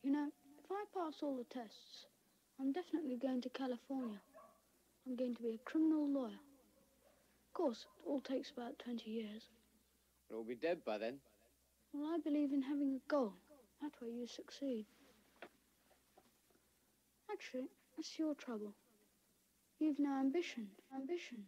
You know, if I pass all the tests, I'm definitely going to California. I'm going to be a criminal lawyer. Of course, it all takes about 20 years. We'll all be dead by then. Well, I believe in having a goal. That way you succeed. Actually, that's your trouble. You've no ambition. Ambition.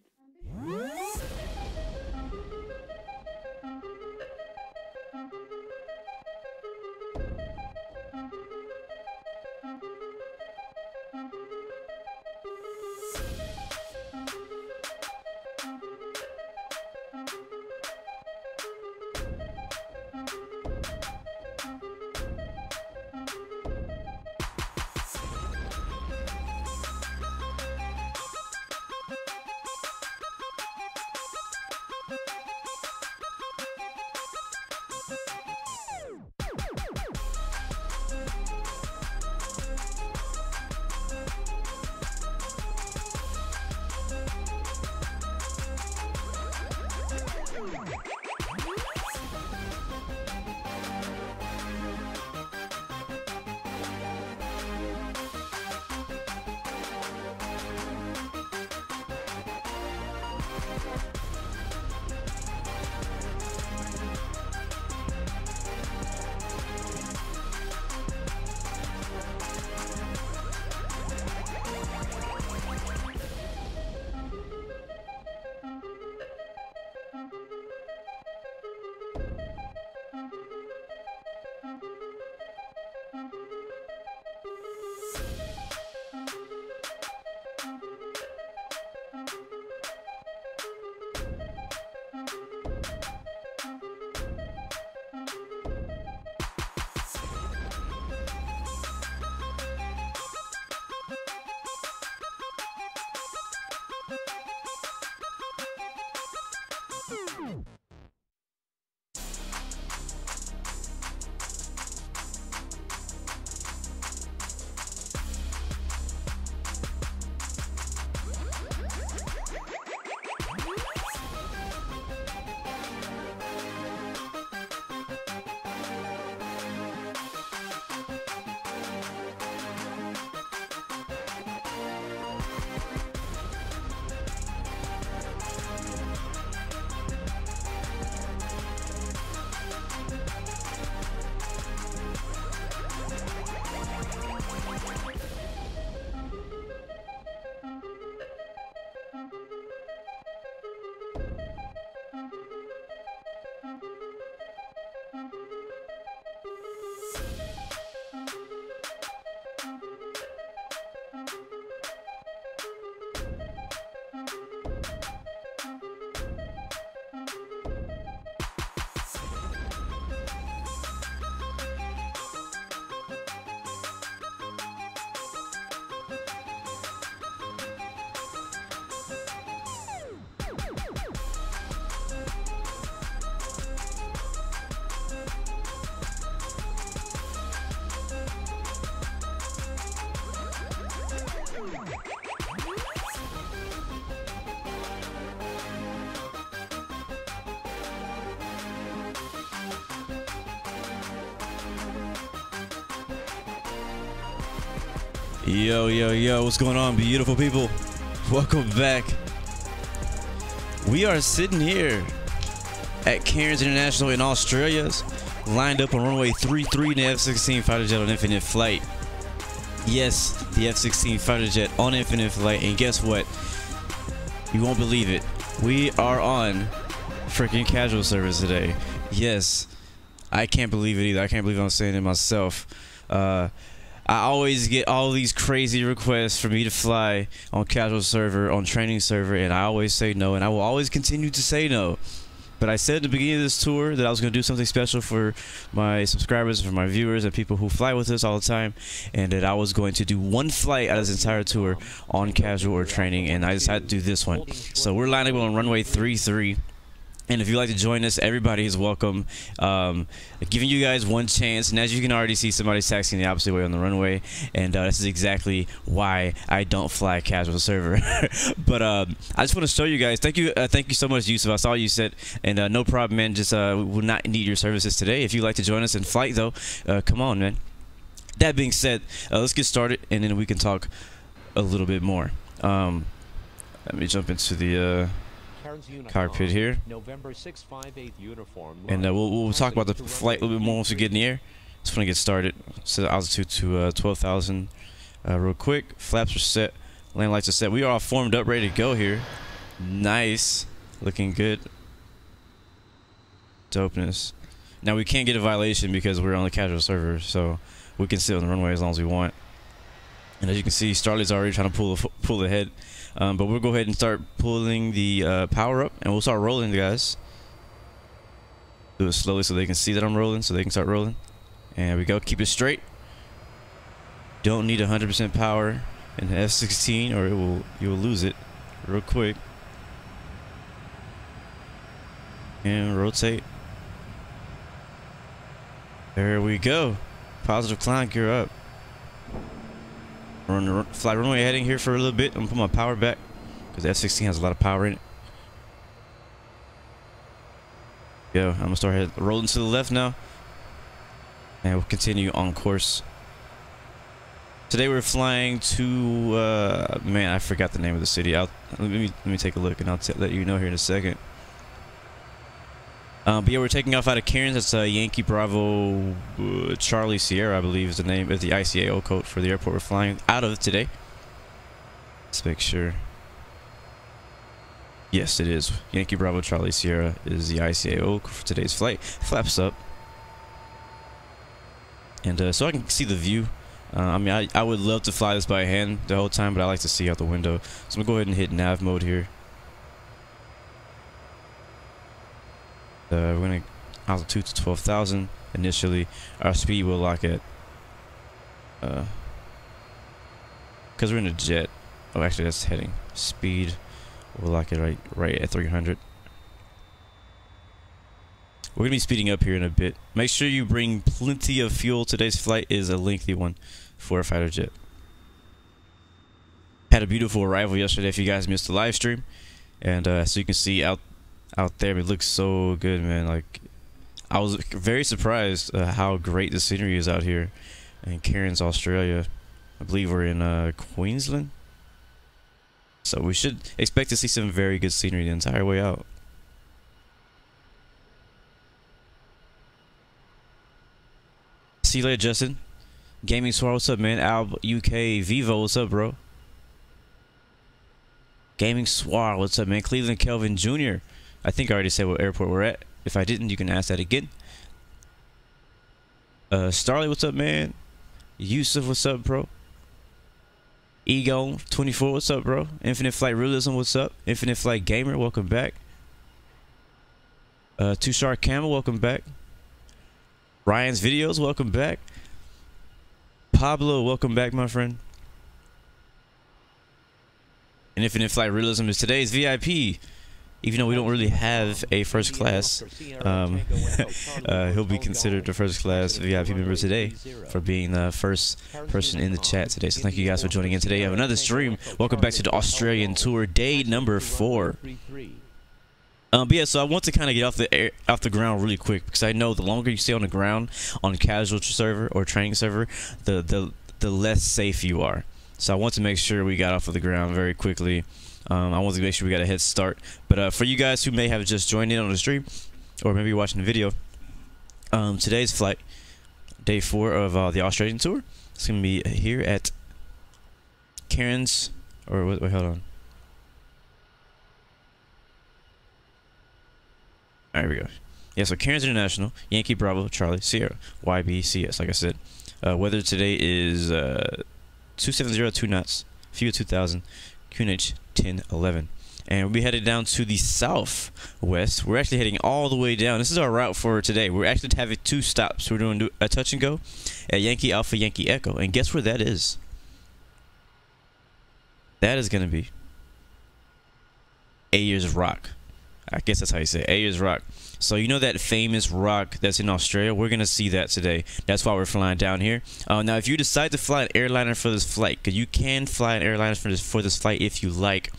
Yo, what's going on, beautiful people? Welcome back. We are sitting here at Cairns International in Australia, lined up on runway 33 in the F-16 fighter jet on infinite flight. Yes, the F-16 fighter jet on infinite flight, and guess what? You won't believe it. We are on freaking casual service today. Yes, I can't believe it either. I can't believe I'm saying it myself. I always get all these crazy requests for me to fly on casual server, on training server, and I always say no, and I will always continue to say no. But I said at the beginning of this tour that I was going to do something special for my subscribers, for my viewers, and people who fly with us all the time, and that I was going to do one flight out of this entire tour on casual or training, and I decided to do this one. So we're lining up on runway 33. And if you'd like to join us, everybody is welcome. Giving you guys one chance, and as you can already see, somebody's taxiing the opposite way on the runway, and this is exactly why I don't fly casual server. But I just want to show you guys. Thank you so much, Yusuf. I saw you said, and no problem, man. Just will not need your services today. If you'd like to join us in flight, though, come on, man. that being said, let's get started, and then we can talk a little bit more. Let me jump into the cockpit here, November 658 uniform, and we'll talk about the flight a little bit more once we get in the air. Just want to get started. Set the altitude to 12,000 real quick. Flaps are set. Land lights are set. We are all formed up, ready to go here. Nice. Looking good. Dopeness. Now we can't get a violation because we're on the casual server, so we can sit on the runway as long as we want. And as you can see, Starlight's already trying to pull ahead. But we'll go ahead and start pulling the power up, and we'll start rolling, guys. Do it slowly so they can see that I'm rolling, so they can start rolling. And there we go. Keep it straight. Don't need 100% power in the F-16, or you will lose it real quick. And rotate. There we go. Positive climb, gear up. Fly runway heading here for a little bit. I'm gonna put my power back because the F-16 has a lot of power in it. Go. I'm gonna start rolling to the left now, and we'll continue on course. Today we're flying to man, I forgot the name of the city. Let me take a look, and I'll let you know here in a second. But yeah, we're taking off out of Cairns. That's Yankee Bravo Charlie Sierra, I believe is the name of the ICAO code for the airport we're flying out of today. Let's make sure. Yes, it is. Yankee Bravo Charlie Sierra is the ICAO for today's flight. Flaps up. And so I can see the view. I mean, I would love to fly this by hand the whole time, but I like to see out the window. So I'm going to go ahead and hit nav mode here. We're going to altitude to 12,000 initially. Our speed will lock at because we're in a jet. Oh, actually that's heading. Speed we'll lock it right at 300. We're going to be speeding up here in a bit. Make sure you bring plenty of fuel. Today's flight is a lengthy one for a fighter jet. Had a beautiful arrival yesterday if you guys missed the live stream. And so you can see out there, it looks so good, man. Like, I was very surprised how great the scenery is out here in Cairns, Australia. I believe we're in Queensland, so we should expect to see some very good scenery the entire way out. See you later, Justin. Gaming Swar, what's up, man? Alb UK Vivo, what's up, bro? Gaming Swar, what's up, man? Cleveland Kelvin Jr. I think I already said what airport we're at. If I didn't, you can ask that again. Starley, what's up, man? Yusuf, what's up, bro? Ego 24, what's up, bro? Infinite Flight Realism, what's up? Infinite Flight Gamer, welcome back. Tushar Camel, welcome back. Ryan's Videos, welcome back. Pablo, welcome back, my friend. And Infinite Flight Realism is today's VIP. Even though we don't really have a first class, he'll be considered the first class VIP member today for being the first person in the chat today. So thank you guys for joining in today. I have another stream. Welcome back to the Australian tour, day number 4. But yeah, so I want to kind of get off the ground really quick, because I know the longer you stay on the ground on casual server or training server, the less safe you are. So I want to make sure we got off of the ground very quickly. I want to make sure we got a head start. But for you guys who may have just joined in on the stream, or maybe watching the video, today's flight, day 4 of the Australian tour, it's gonna be here at Cairns. Or wait, hold on. There we go. Yeah, so Cairns International, Yankee Bravo Charlie Sierra, YBCS. Like I said, weather today is 270, 2 knots, few 2,000. QNH 1011, and we'll be headed down to the southwest. We're actually heading all the way down. This is our route for today. We're actually having 2 stops. We're doing a touch and go at Yankee Alpha Yankee Echo, and guess where that is? That is going to be Ayers Rock. I guess that's how you say it, Ayers Rock. So you know that famous rock that's in Australia? We're going to see that today. That's why we're flying down here. Now, if you decide to fly an airliner for this flight, because you can fly an airliner for this flight if you like,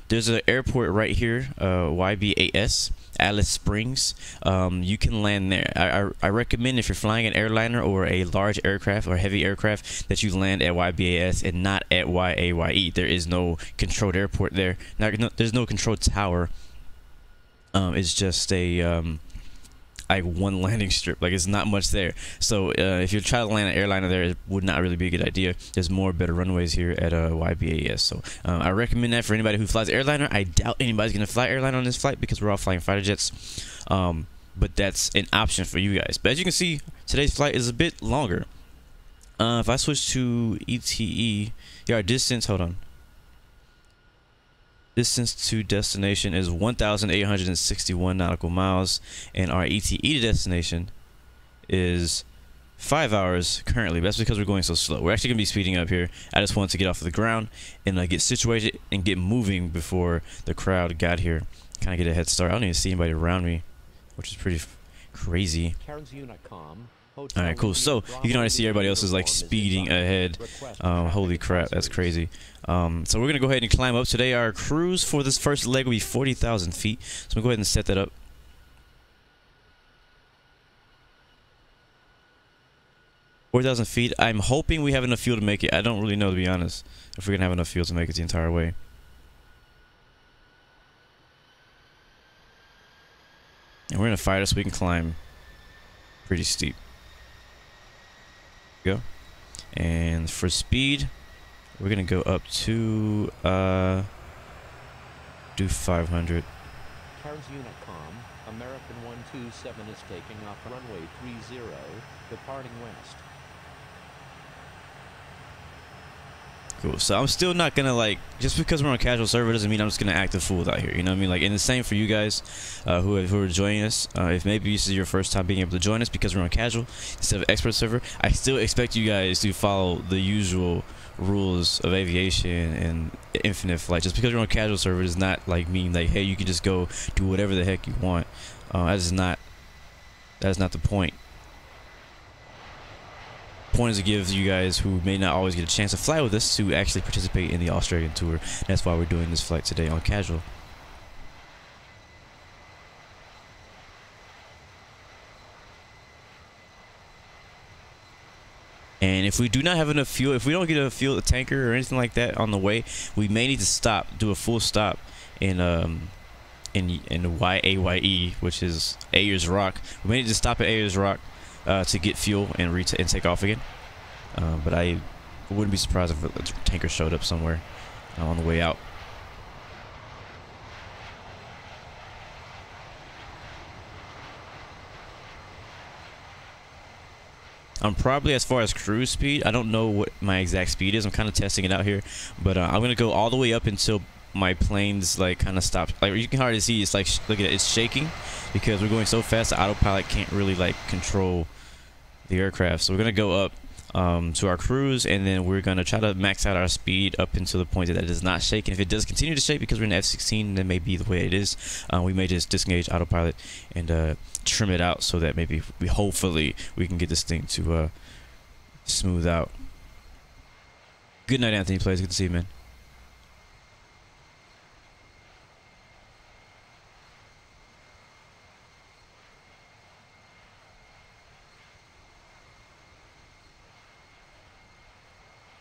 there's an airport right here, YBAS, Alice Springs. You can land there. I recommend if you're flying an airliner or a large aircraft or heavy aircraft that you land at YBAS and not at YAYE. There is no controlled airport there. There's no controlled tower. It's just a like one landing strip. Like, it's not much there. So if you try to land an airliner there, it would not really be a good idea. There's more better runways here at YBAS. So I recommend that for anybody who flies airliner. I doubt anybody's gonna fly airliner on this flight because we're all flying fighter jets. But that's an option for you guys. But as you can see, today's flight is a bit longer. If I switch to ETE, yeah, our distance. Hold on. Distance to destination is 1,861 nautical miles, and our ETE to destination is 5 hours currently. That's because we're going so slow. We're actually gonna be speeding up here. I just wanted to get off of the ground and get situated and get moving before the crowd got here. Kind of get a head start. I don't even see anybody around me, which is pretty crazy. Alright, cool. So you can already see everybody else is like speeding ahead. Holy crap, that's crazy. So we're gonna go ahead and climb up today. Our cruise for this first leg will be 40,000 feet. So we'll go ahead and set that up. $4,000 feet. I'm hoping we have enough fuel to make it. I don't really know, to be honest, if we're gonna have enough fuel to make it the entire way. And we're gonna fight us so we can climb pretty steep. Go. And for speed, we're gonna go up to do 500. Cairns Unicom, American 127 is taking off runway 30, departing west. Cool. So I'm still not gonna, like, just because we're on casual server doesn't mean I'm just gonna act a fool out here. You know what I mean? Like, and the same for you guys who are joining us. If maybe this is your first time being able to join us because we're on casual instead of expert server, I still expect you guys to follow the usual rules of aviation and infinite flight. Just because you're on casual server does not like mean like, hey, you can just go do whatever the heck you want. That is not the point. Point is to give you guys who may not always get a chance to fly with us to actually participate in the Australian tour. That's why we're doing this flight today on casual. And if we do not have enough fuel, if we don't get a fuel tanker or anything like that on the way, we may need to stop, do a full stop in YAYE, which is Ayers Rock. We may need to stop at Ayers Rock to get fuel and take off again. But I wouldn't be surprised if a tanker showed up somewhere on the way out. I'm probably, as far as cruise speed, I don't know what my exact speed is. I'm kind of testing it out here, but I'm gonna go all the way up until my plane's like kind of stops. Like, you can hardly see, it's like, look at it, it's shaking because we're going so fast. The autopilot can't really like control the aircraft. So we're gonna go up to our cruise, and then we're gonna try to max out our speed up until the point that it does not shake. And if it does continue to shake because we're in F-16, then maybe the way it is, we may just disengage autopilot and trim it out so that maybe hopefully we can get this thing to smooth out. Good night, Anthony Plays. Good to see you, man.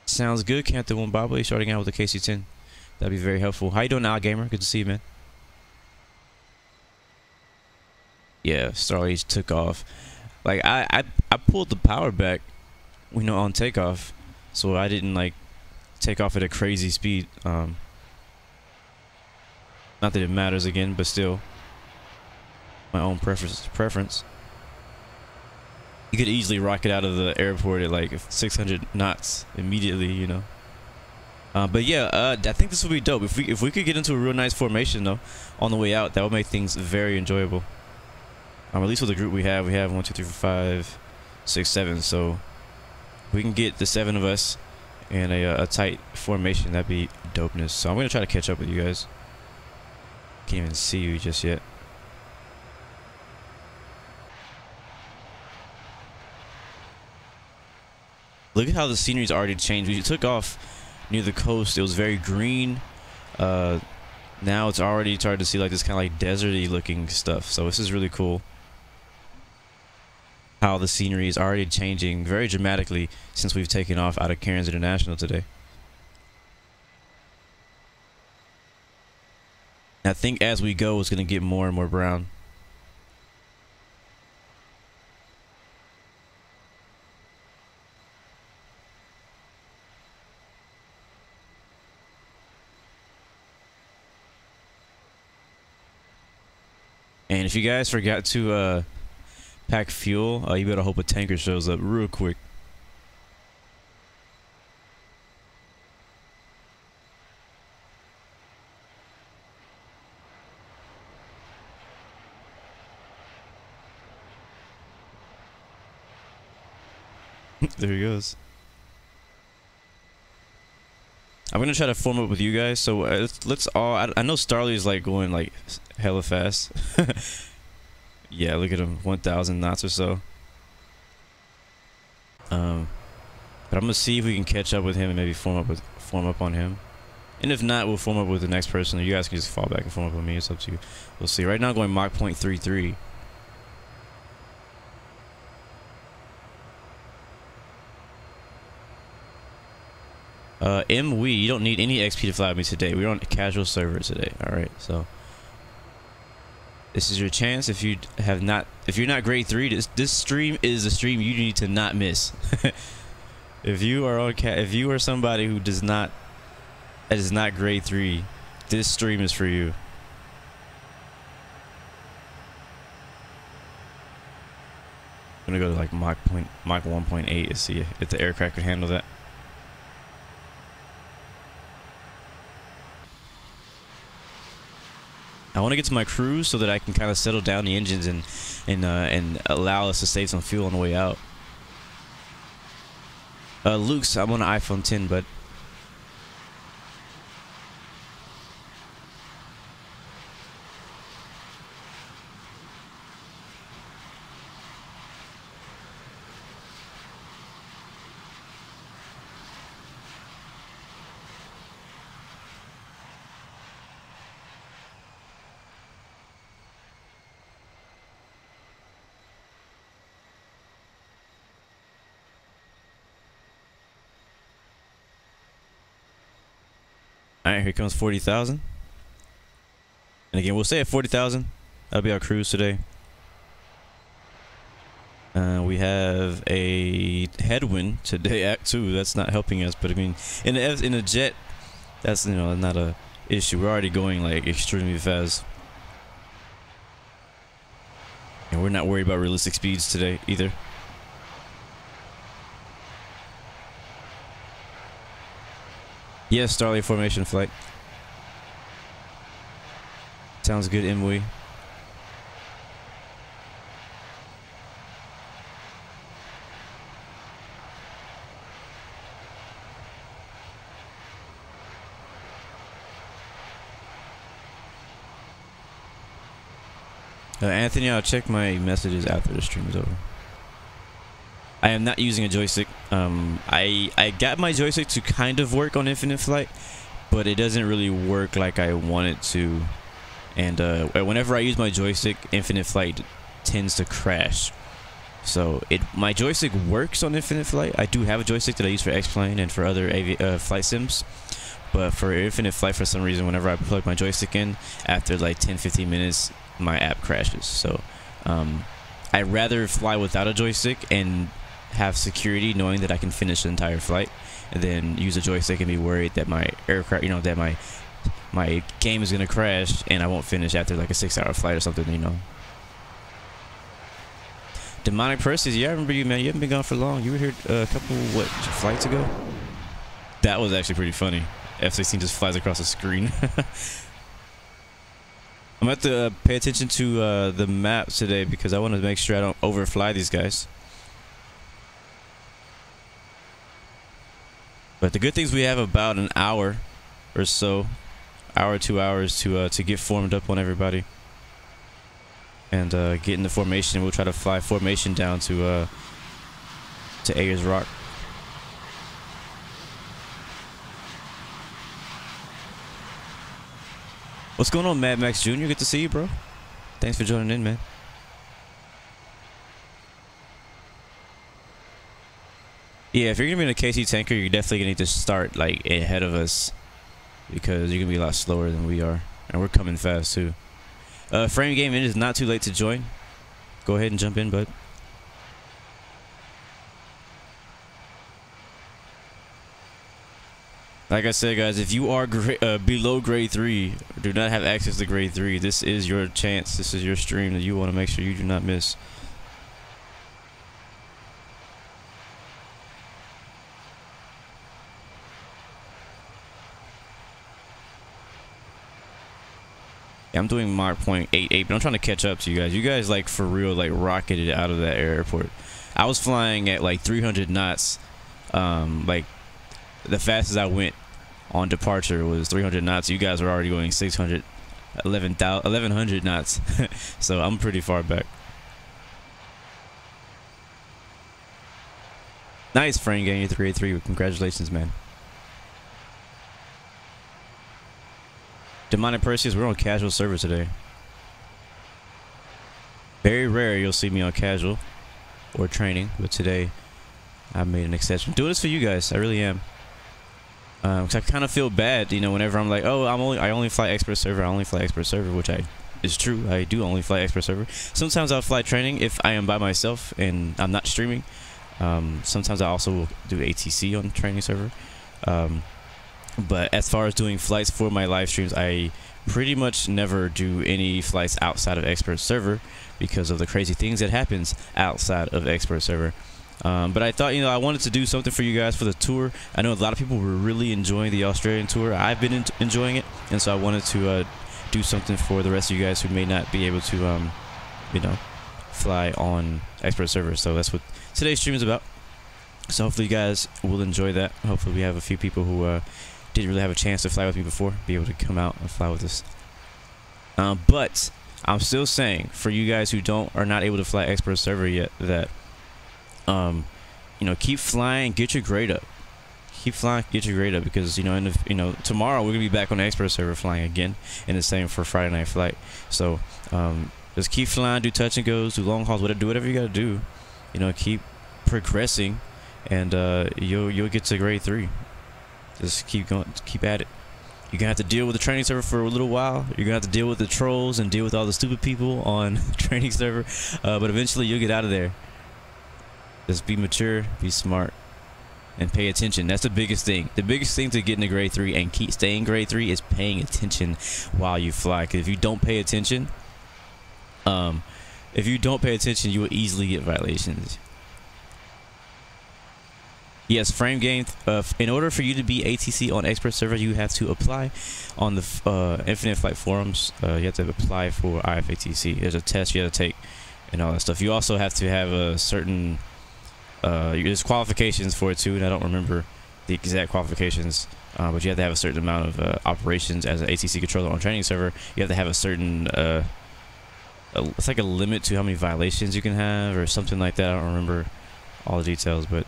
Sounds good, Captain Wombabli, starting out with the KC-10. That'd be very helpful. How you doing now, gamer? Good to see you, man. Yeah, Starlight took off. Like, I pulled the power back, you know, on takeoff, so I didn't like take off at a crazy speed. Not that it matters again, but still, my own preference. You could easily rocket out of the airport at like 600 knots immediately, you know. But yeah, I think this would be dope. If we could get into a real nice formation though on the way out, that would make things very enjoyable. At least with the group we have 1, 2, 3, 4, 5, 6, 7. So if we can get the 7 of us in a tight formation, that'd be dopeness. So I'm gonna try to catch up with you guys. Can't even see you just yet. Look at how the scenery's already changed. We took off near the coast. It was very green. Now it's already started to see like this kind of like deserty looking stuff. So this is really cool. How the scenery is already changing very dramatically since we've taken off out of Cairns International today. And I think as we go, it's going to get more and more brown. And if you guys forgot to pack fuel, you better hope a tanker shows up real quick. There he goes. I'm gonna try to form up with you guys. So let's all. I know Starly is like going like hella fast. Yeah, look at him, 1,000 knots or so. But I'm gonna see if we can catch up with him and maybe form up on him. And if not, we'll form up with the next person. Or you guys can just fall back and form up with me. It's up to you. We'll see. Right now, I'm going Mach 0.33. MUSEY, you don't need any XP to fly with me today. We're on a casual server today. All right, so this is your chance. If you're not grade 3, this stream is a stream you need to not miss. If you are somebody who that is not grade 3, this stream is for you. I'm gonna go to like Mach 1.8 to see if the aircraft can handle that. I want to get to my cruise so that I can kind of settle down the engines and allow us to save some fuel on the way out. Luke's, I'm on an iPhone 10, bud. Alright, here comes 40,000. And again, we'll stay at 40,000. That'll be our cruise today. We have a headwind today, Act 2. That's not helping us, but I mean, in a jet, that's, you know, not a issue. We're already going like extremely fast. And we're not worried about realistic speeds today either. Yes, Starlight formation flight. Sounds good, MUSEY. Anthony, I'll check my messages after the stream is over. I am not using a joystick. I got my joystick to kind of work on Infinite Flight, but it doesn't really work like I want it to. And whenever I use my joystick, Infinite Flight tends to crash. So my joystick works on Infinite Flight. I do have a joystick that I use for X-Plane and for other flight sims. But for Infinite Flight, for some reason, whenever I plug my joystick in, after like 10-15 minutes, my app crashes. So I'd rather fly without a joystick and have security knowing that I can finish the entire flight, and then use a joystick and be worried that my aircraft, you know, that my game is gonna crash and I won't finish after like a 6-hour flight or something, you know. Demonic Percy's, yeah, I remember you, man. You haven't been gone for long. You were here a couple flights ago. That was actually pretty funny. F-16 just flies across the screen. I'm going to have to pay attention to the map today because I want to make sure I don't overfly these guys. But the good thing is we have about an hour or so hour, 2 hours to get formed up on everybody and get into formation. We'll try to fly formation down to Ayers Rock. What's going on, Mad Max Jr.? Good to see you, bro. Thanks for joining in, man. Yeah, if you're gonna be in a KC tanker, you're definitely gonna need to start like ahead of us because you're gonna be a lot slower than we are, and we're coming fast too. Frame game, it is not too late to join. Go ahead and jump in, bud. Like I said, guys, if you are below grade 3, or do not have access to grade 3, this is your chance. This is your stream that you want to make sure you do not miss. Yeah, I'm doing Mach 0.88, but I'm trying to catch up to you guys. You guys, like, for real, like, rocketed out of that airport. I was flying at, like, 300 knots. Like, the fastest I went on departure was 300 knots. You guys were already going 1100 knots. So I'm pretty far back. Nice, Frank, getting your 383. Congratulations, man. Demonic Perseus, we're on casual server today. Very rare you'll see me on casual or training, but today I made an exception. I'm doing this for you guys. I really am. Cause I kind of feel bad, you know, whenever I'm like, oh, I only fly expert server. I only fly expert server, which is true. I do only fly expert server. Sometimes I'll fly training if I am by myself and I'm not streaming. Sometimes I also will do ATC on training server. But as far as doing flights for my live streams, I pretty much never do any flights outside of expert server because of the crazy things that happens outside of expert server. But I thought, you know, I wanted to do something for you guys for the tour. I know a lot of people were really enjoying the Australian tour. I've been enjoying it, and so I wanted to do something for the rest of you guys who may not be able to, you know, fly on expert server. So that's what today's stream is about. So hopefully you guys will enjoy that. Hopefully we have a few people who didn't really have a chance to fly with me before be able to come out and fly with us. But I'm still saying for you guys who are not able to fly expert server yet that you know, keep flying, get your grade up. Keep flying, get your grade up, because you know, tomorrow we're gonna be back on the expert server flying again, and the same for Friday night flight. So just keep flying, do touch and goes, do long hauls, do whatever you gotta do. You know, keep progressing, and you'll get to grade 3. Just keep going, keep at it. You're gonna have to deal with the training server for a little while. You're gonna have to deal with the trolls and deal with all the stupid people on the training server, but eventually you'll get out of there. Just be mature, be smart, and pay attention. That's the biggest thing. The biggest thing to get into grade 3 and keep staying grade 3 is paying attention while you fly. Because if you don't pay attention, you will easily get violations. Yes, frame game. In order for you to be ATC on expert server, you have to apply on the Infinite Flight forums. You have to apply for IFATC. There's a test you have to take and all that stuff. You also have to have a certain there's qualifications for it too, and I don't remember the exact qualifications, but you have to have a certain amount of operations as an ATC controller on training server. You have to have a certain it's like a limit to how many violations you can have or something like that. I don't remember all the details, but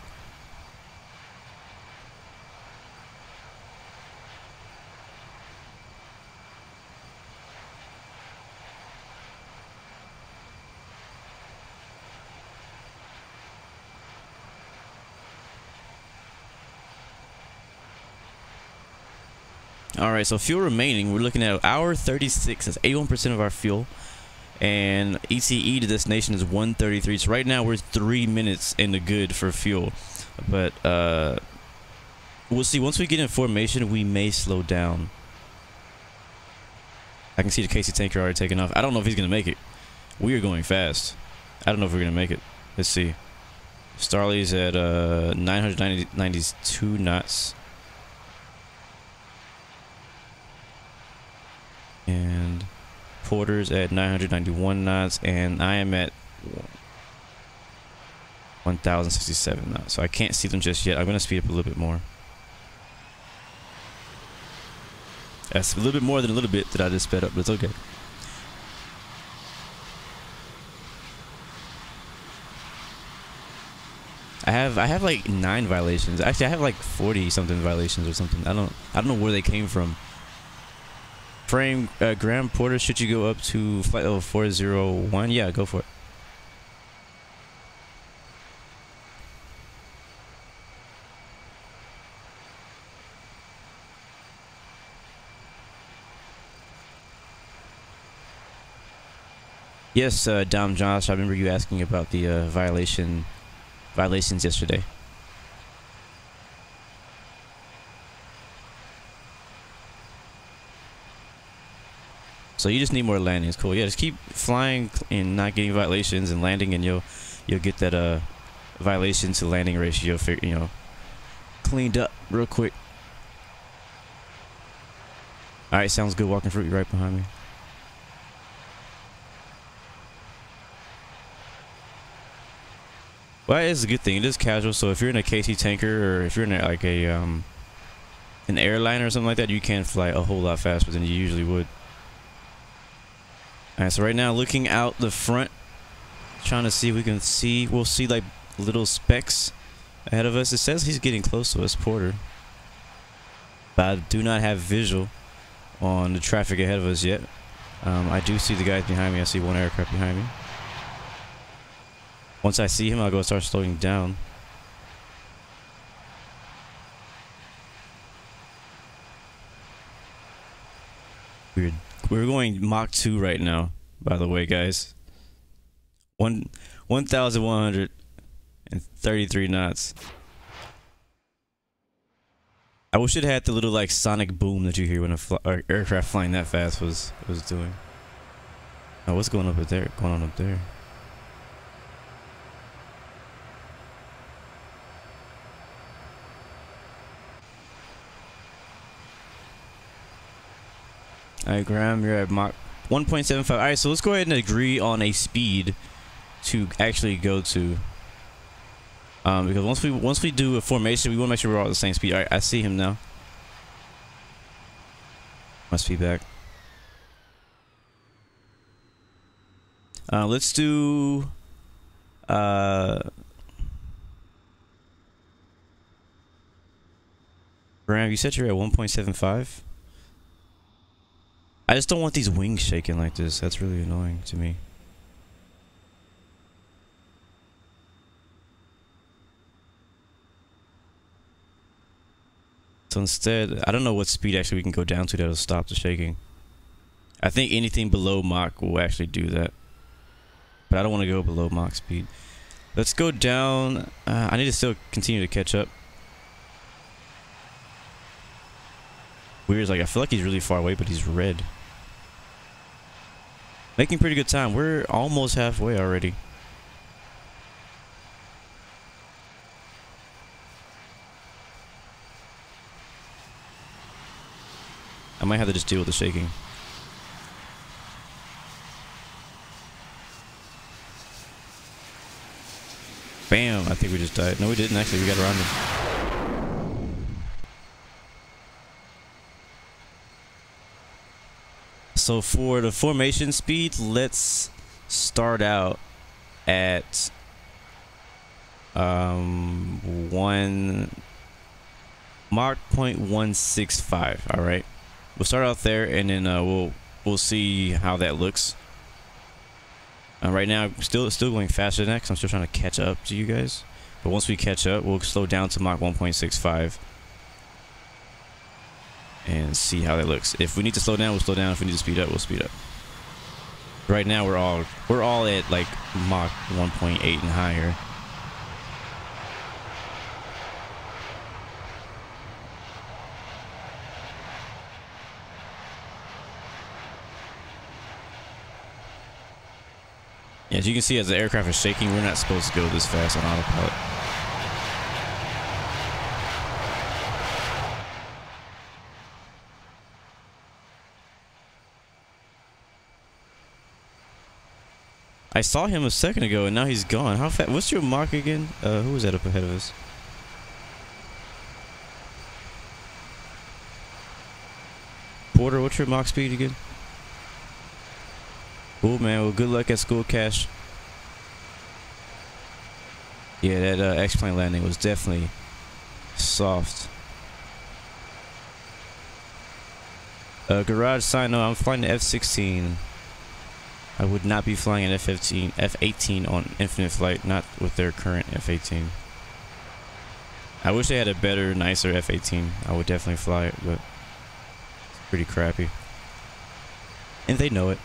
all right, so fuel remaining, we're looking at hour 36. That's 81% of our fuel, and ETE to destination is 133. So right now we're 3 minutes in the good for fuel, but we'll see. Once we get in formation, we may slow down. I can see the KC tanker already taking off. I don't know if he's gonna make it. We are going fast. I don't know if we're gonna make it. Let's see. Starley's at 992 knots. And Porter's at 991 knots, and I am at 1067 knots. So I can't see them just yet. I'm going to speed up a little bit more. That's a little bit more than a little bit that I just sped up, but it's okay. I have like 9 violations. Actually, I have like 40 something violations or something. I don't know where they came from. Frame Graham Porter, should you go up to flight level 401? Yeah, go for it. Yes, Dom Josh, I remember you asking about the violations yesterday. So you just need more landings. Cool. Yeah, just keep flying and not getting violations and landing, and you'll get that violation to landing ratio, cleaned up real quick. All right, sounds good. Walking fruit right behind me. Well, it's a good thing. It is casual, so if you're in a KC tanker or if you're in like a an airliner or something like that, you can fly a whole lot faster than you usually would. All right, so right now looking out the front, trying to see if we can see. We'll see like little specks ahead of us. It says he's getting close to us, Porter, but I do not have visual on the traffic ahead of us yet. I do see the guys behind me. I see one aircraft behind me. Once I see him, I'll go start slowing down. We're going Mach 2 right now, by the way, guys. 1,133 knots. I wish it had the little like sonic boom that you hear when a aircraft flying that fast was doing. Oh, what's going on up there? Alright, Graham, you're at Mach 1.75. Alright, so let's go ahead and agree on a speed to actually go to. Because once we do a formation, we want to make sure we're all at the same speed. Alright, I see him now. Must be back. Let's do Graham, you said you're at 1.75? I just don't want these wings shaking like this. That's really annoying to me. So instead, I don't know what speed actually we can go down to that'll stop the shaking. I think anything below Mach will actually do that. But I don't want to go below Mach speed. Let's go down. I need to still continue to catch up. Weird is like, I feel like he's really far away, but he's red. Making pretty good time. We're almost halfway already. I might have to just deal with the shaking. Bam! I think we just died. No, we didn't actually. We got around him. So for the formation speed, let's start out at Mach 0.165. All right, we'll start out there, and then we'll see how that looks. Right now, still going faster than that, 'cause I'm still trying to catch up to you guys. But once we catch up, we'll slow down to Mach 1.65. And see how that looks. If we need to slow down, we'll slow down. If we need to speed up, we'll speed up. Right now, we're all at like Mach 1.8 and higher. Yeah, as you can see, as the aircraft is shaking, we're not supposed to go this fast on autopilot. I saw him a second ago, and now he's gone. How fast? What's your mark again? Who was that up ahead of us? Porter, what's your Mach speed again? Cool, man. Well, good luck at school, Cash. Yeah, that X-plane landing was definitely soft. Garage sign, no, I'm flying the F-16. I would not be flying an F-18 on infinite flight, not with their current F-18. I wish they had a better, nicer F-18. I would definitely fly it, but it's pretty crappy. And they know it.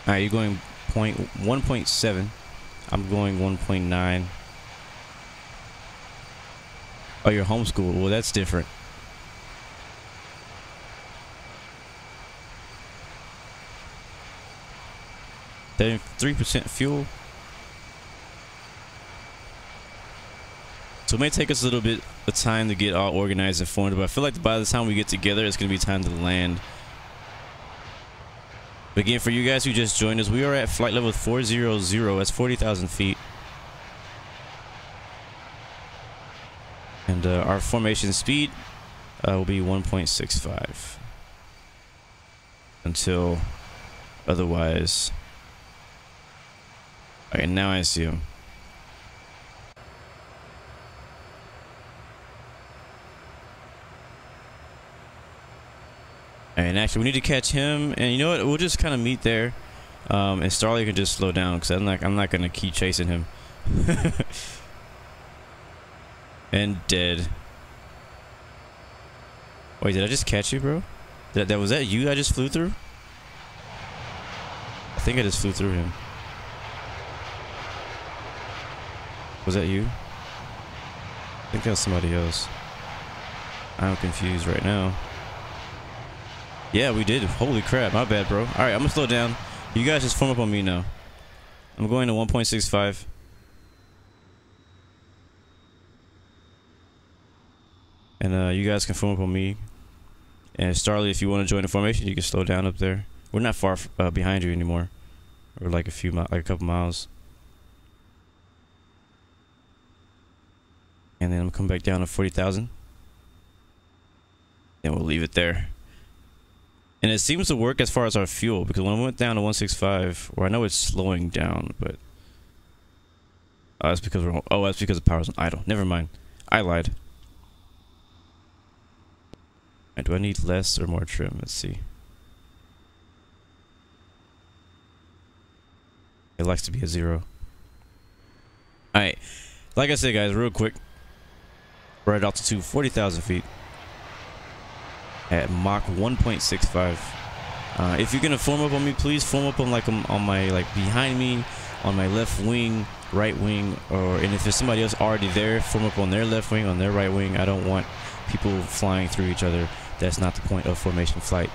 Alright, you're going 1.7. I'm going 1.9. Oh, you're homeschooled. Well, that's different. Then 3% fuel. So it may take us a little bit of time to get all organized and formed, but I feel like by the time we get together, it's going to be time to land. But again, for you guys who just joined us, we are at flight level 400. That's 40,000 feet. And our formation speed will be 1.65 until otherwise. All right, now I see him. And actually, we need to catch him. And you know what? We'll just kind of meet there. And Starley can just slow down because I'm not gonna keep chasing him. And dead. Wait, did I just catch you, bro? Was that you I just flew through? I think I just flew through him. Was that you? I think that was somebody else. I'm confused right now. Yeah, we did. Holy crap, my bad, bro. Alright, I'm gonna slow down. You guys just form up on me now. I'm going to 1.65. And you guys can form up on me. And Starley, if you want to join the formation, you can slow down up there. We're not far behind you anymore. We're like a couple miles. And then I'm coming back down to 40,000. And we'll leave it there. And it seems to work as far as our fuel, because when we went down to 165, or I know it's slowing down, but that's because that's because the power's on idle. Never mind. I lied. Right, do I need less or more trim? Let's see. It likes to be a 0. Alright. Like I said, guys, real quick. We're at altitude 40,000 feet. At Mach 1.65. If you're gonna form up on me, please form up on on my behind me, on my left wing, right wing, and if there's somebody else already there, form up on their left wing, on their right wing. I don't want people flying through each other. That's not the point of formation flight.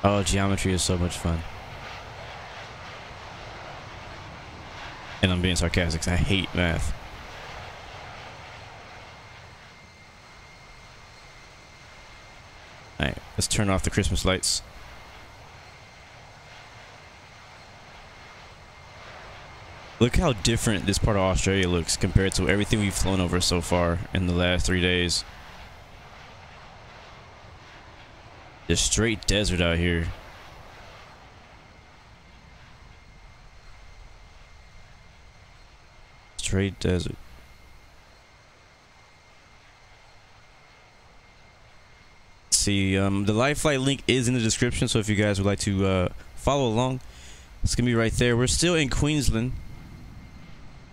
Oh, geometry is so much fun. And I'm being sarcastic 'cause I hate math. Alright, let's turn off the Christmas lights. Look how different this part of Australia looks compared to everything we've flown over so far in the last 3 days. Just straight desert out here. Straight desert. See, the live flight link is in the description, so if you guys would like to follow along, it's gonna be right there. We're still in Queensland.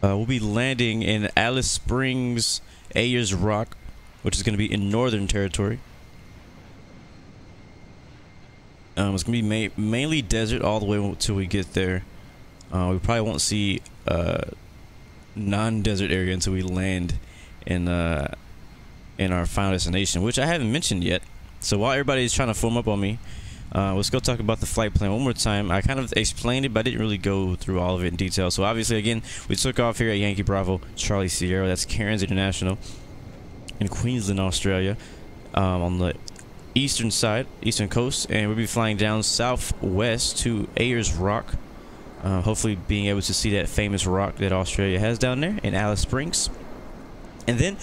We'll be landing in Alice Springs, Ayers Rock, which is gonna be in Northern Territory. It's gonna be mainly desert all the way until we get there. We probably won't see non-desert area until we land in our final destination, which I haven't mentioned yet. So while everybody's trying to form up on me, let's go talk about the flight plan one more time. I kind of explained it, but I didn't really go through all of it in detail. So obviously, again, we took off here at Yankee Bravo Charlie Sierra. That's Cairns International in Queensland, Australia, on the eastern side, eastern coast, and we'll be flying down southwest to Ayers Rock. Hopefully being able to see that famous rock that Australia has down there in Alice Springs. And then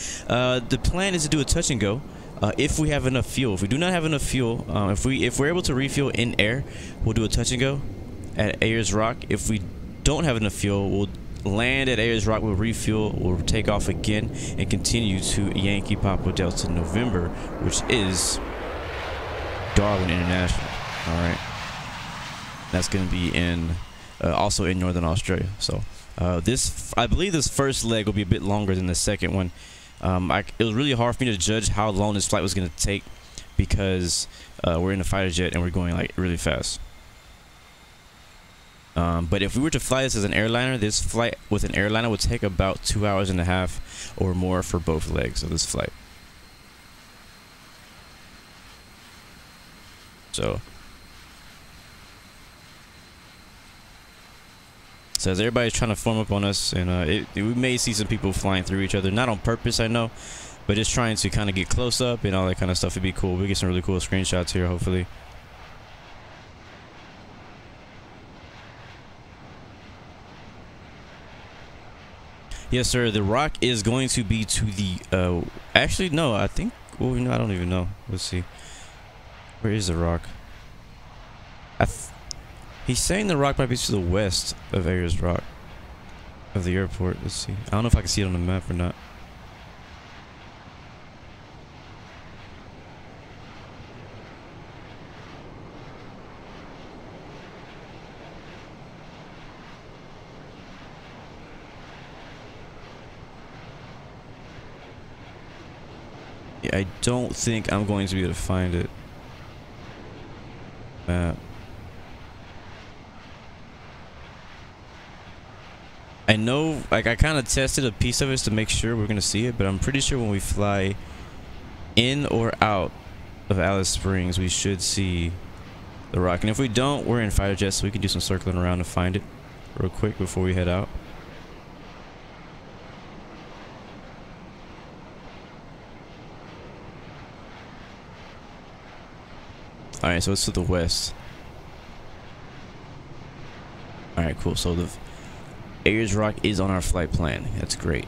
the plan is to do a touch and go if we have enough fuel. If we do not have enough fuel, if we're able to refuel in air, we'll do a touch and go at Ayers Rock. If we don't have enough fuel, we'll land at Ayers Rock, we'll refuel, we'll take off again and continue to Yankee Papa Delta November, which is Darwin International. All right, that's going to be in also in Northern Australia. So I believe this first leg will be a bit longer than the second one. It was really hard for me to judge how long this flight was going to take because we're in a fighter jet and we're going like really fast. But if we were to fly this as an airliner, this flight with an airliner would take about 2.5 hours or more for both legs of this flight. So as everybody's trying to form up on us, and we may see some people flying through each other, not on purpose, I know, but just trying to kind of get close up and all that kind of stuff. It'd be cool. We get some really cool screenshots here, hopefully. Yes, sir. The rock is going to be to the. Actually, no. I think. Well, no, I don't even know. Let's see. Where is the rock? He's saying the rock might be to the west of Ayers Rock, of the airport. Let's see. I don't know if I can see it on the map or not. I don't think I'm going to be able to find it. I know, like, I kind of tested a piece of it to make sure we're going to see it, but I'm pretty sure when we fly in or out of Alice Springs, we should see the rock. And if we don't, we're in fighter jets, so we can do some circling around to find it real quick before we head out. Alright, so it's to the west. Alright, cool. So the Ayers Rock is on our flight plan. That's great.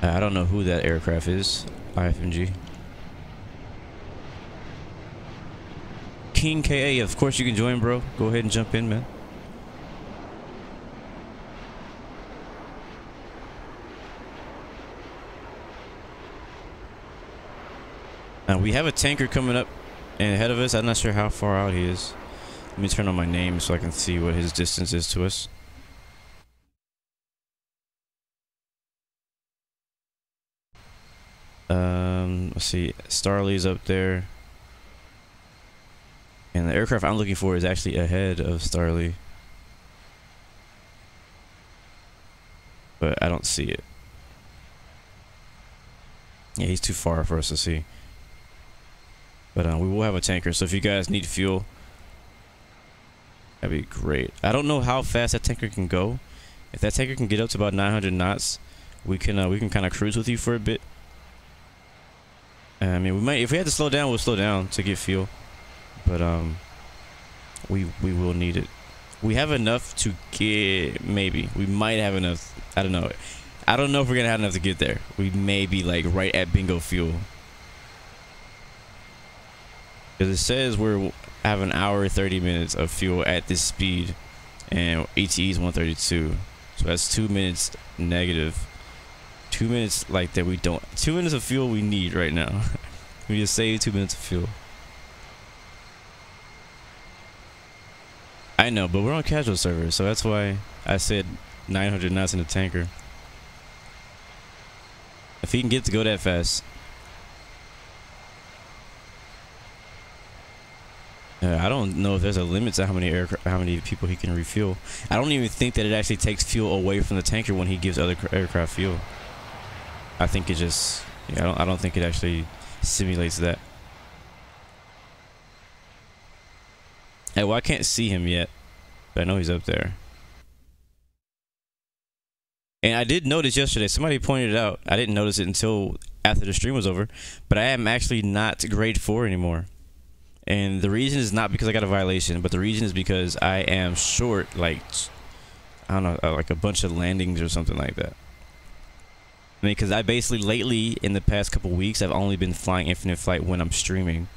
I don't know who that aircraft is. IFNG. King KA, of course you can join, bro. Go ahead and jump in, man. Now we have a tanker coming up and ahead of us. I'm not sure how far out he is. Let me turn on my name so I can see what his distance is to us. Let's see. Starly's up there. And the aircraft I'm looking for is actually ahead of Starly. But I don't see it. Yeah, he's too far for us to see. But we will have a tanker, so if you guys need fuel, that'd be great. I don't know how fast that tanker can go. If that tanker can get up to about 900 knots, we can kind of cruise with you for a bit. I mean, we might, if we had to slow down, we'll slow down to get fuel. But we will need it. We have enough to get, maybe. We might have enough. I don't know. I don't know if we're gonna have enough to get there. We may be like right at bingo fuel. Because it says we're have an hour 30 minutes of fuel at this speed, and ETE is 132, so that's 2 minutes negative. 2 minutes like that we don't. 2 minutes of fuel we need right now. We just saved 2 minutes of fuel. I know, but we're on casual server, so that's why I said 900 knots in the tanker. If he can get to go that fast. I don't know if there's a limit to how many people he can refuel. I don't even think that it actually takes fuel away from the tanker when he gives other aircraft fuel. I think it just, yeah, I don't think it actually simulates that. Hey, well, I can't see him yet, but I know he's up there. And I did notice yesterday, somebody pointed it out. I didn't notice it until after the stream was over, but I am actually not grade 4 anymore. And the reason is not because I got a violation, but the reason is because I am short, like, I don't know, like a bunch of landings or something like that. I mean, because I basically lately, in the past couple weeks, I've only been flying infinite flight when I'm streaming.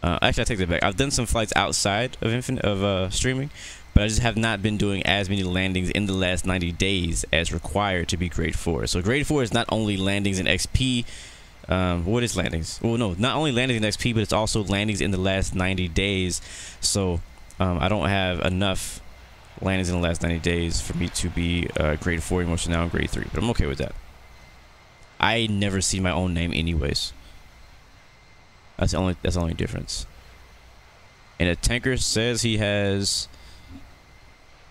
Actually, I take that back. I've done some flights outside of streaming, but I just have not been doing as many landings in the last 90 days as required to be grade 4. So grade 4 is not only landings in XP. What is landings? Well, no, not only landings in XP, but it's also landings in the last 90 days. So I don't have enough landings in the last 90 days for me to be grade 4 anymore. So now I'm grade 3, but I'm okay with that. I never see my own name anyways. That's the only difference. And a tanker says he has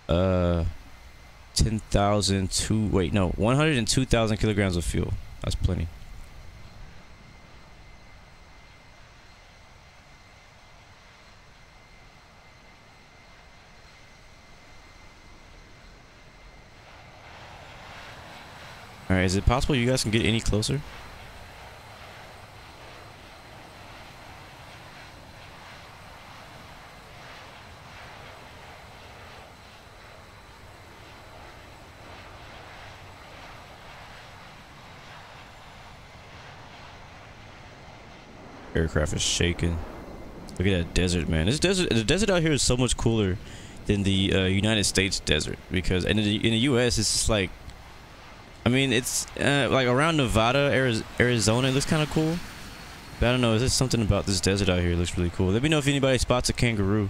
102,000 kilograms of fuel. That's plenty. All right, is it possible you guys can get any closer? Aircraft is shaking. Look at that desert, man. The desert out here is so much cooler than the United States desert, because in the U.S. it's just like, I mean, it's like around Nevada, Arizona, it looks kind of cool. But I don't know, is there something about this desert out here that looks really cool? Let me know if anybody spots a kangaroo.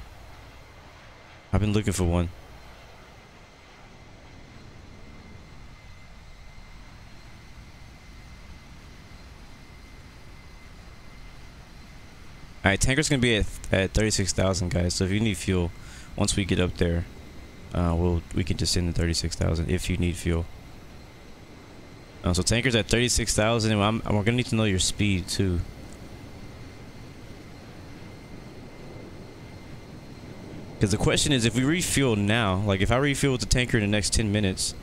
I've been looking for one. Alright, tanker's gonna be at 36,000, guys. So if you need fuel, once we get up there, we can just send the 36,000 if you need fuel. So tanker's at 36,000, and we're gonna need to know your speed too. Because the question is, if we refuel now, like if I refuel with the tanker in the next 10 minutes,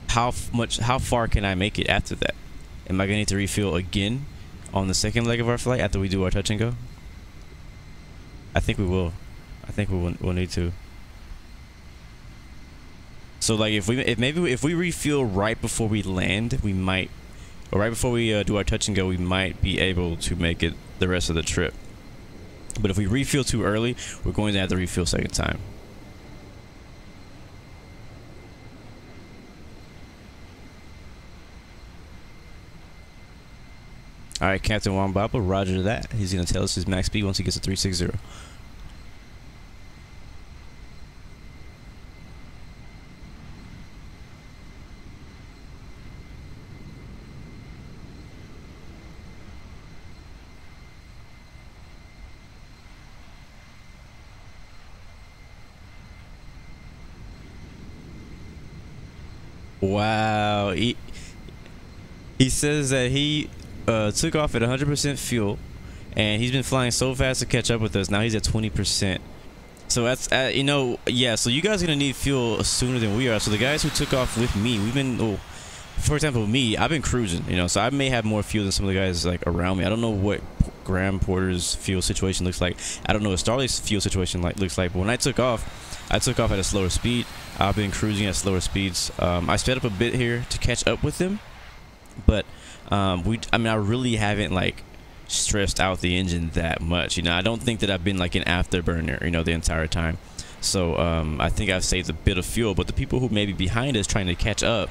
how far can I make it after that? Am I gonna need to refuel again on the second leg of our flight after we do our touch and go? I think we will. I think we'll need to. So like if we refuel right before we land, we might, or right before we do our touch and go, we might be able to make it the rest of the trip. But if we refuel too early, we're going to have to refuel second time. All right, Captain Wambapa, roger that. He's going to tell us his max speed once he gets to 360. Wow. He says that he took off at 100% fuel, and he's been flying so fast to catch up with us. Now he's at 20%. So that's you know, yeah. So you guys are gonna need fuel sooner than we are. So the guys who took off with me, we've been, for example, me, I've been cruising. You know, so I may have more fuel than some of the guys like around me. I don't know what Graham Porter's fuel situation looks like. I don't know what Starley's fuel situation looks like. But when I took off at a slower speed. I've been cruising at slower speeds. I sped up a bit here to catch up with them, but I mean, I really haven't like stressed out the engine that much. You know, I don't think that I've been like an afterburner, you know, the entire time. So I think I've saved a bit of fuel. But the people who may be behind us trying to catch up,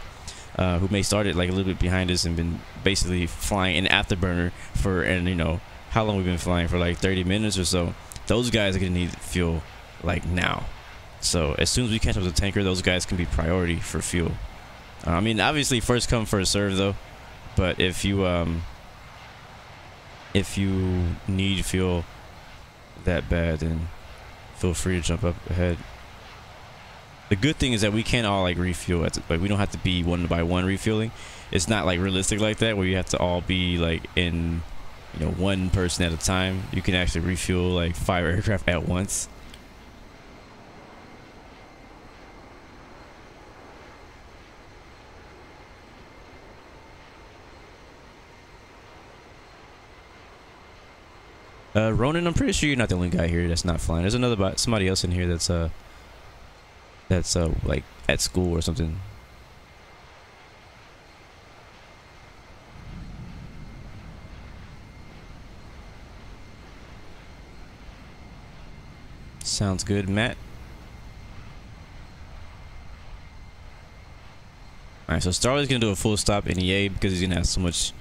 who may started like a little bit behind us and been basically flying an afterburner for, and you know, how long we've been flying for, like 30 minutes or so. Those guys are gonna need fuel like now. So as soon as we catch up with the tanker, those guys can be priority for fuel. I mean, obviously first come first serve though. But if you need fuel that bad, then feel free to jump up ahead. The good thing is that we can all like refuel like we don't have to be one by one refueling. It's not like realistic like that where you have to all be like in, you know, one person at a time. You can actually refuel like 5 aircraft at once. Ronan, I'm pretty sure you're not the only guy here that's not flying. There's somebody else in here that's like at school or something. Sounds good, Matt. Alright, so Starley's gonna do a full stop in EA because he's gonna have so much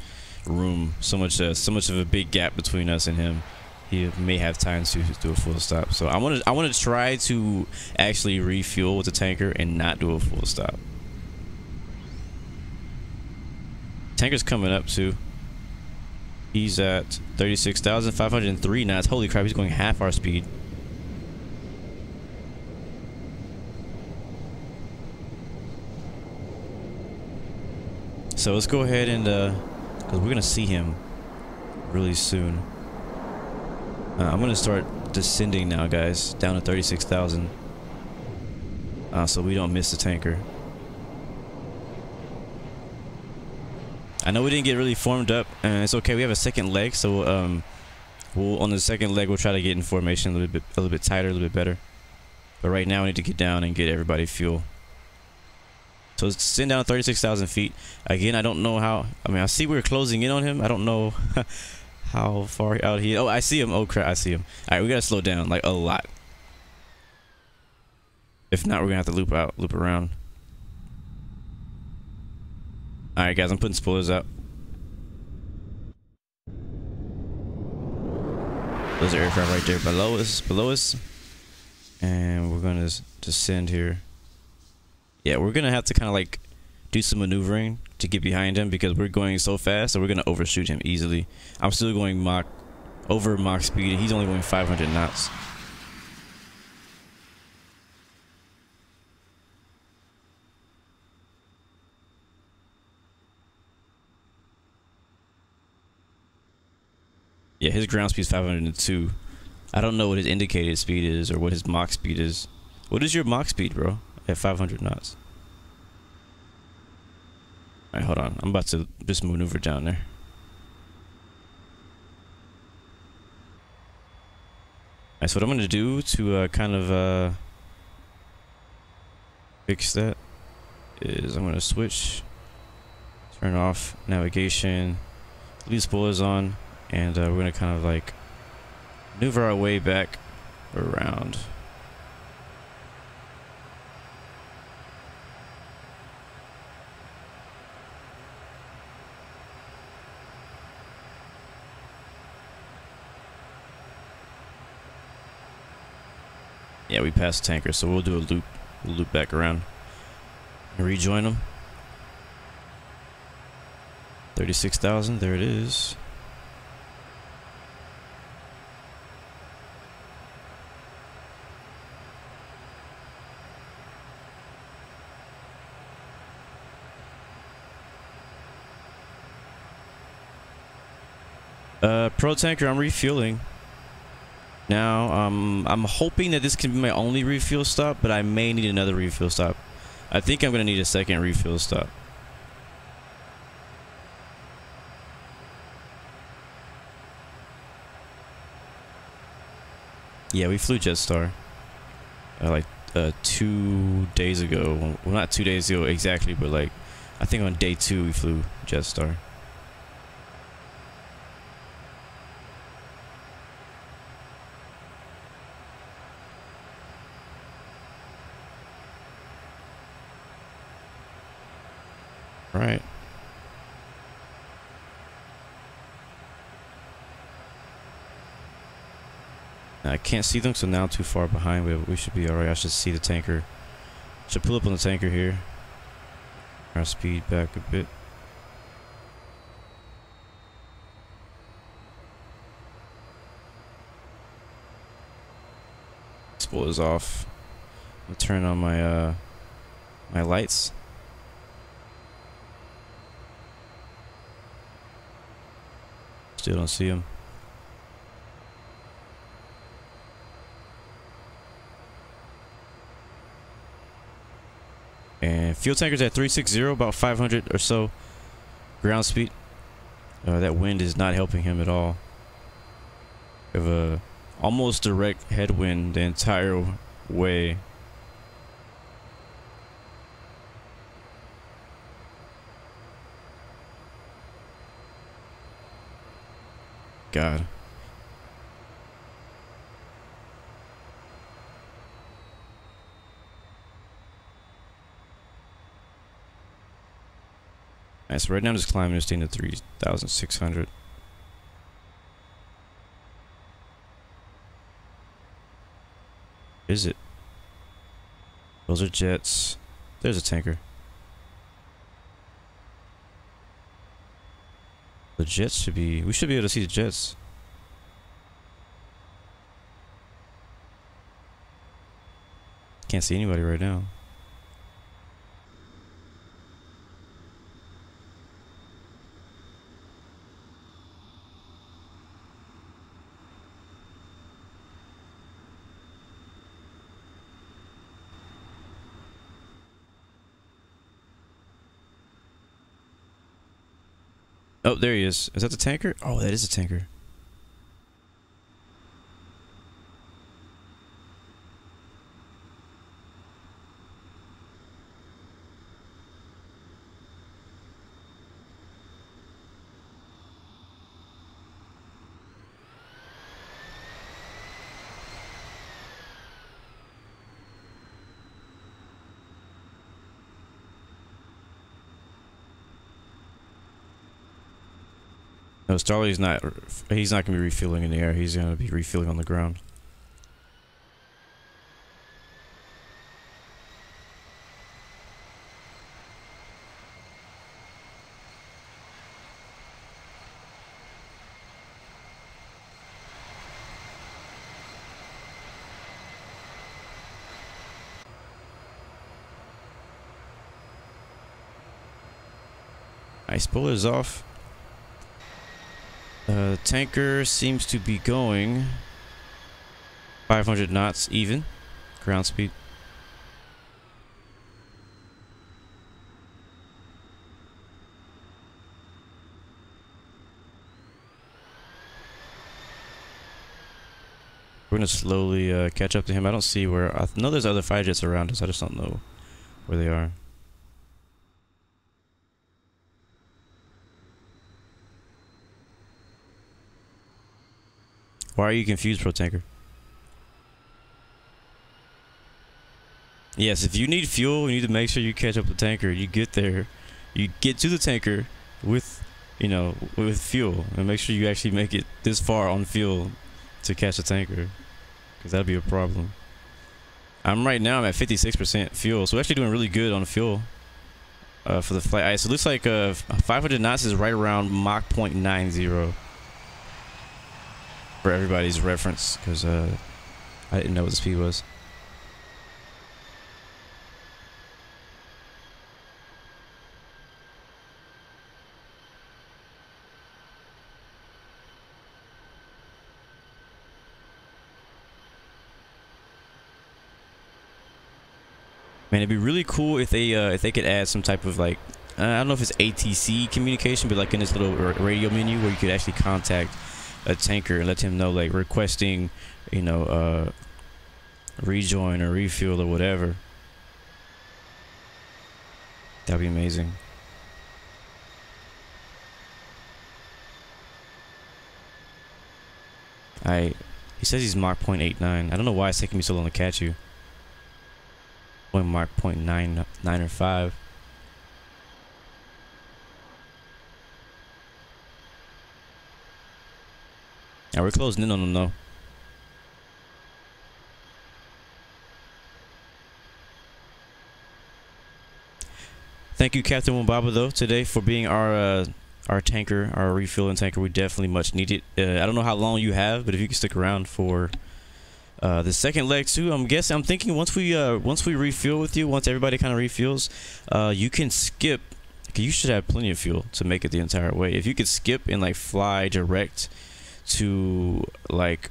room, so much of a big gap between us and him. He may have time to do a full stop. So I want to try to actually refuel with the tanker and not do a full stop. Tanker's coming up too. He's at 36,503 knots. Holy crap, he's going half our speed. So let's go ahead and because we're gonna see him really soon. I'm gonna start descending now, guys, down to 36,000, so we don't miss the tanker. I know we didn't get really formed up, and it's okay. We have a second leg, so we'll on the second leg we'll try to get in formation a little bit tighter, a little bit better. But right now we need to get down and get everybody fuel. So let's send down 36,000 feet. Again, I don't know how. I mean, I see we're closing in on him. I don't know how far out he is. Oh, I see him. Oh, crap. I see him. All right, we got to slow down, like, a lot. If not, we're going to have to loop around. All right, guys, I'm putting spoilers out. There's an aircraft right there below us. And we're going to descend here. Yeah, we're gonna have to kind of like do some maneuvering to get behind him because we're going so fast, so we're gonna overshoot him easily. I'm still going over Mach speed, and he's only going 500 knots. Yeah, his ground speed is 502. I don't know what his indicated speed is or what his Mach speed is. What is your Mach speed, bro? At 500 knots. Alright, hold on. I'm about to just maneuver down there. Alright, so what I'm going to do to kind of fix that is I'm going to switch, turn off navigation, leave spoilers on, and we're going to kind of like maneuver our way back around. Yeah, we passed the tanker, so we'll do a loop. We'll loop back around and rejoin them. 36,000, there it is. Pro tanker, I'm refueling. Now, I'm hoping that this can be my only refuel stop, but I may need another refuel stop. I think I'm going to need a second refuel stop. Yeah, we flew Jetstar. Like 2 days ago. Well, not 2 days ago exactly, but like, I think on day 2 we flew Jetstar. Right. I can't see them, so now I'm too far behind, but we should be alright. I should see the tanker. Should pull up on the tanker here. Our speed back a bit. Spoilers off. I'm gonna turn on my my lights. Still don't see him. And fuel tanker's at 360, about 500 or so ground speed. That wind is not helping him at all. We have a almost direct headwind the entire way. God. Alright, so right now I'm just climbing this thing to 3,600. Is it? Those are jets. There's a tanker. The jets should be... We should be able to see the jets. Can't see anybody right now. Oh, there he is. Is that the tanker? Oh, that is a tanker. No, Starley's not. He's not gonna be refueling in the air. He's gonna be refueling on the ground. Nice, spoilers off. The tanker seems to be going 500 knots even, ground speed. We're gonna slowly catch up to him. I don't see where. I know there's other fighter jets around us. I just don't know where they are. Why are you confused, Pro Tanker? Yes, if you need fuel, you need to make sure you catch up the tanker. You get there, you get to the tanker with, you know, with fuel, and make sure you actually make it this far on fuel to catch the tanker, because that'll be a problem. I'm right now. I'm at 56% fuel, so we're actually doing really good on fuel for the flight. Alright, so it looks like 500 knots is right around Mach 0.90. For everybody's reference, because I didn't know what the speed was. Man, it'd be really cool if they could add some type of like I don't know if it's ATC communication, but like in this little radio menu where you could actually contact a tanker and let him know, like, requesting, you know, rejoin or refuel or whatever. That'd be amazing. He says he's Mach 0.89. I don't know why it's taking me so long to catch you. Going Mach 0.99 or 5. Yeah, we're closing in on them though. Thank you, Captain Wombaba, though, today for being our tanker, our refueling tanker. We definitely much need it. I don't know how long you have, but if you can stick around for the second leg too, I'm thinking once we refuel with you, once everybody kind of refuels, you can skip. You should have plenty of fuel to make it the entire way. If you could skip and like fly direct to like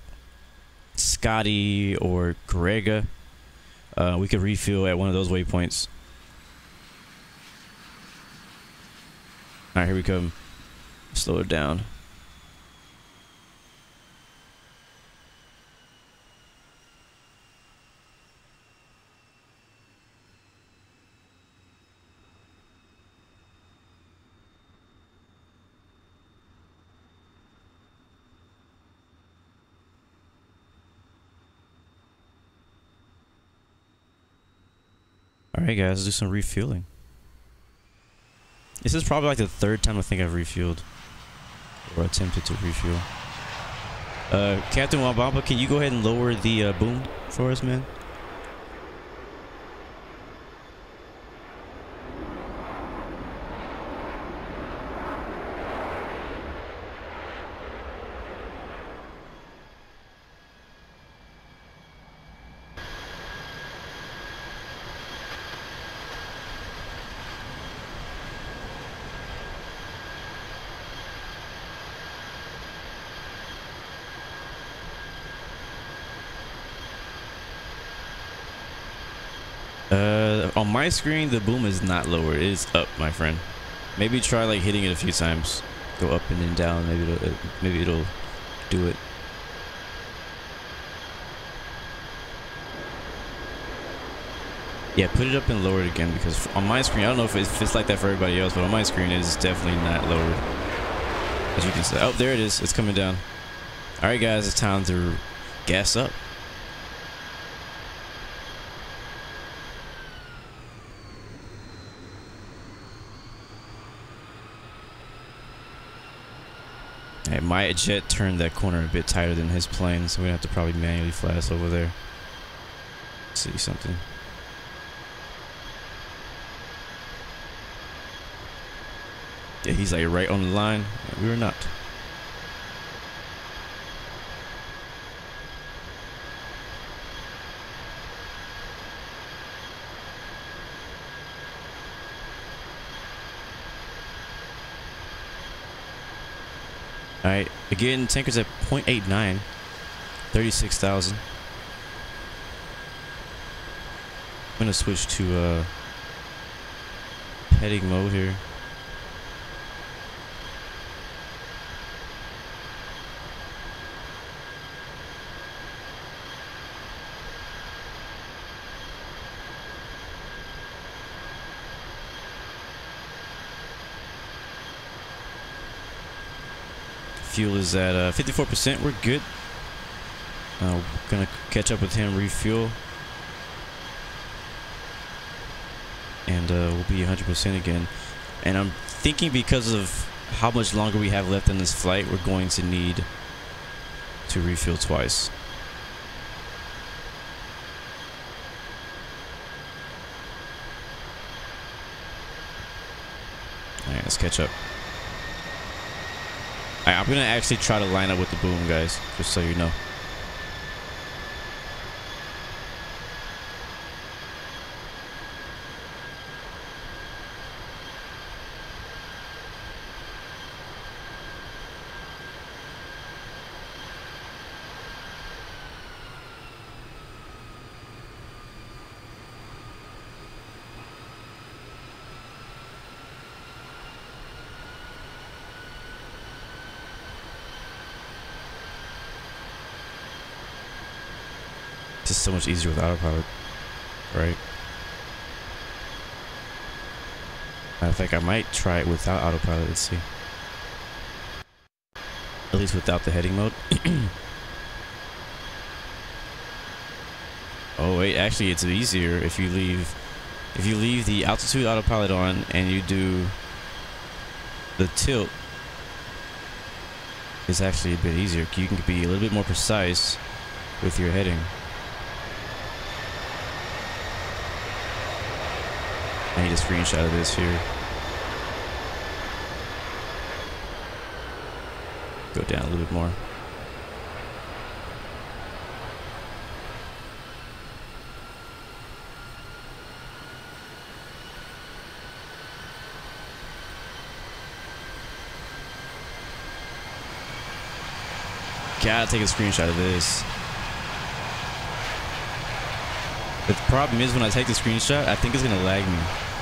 SCOTI or GREGA, we could refuel at one of those waypoints. All right, here we come. Slow it down. Alright guys, let's do some refueling. This is probably like the third time I think I've refueled. Or attempted to refuel. Captain Wabamba, can you go ahead and lower the boom for us, man? On my screen, the boom is not lower. It is up, my friend. Maybe try like hitting it a few times. Go up and then down. Maybe it'll do it. Yeah, put it up and lower it again, because on my screen, I don't know if it's like that for everybody else, but on my screen, it is definitely not lowered. As you can see. Oh, there it is. It's coming down. All right, guys, it's time to gas up. My jet turned that corner a bit tighter than his plane, so we're gonna have to probably manually fly us over there. Let's see something. Yeah, he's like right on the line. We were not. Alright, again, tanker's at 0.89, 36,000. I'm gonna switch to heading mode here. Fuel is at 54%. We're good. We're gonna catch up with him, refuel, and we'll be 100% again. And I'm thinking because of how much longer we have left in this flight, we're going to need to refuel twice. All right, let's catch up. I'm gonna actually try to line up with the boom, guys, just so you know. It's so much easier with autopilot, right? Matter of fact, I might try it without autopilot. Let's see. At least without the heading mode. Oh wait, actually, it's easier if you leave the altitude autopilot on and you do the tilt. It's actually a bit easier. You can be a little bit more precise with your heading. I need a screenshot of this here. Go down a little bit more. Gotta take a screenshot of this. The problem is when I take the screenshot, I think it's gonna lag me.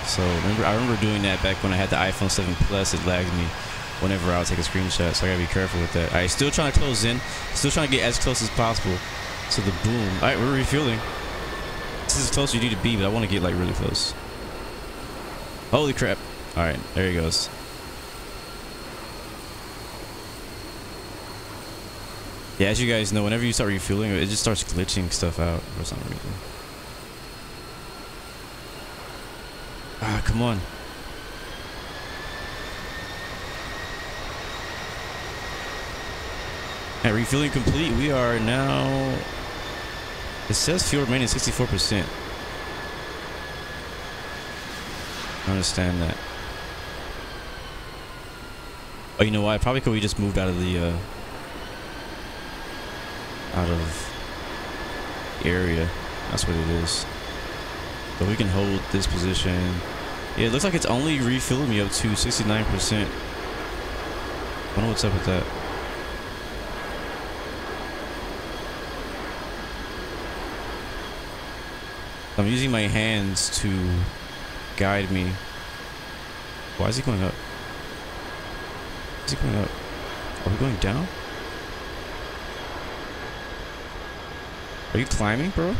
So I remember doing that back when I had the iPhone 7 Plus. It lagged me whenever I would take a screenshot, so I gotta be careful with that. Alright, still trying to close in, still trying to get as close as possible to the boom. Alright, we're refueling. This is as close as you need to be, but I want to get like really close. Holy crap! All right, there he goes. Yeah, as you guys know, whenever you start refueling, it just starts glitching stuff out for some reason. come on. At refueling complete, we are now... It says fuel remaining 64%. I understand that. Oh, you know why? Probably because we just moved out of the area. That's what it is. But we can hold this position. Yeah, it looks like it's only refueling me up to 69%. I don't know what's up with that. I'm using my hands to guide me. Why is he going up? Is he going up? Are we going down? Are you climbing, bro?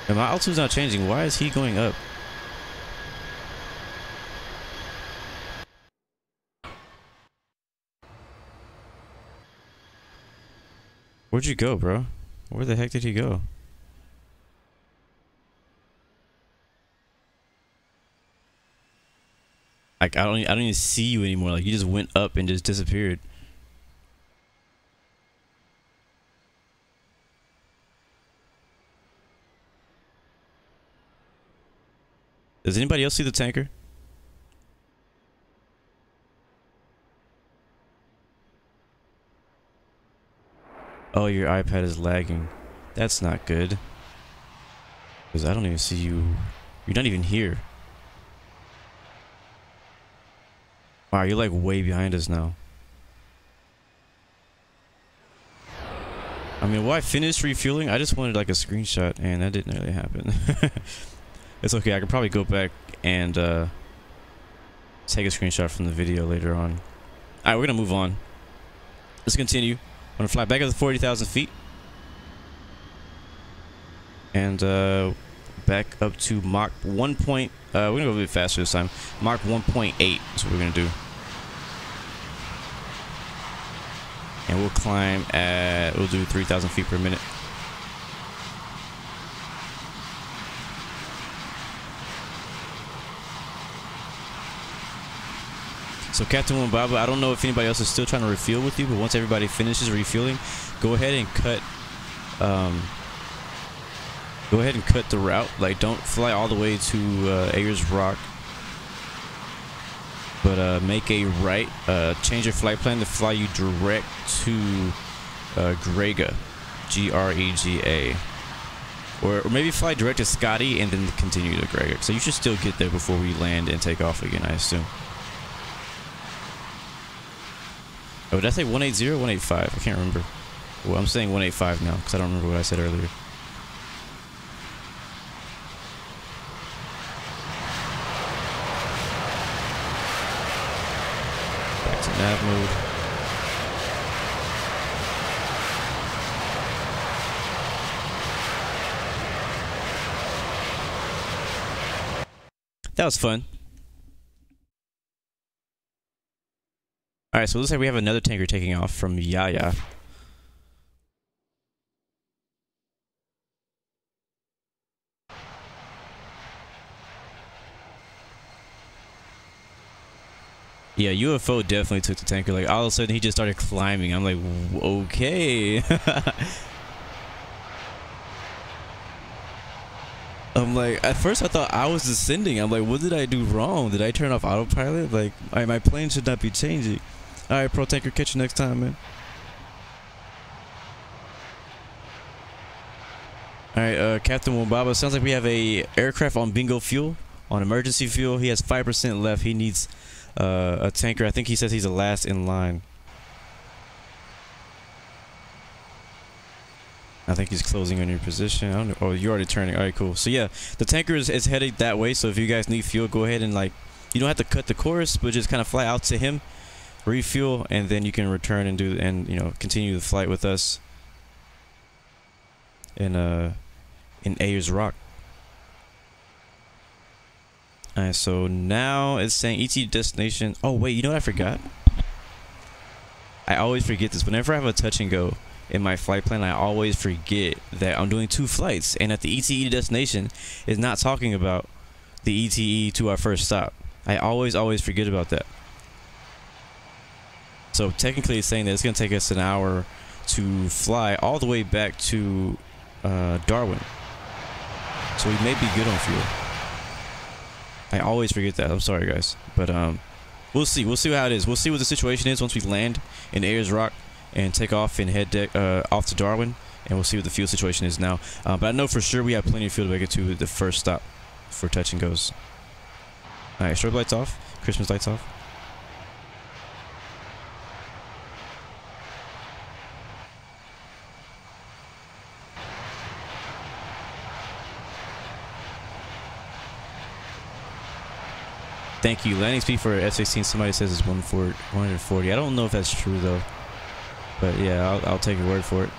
And my altitude's not changing. Why is he going up? Where'd you go, bro? Where the heck did he go? Like I don't even see you anymore. Like you just went up and just disappeared. Does anybody else see the tanker? Oh, your iPad is lagging. That's not good. Because I don't even see you. You're not even here. Wow, you're like way behind us now. I mean, while I finished refueling, I just wanted like a screenshot, and that didn't really happen. It's okay, I could probably go back and take a screenshot from the video later on. Alright, we're gonna move on. Let's continue. I'm gonna fly back up to 40,000 feet. And back up to Mach 1. We're gonna go a bit faster this time. Mach 1.8 is what we're gonna do. And we'll climb at, we'll do 3,000 feet per minute. So Captain Wambaba, I don't know if anybody else is still trying to refuel with you, but once everybody finishes refueling, go ahead and cut the route. Like, don't fly all the way to Ayers Rock, but make a right. Change your flight plan to fly you direct to GREGA, G-R-E-G-A, or maybe fly direct to SCOTI and then continue to GREGA. So you should still get there before we land and take off again, I assume. Oh, did I say 180 or 185? I can't remember. Well, I'm saying 185 now because I don't remember what I said earlier. Back to nav mode. That was fun. Alright, so it looks like we have another tanker taking off from YAYE. Yeah, UFO definitely took the tanker. Like, all of a sudden he just started climbing. I'm like, okay. I'm like, at first I thought I was descending. I'm like, what did I do wrong? Did I turn off autopilot? Like, my plane should not be changing. Alright, Pro Tanker, catch you next time, man. Alright, Captain Wambaba, sounds like we have a aircraft on bingo fuel, on emergency fuel. He has 5% left. He needs a tanker. I think he says he's the last in line. I think he's closing on your position. I don't know. Oh, you're already turning. Alright, cool. So yeah, the tanker is headed that way. So if you guys need fuel, go ahead and, like, you don't have to cut the course, but just kind of fly out to him, refuel, and then you can return and do, and you know, continue the flight with us in Ayers Rock. Alright, so now it's saying ET destination. Oh wait, you know what I forgot? I always forget this. Whenever I have a touch and go, in my flight plan, I always forget that I'm doing 2 flights, and that the ETE destination is not talking about the ETE to our first stop. I always forget about that. So technically it's saying that it's going to take us an hour to fly all the way back to Darwin. So we may be good on fuel. I always forget that. I'm sorry, guys. But we'll see. We'll see how it is. We'll see what the situation is once we land in Ayers Rock and take off and head off to Darwin. And we'll see what the fuel situation is now. But I know for sure we have plenty of fuel to make it to the first stop for touch and goes. All right, strobe lights off. Christmas lights off. Thank you. Landing speed for F-16, somebody says it's 140. I don't know if that's true, though. But, yeah, I'll take your word for it.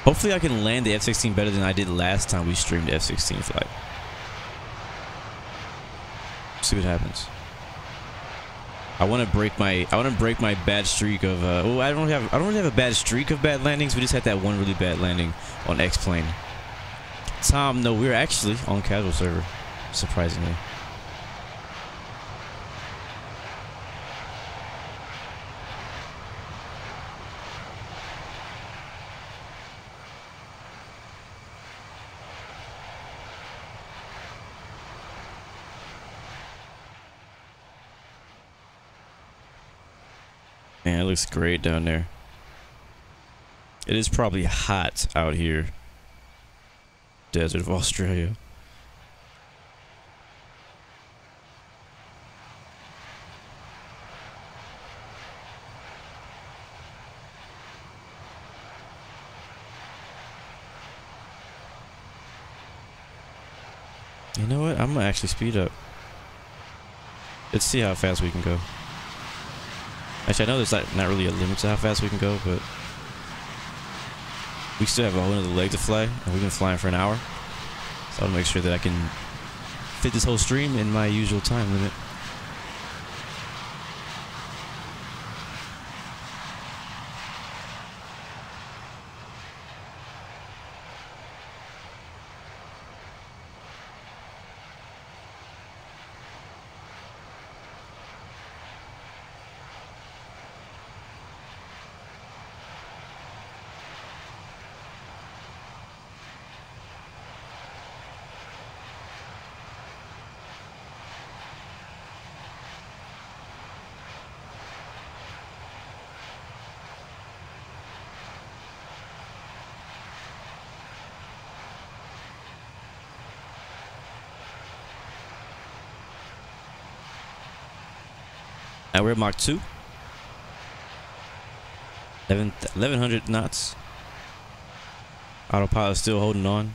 Hopefully I can land the F-16 better than I did last time we streamed the F-16 flight. See what happens. I want to break my bad streak of I don't really have a bad streak of bad landings. We just had that one really bad landing on X-plane. Tom, no, we're actually on casual server, surprisingly. Man, it looks great down there. It is probably hot out here. Desert of Australia. You know what? I'm gonna actually speed up. Let's see how fast we can go. Actually, I know there's not really a limit to how fast we can go, but we still have a whole other leg to fly, and we've been flying for an hour. So I'll make sure that I can fit this whole stream in my usual time limit. Now we're at Mach 2. 1100 knots. Autopilot still holding on.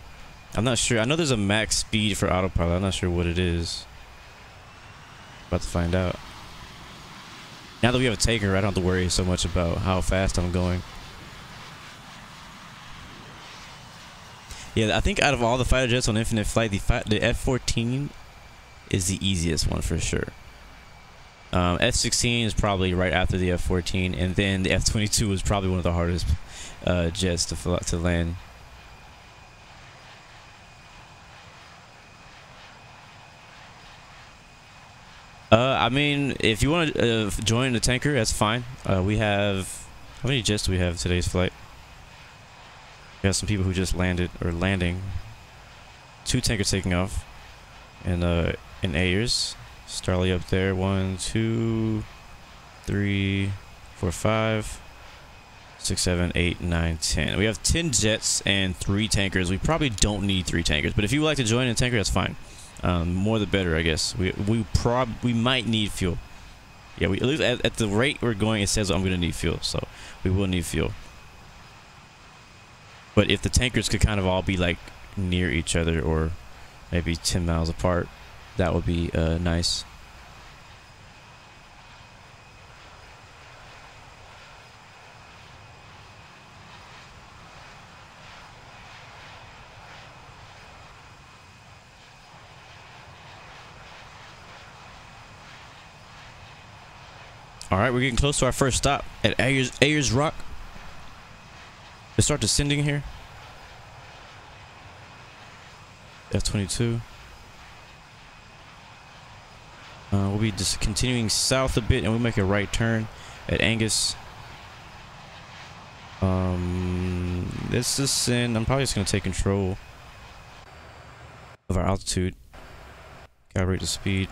I'm not sure. I know there's a max speed for autopilot. I'm not sure what it is. About to find out. Now that we have a taker, I don't have to worry so much about how fast I'm going. Yeah, I think out of all the fighter jets on Infinite Flight, the F-14 is the easiest one for sure. F-16 is probably right after the F-14, and then the F-22 is probably one of the hardest jets to land. I mean, if you want to join the tanker, that's fine. We have... How many jets do we have today's flight? We have some people who just landed, or landing. 2 tankers taking off. And in Ayers. Starley up there. 1, 2, 3, 4, 5, 6, 7, 8, 9, 10. We have 10 jets and 3 tankers. We probably don't need 3 tankers, but if you would like to join a tanker, that's fine. More the better, I guess. We might need fuel. Yeah, at least at the rate we're going, it says I'm gonna need fuel, so we will need fuel. But if the tankers could kind of all be like near each other, or maybe 10 miles apart, that would be nice. All right, we're getting close to our first stop at Ayers Rock. Let's start descending here. F-22. We'll be just continuing south a bit, and we'll make a right turn at ANGAS. Let's descend. I'm probably just gonna take control of our altitude. Calibrate the speed,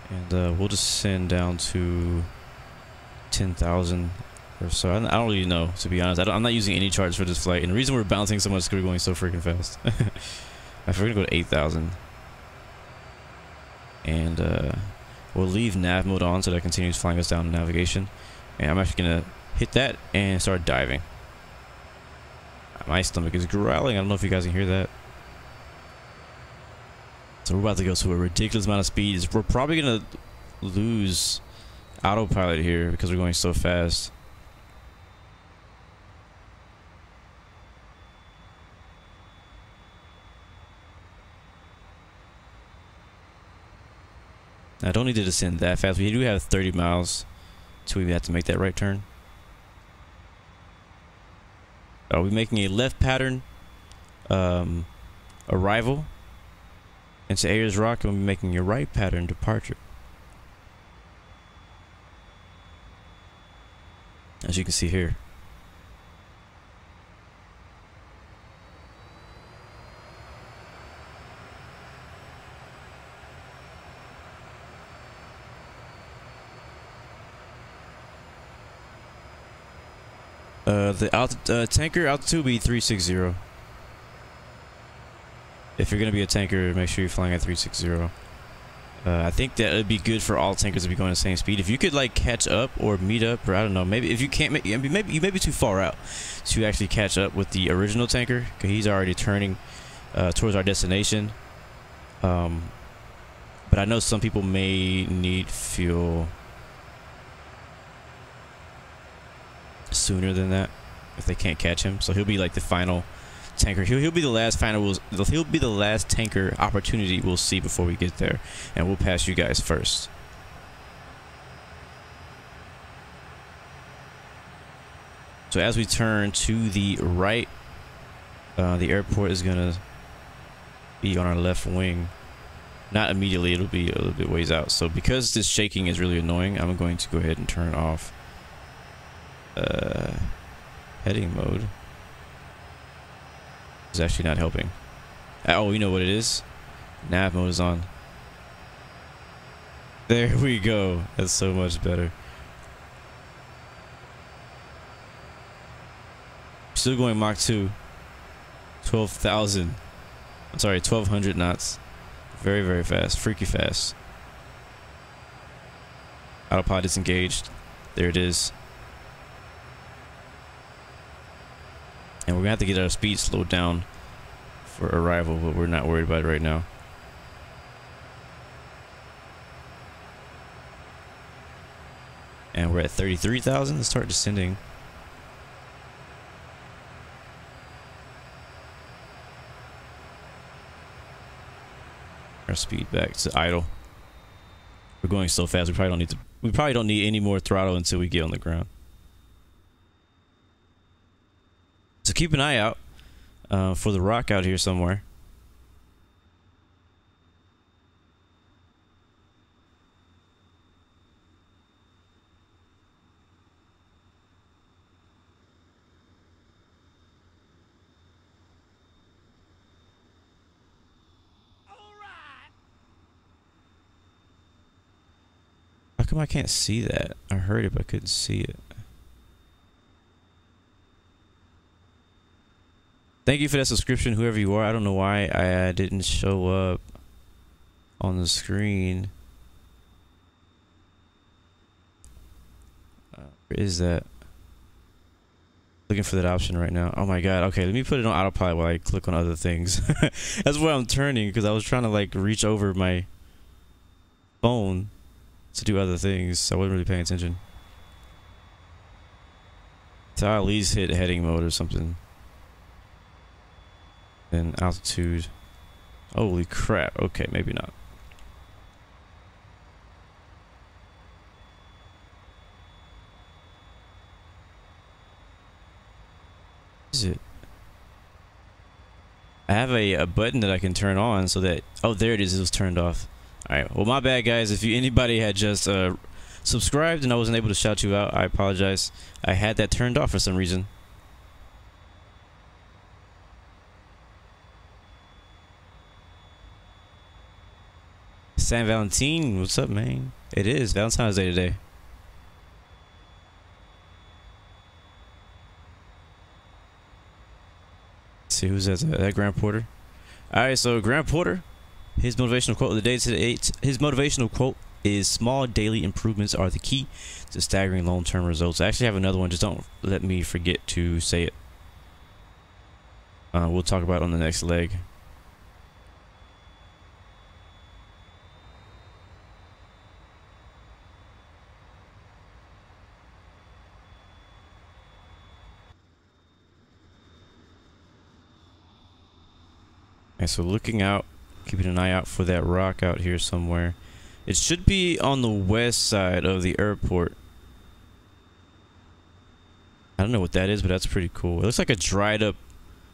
and we'll descend down to 10,000 or so. I don't really know, to be honest. I'm not using any charts for this flight, and the reason we're bouncing so much is because we're going so freaking fast. If we're gonna go to 8,000, and we'll leave nav mode on so that it continues flying us down in navigation. And I'm actually gonna hit that and start diving. My stomach is growling. I don't know if you guys can hear that. So we're about to go to a ridiculous amount of speed. We're probably gonna lose autopilot here because we're going so fast. I don't need to descend that fast. We do have 30 miles till we have to make that right turn. Are we making a left pattern arrival into Ayers Rock, and we'll be making a right pattern departure. As you can see here. The tanker altitude will be 360. If you're gonna be a tanker, make sure you're flying at 360. I think that it'd be good for all tankers to be going the same speed. If you could like catch up or meet up, or I don't know, maybe if you can't, maybe you may be too far out to actually catch up with the original tanker, because he's already turning towards our destination. But I know some people may need fuel sooner than that if they can't catch him. So he'll be like the final tanker. He'll be the last he'll be the last tanker opportunity we'll see before we get there, and we'll pass you guys first. So as we turn to the right, the airport is gonna be on our left wing. Not immediately, it'll be a little bit ways out. So because this shaking is really annoying, I'm going to go ahead and turn off heading mode. It's actually not helping. Oh, you know what it is? Nav mode is on. There we go. That's so much better. Still going Mach 2. 12,000. I'm sorry, 1,200 knots. Very, very fast. Freaky fast. Autopilot disengaged. There it is. And we're gonna have to get our speed slowed down for arrival, but we're not worried about it right now. And we're at 33,000. Let's start descending. Our speed back to idle. We're going so fast. We probably don't need any more throttle until we get on the ground. So keep an eye out for the rock out here somewhere. How come I can't see that? I heard it, but I couldn't see it. Thank you for that subscription, whoever you are. I don't know why I didn't show up on the screen. Where is that? Looking for that option right now. Oh my god. Okay, let me put it on autopilot while I click on other things. That's why I'm turning, because I was trying to like reach over my phone to do other things, so I wasn't really paying attention. So I'll at least hit heading mode or something. And altitude. Holy crap. Okay, maybe not. I have a button that I can turn on so that, oh, there it is. It was turned off. All right. Well, my bad, guys. If anybody had just subscribed and I wasn't able to shout you out, I apologize. I had that turned off for some reason. San Valentin, what's up, man? It is Valentine's Day today. Let's see who's that Grant Porter. All right, so Grant Porter, his motivational quote of the day today. His motivational quote is small daily improvements are the key to staggering long-term results. I actually have another one, just don't let me forget to say it. We'll talk about it on the next leg. Okay, so looking out, keeping an eye out for that rock out here somewhere. It should be on the west side of the airport. I don't know what that is, but that's pretty cool. It looks like a dried up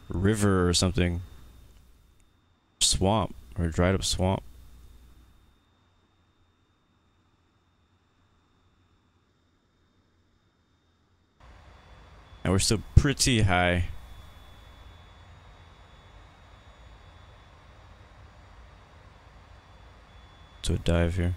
river or something. Swamp, or a dried up swamp. And we're still pretty high. To a dive here.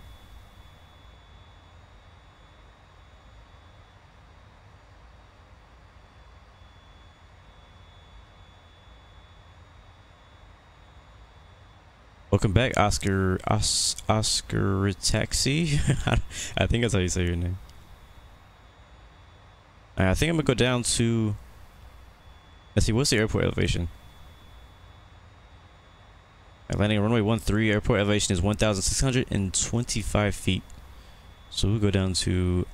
Welcome back, Oscar Taxi. I think that's how you say your name. I think I'm gonna go down to, let's see, what's the airport elevation? Landing on runway 13, airport elevation is 1,625 feet. So we'll go down to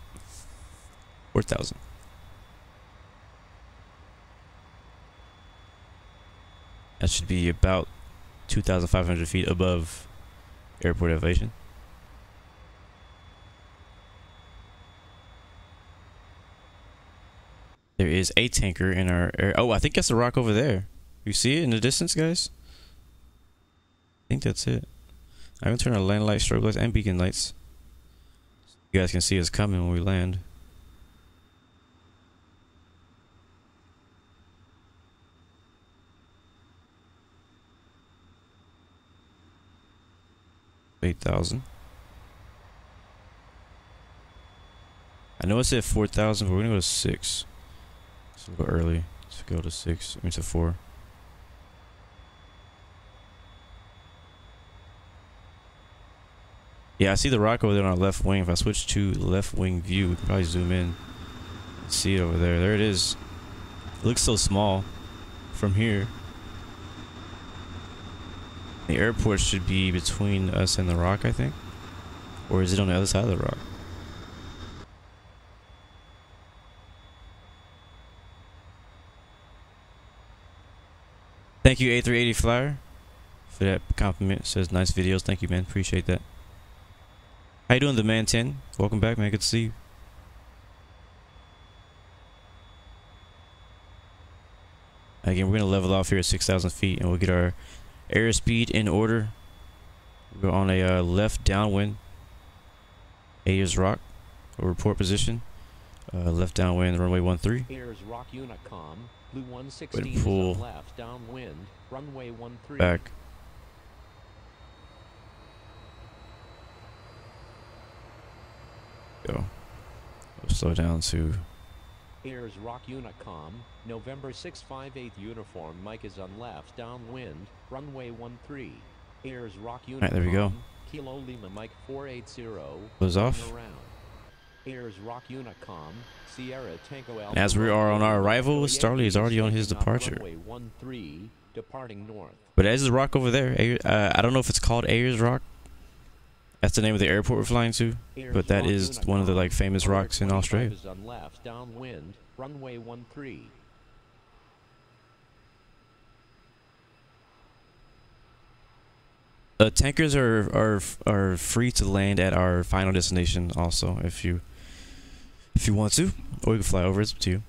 4,000. That should be about 2,500 feet above airport elevation. There is a tanker in our air. Oh, I think that's the rock over there. You see it in the distance, guys? I think that's it. I'm gonna turn our land lights, strobe lights, and beacon lights. So you guys can see us coming when we land. $8,000. I know it said 4,000, but we're gonna go to 6. So we'll go early. Let's go to 6. I mean to 4. Yeah, I see the rock over there on our left wing. If I switch to left wing view, we can probably zoom in. See it over there. There it is. It looks so small from here. The airport should be between us and the rock, I think. Or is it on the other side of the rock? Thank you, A380 Flyer, for that compliment. It says nice videos. Thank you, man. Appreciate that. How you doing, the man 10? Welcome back, man. Good to see you. Again, we're gonna level off here at 6,000 feet, and we'll get our airspeed in order. We're on a left downwind. Ayers Rock, report position. Left downwind, runway 13. Ayers Rock Unicom, Blue 116 pull left downwind, runway 13. Back. Go. We'll slow down to Ayers Rock Unicom, November 658 uniform, Mike is on left, downwind, runway 13. Ayers Rock Unicom, Alright, there we go. Kilo Lima Mike 480. Close off. Ayers Rock Unicom, Sierra Tango Alpha. As we are on our arrival, Starley is already on his departure. Runway 13, departing north. But as the rock over there, I don't know if it's called Ayers Rock. That's the name of the airport we're flying to, but that is one of the like famous rocks in Australia. On left, downwind, runway 13. Tankers are free to land at our final destination also if you want to, or you can fly over. It's up to you.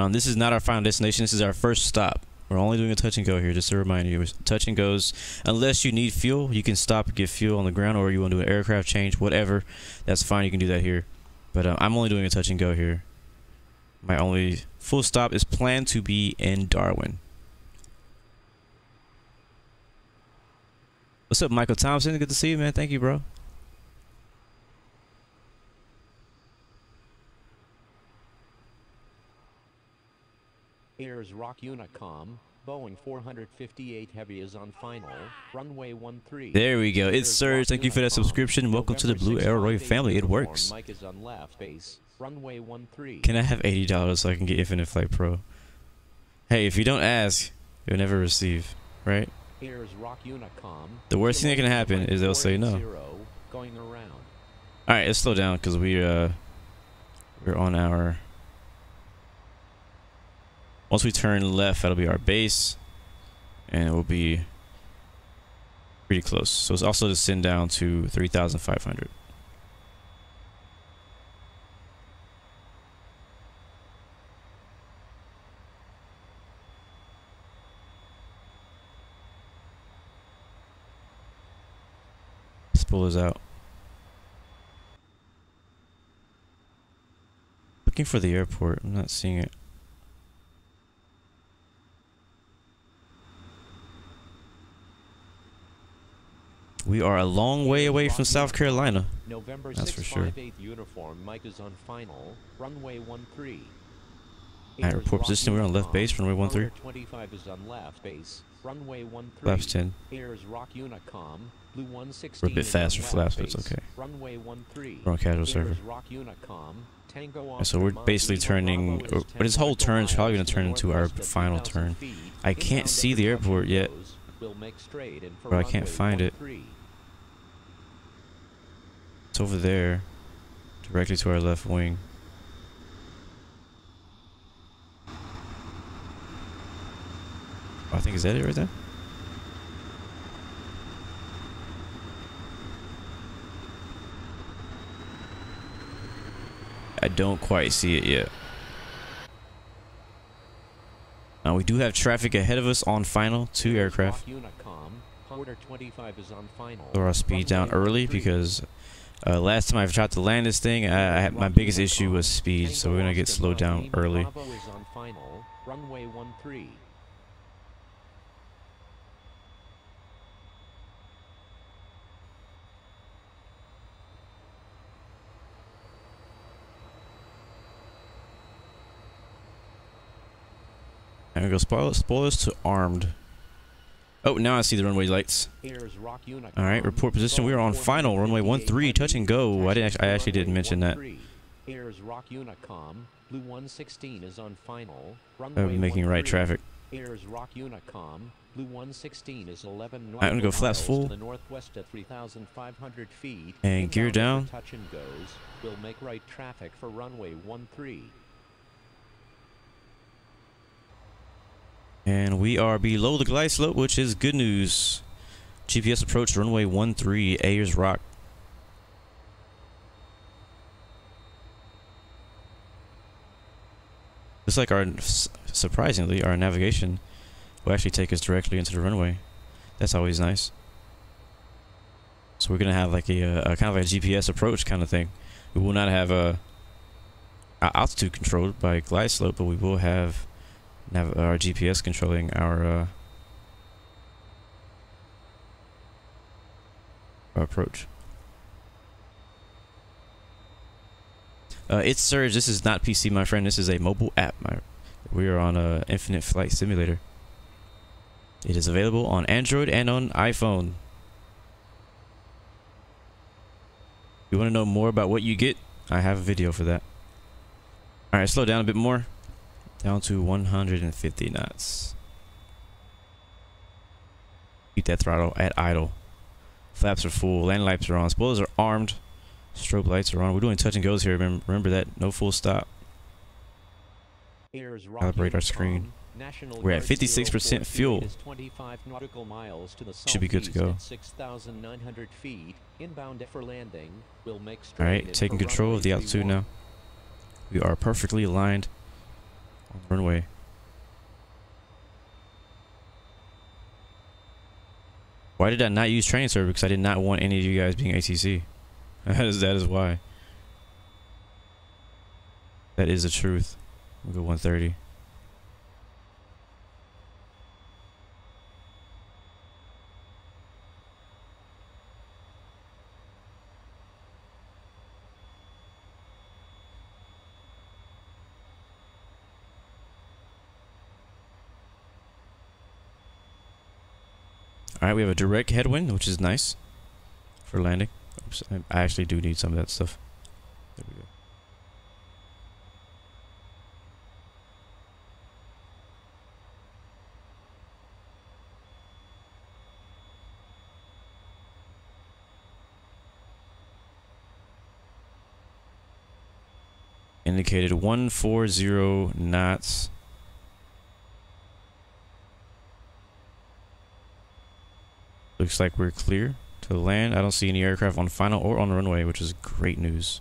This is not our final destination. This is our first stop. We're only doing a touch and go here, just to remind you. Touch and goes. Unless you need fuel, you can stop and get fuel on the ground, or you want to do an aircraft change, whatever. That's fine. You can do that here. But I'm only doing a touch and go here. My only full stop is planned to be in Darwin. What's up, Michael Thompson? Good to see you, man. Thank you, bro. Ayers Rock Unicom, Boeing 458 Heavy is on final, runway 13. There we go. It's Serge. Thank you for that subscription. Welcome to the Blue Arrow Royal family. It works. Mike is on left base, runway 13. Can I have $80 so I can get Infinite Flight Pro? Hey, if you don't ask, you'll never receive, right? Ayers Rock Unicom. The worst thing that can happen is they'll say no. Going around. All right, let's slow down because we're on our. Once we turn left, that'll be our base, and it will be pretty close. So it's also descend down to 3,500. Let's pull this out. Looking for the airport. I'm not seeing it. We are a long way away from South Carolina. November That's for sure. Uniform. Mike is on final. Runway 13. Alright, report position. We're on left base. Runway 13. 25 is on left base. Runway 13. Flaps 10. Ayers Rock Unicom. Blue 116. We're a bit fast for flaps, but it's okay. Runway 13. We're on casual server. Rock Unicom. Tango So we're basically turning. But this whole turn is probably going to turn into our final turn. I can't see the airport yet. But I can't find it. It's over there, directly to our left wing. I think, is that it right there? I don't quite see it yet. Now we do have traffic ahead of us on final, 2 aircraft. Throw our speed down early because last time I tried to land this thing, I had my biggest issue was speed, so we're gonna get slowed down early. And we go spoilers to armed. Oh, now I see the runway lights. All right, report position. We are on final runway 13, touch and go. I actually didn't mention that. Ayers Rock Unicom, Blue 116 is on final. I'll be making right traffic. Ayers Rock Unicom, Blue 116 is 11 I'm gonna go flaps full. To the northwest at 3,500 feet. And gear down. Touch and goes. We'll make right traffic for runway 13. And we are below the glide slope, which is good news. GPS approach runway 13, Ayers Rock. It's like surprisingly, our navigation will actually take us directly into the runway. That's always nice. So we're gonna have like a kind of a GPS approach kind of thing. We will not have a altitude controlled by glide slope, but we will have our GPS controlling our approach. It's Surge. This is not PC, my friend. This is a mobile app. We are on a Infinite Flight Simulator. It is available on Android and on iPhone. If you want to know more about what you get, I have a video for that. All right, slow down a bit more. Down to 150 knots. Keep that throttle at idle. Flaps are full. Landing lights are on. Spoilers are armed. Strobe lights are on. We're doing touch and goes here. Remember that. No full stop. Calibrate our screen. We're at 56% fuel. Should be good to go. Alright, taking control of the altitude now. We are perfectly aligned on the runway. Why did I not use training server? Because I did not want any of you guys being ATC. That is why. That is the truth. We'll go 130. Alright, we have a direct headwind, which is nice for landing. Oops, I actually do need some of that stuff. There we go. Indicated 140 knots. Looks like we're clear to land. I don't see any aircraft on final or on the runway, which is great news.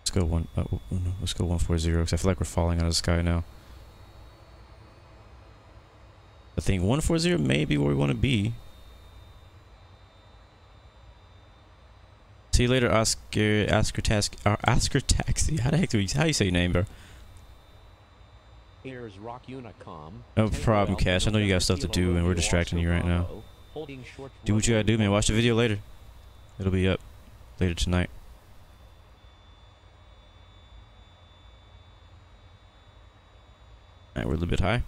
Let's go let's go 140 because I feel like we're falling out of the sky now. I think 140 may be where we want to be. See you later, Oscar Taxi. How the heck do you say your name, bro? Ayers Rock Unicom. No problem, Cash. I know you got stuff to do and we're distracting you right now. Do what you gotta do, man. Watch the video later. It'll be up later tonight. Alright, we're a little bit high.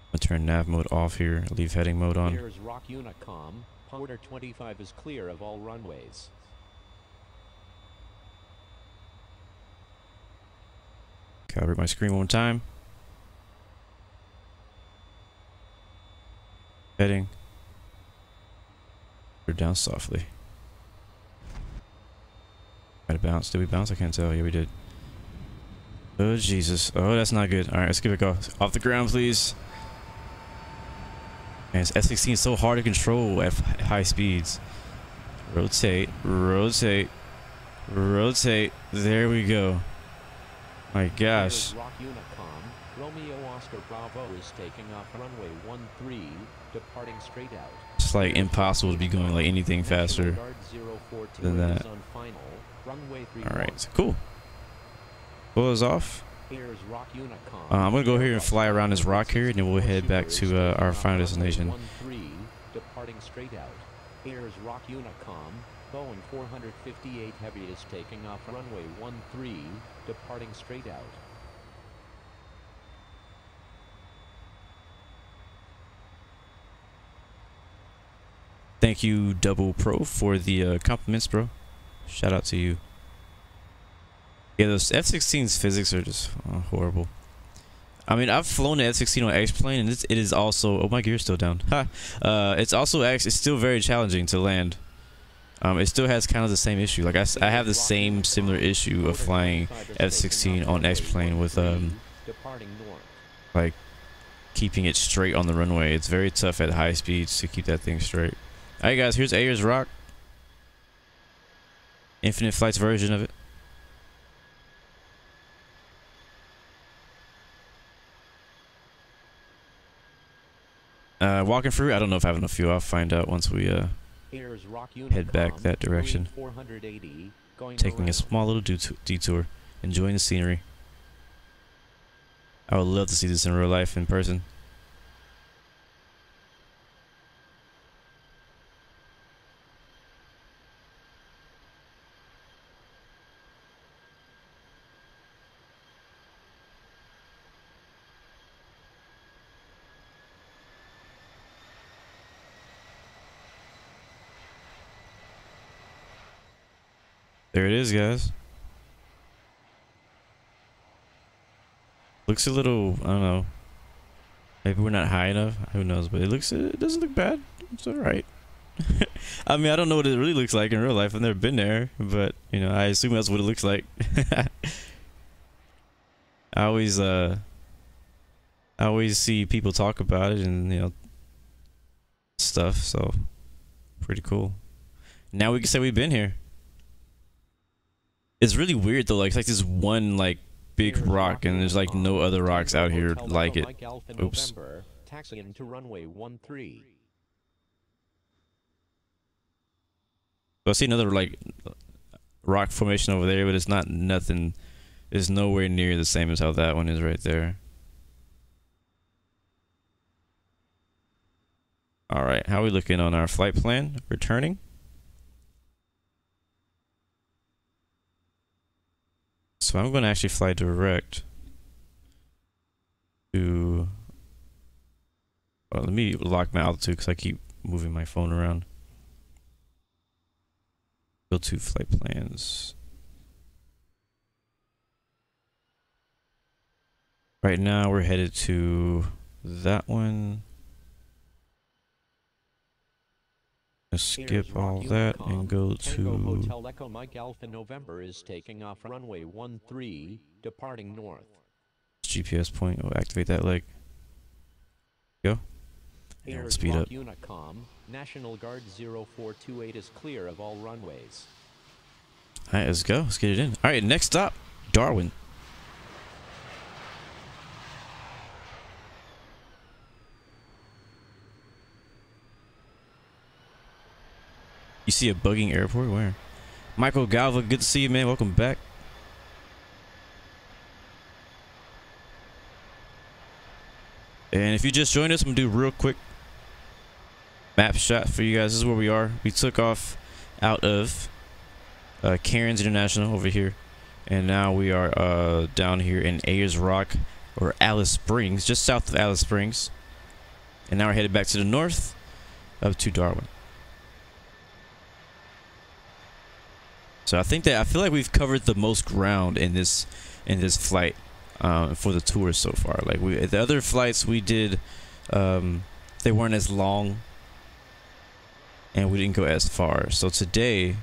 I'm gonna turn nav mode off here. Leave heading mode on. Ayers Rock Unicom. Powder 25 is clear of all runways. Calibrate my screen one more time. Heading. We're down softly. Might have bounced. Did we bounce? I can't tell. Yeah, we did. Oh, Jesus. Oh, that's not good. Alright, let's give it a go. Off the ground, please. Man, this F-16 is so hard to control at high speeds. Rotate. Rotate. Rotate. There we go. My gosh. Rock Unicom, Romeo Oscar Bravo is taking off runway 13, departing straight out. It's like impossible to be going like anything faster than that. Alright, so cool. Pull us off. I'm gonna go here and fly around this rock here, and then we'll head back to our final destination. Departing straight out. Ayers Rock Unicom, Boeing 458 Heavy is taking off runway 13, departing straight out. Thank you, Double Pro, for the compliments, bro. Shout out to you. Yeah, those F-16's physics are just horrible. I mean, I've flown the F-16 on X-plane, and it is also... Oh, my gear's still down. Ha! It's also actually still very challenging to land. It still has kind of the same issue. Like, I have the same similar issue of flying F-16 on X-plane with, like, keeping it straight on the runway. It's very tough at high speeds to keep that thing straight. Alright, guys, here's Ayers Rock. Infinite Flight's version of it. Walking through, I don't know if I have enough fuel. I'll find out once we head back that direction. Taking a small little detour, enjoying the scenery. I would love to see this in real life, in person. There it is, guys. Looks a little, I don't know. Maybe we're not high enough. Who knows? But it doesn't look bad. It's alright. I mean, I don't know what it really looks like in real life. I've never been there, but you know, I assume that's what it looks like. I always see people talk about it and, you know, stuff. So pretty cool. Now we can say we've been here. It's really weird though. Like, it's like this one like big rock, and there's like no other rocks out here like it. Oops. Taxi into runway 13. So I see another like rock formation over there, but it's not nothing. It's nowhere near the same as how that one is right there. All right, how are we looking on our flight plan? Returning. So I'm going to actually fly direct to. Well, let me lock my altitude because I keep moving my phone around. Go to flight plans. Right now we're headed to that one. Let's skip all that and go Tango to Hotel Echo Mike Alpha November is taking off runway 13, departing north. GPS point. We'll activate that leg. Go. And Ayers speed up. Unicom, National Guard 0428 is clear of all runways. All right, let's go. Let's get it in. All right, next stop, Darwin. You see a bugging airport? Where? Michael Galva, good to see you, man. Welcome back. And if you just joined us, I'm gonna do a real quick map shot for you guys. This is where we are. We took off out of Cairns International over here, and now we are down here in Ayers Rock or Alice Springs, just south of Alice Springs. And now we're headed back to the north up to Darwin. So I feel like we've covered the most ground in this flight for the tour so far. Like the other flights we did, they weren't as long, and we didn't go as far. So today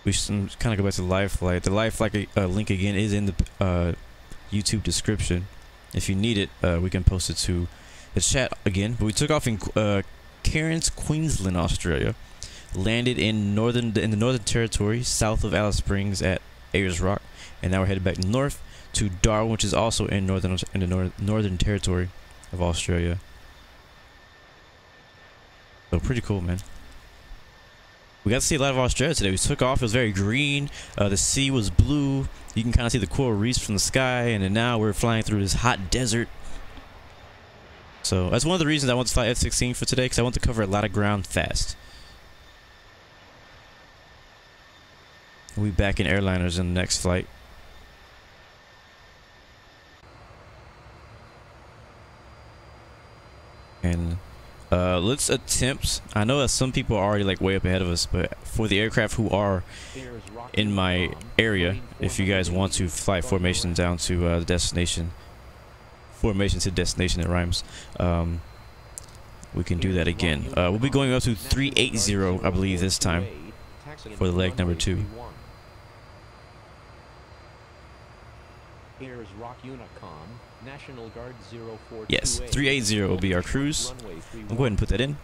we should kind of go back to the live flight. The live flight link again is in the YouTube description. If you need it, we can post it to the chat again. But we took off in Cairns, Queensland, Australia. Landed in the Northern Territory, south of Alice Springs at Ayers Rock, and now we're headed back north to Darwin, which is also in the Northern Territory of Australia. So pretty cool, man. We got to see a lot of Australia today. We took off; it was very green. The sea was blue. You can kind of see the coral reefs from the sky, and then now we're flying through this hot desert. So that's one of the reasons I want to fly F-16 for today, because I want to cover a lot of ground fast. We'll be back in Airliners in the next flight. And let's attempt. I know that some people are already like way up ahead of us, but for the aircraft who are in my area, if you guys want to fly formation down to the destination, formation to destination, it rhymes. We can do that again. We'll be going up to 380, I believe, this time for the leg number 2. Ayers Rock Unicom, National Guard 0428. Yes, 380 will be our cruise. I'll go ahead and put that in.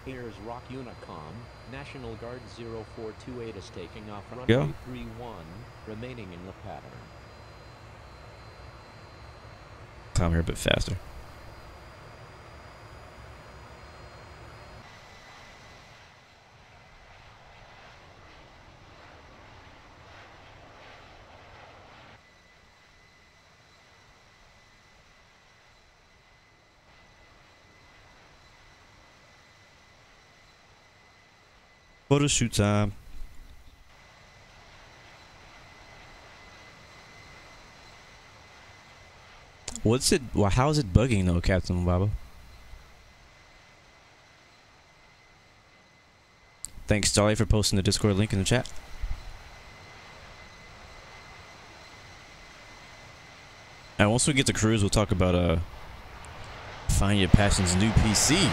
Ayers Rock Unicom, National Guard 0428 is taking off runway Go. 31, remaining in the pattern. Come here a bit faster. Photo shoot time. What's it? Well, how is it bugging though, Captain Baba? Thanks, Charlie, for posting the Discord link in the chat. And once we get to cruise, we'll talk about Find Your Passion's new PC.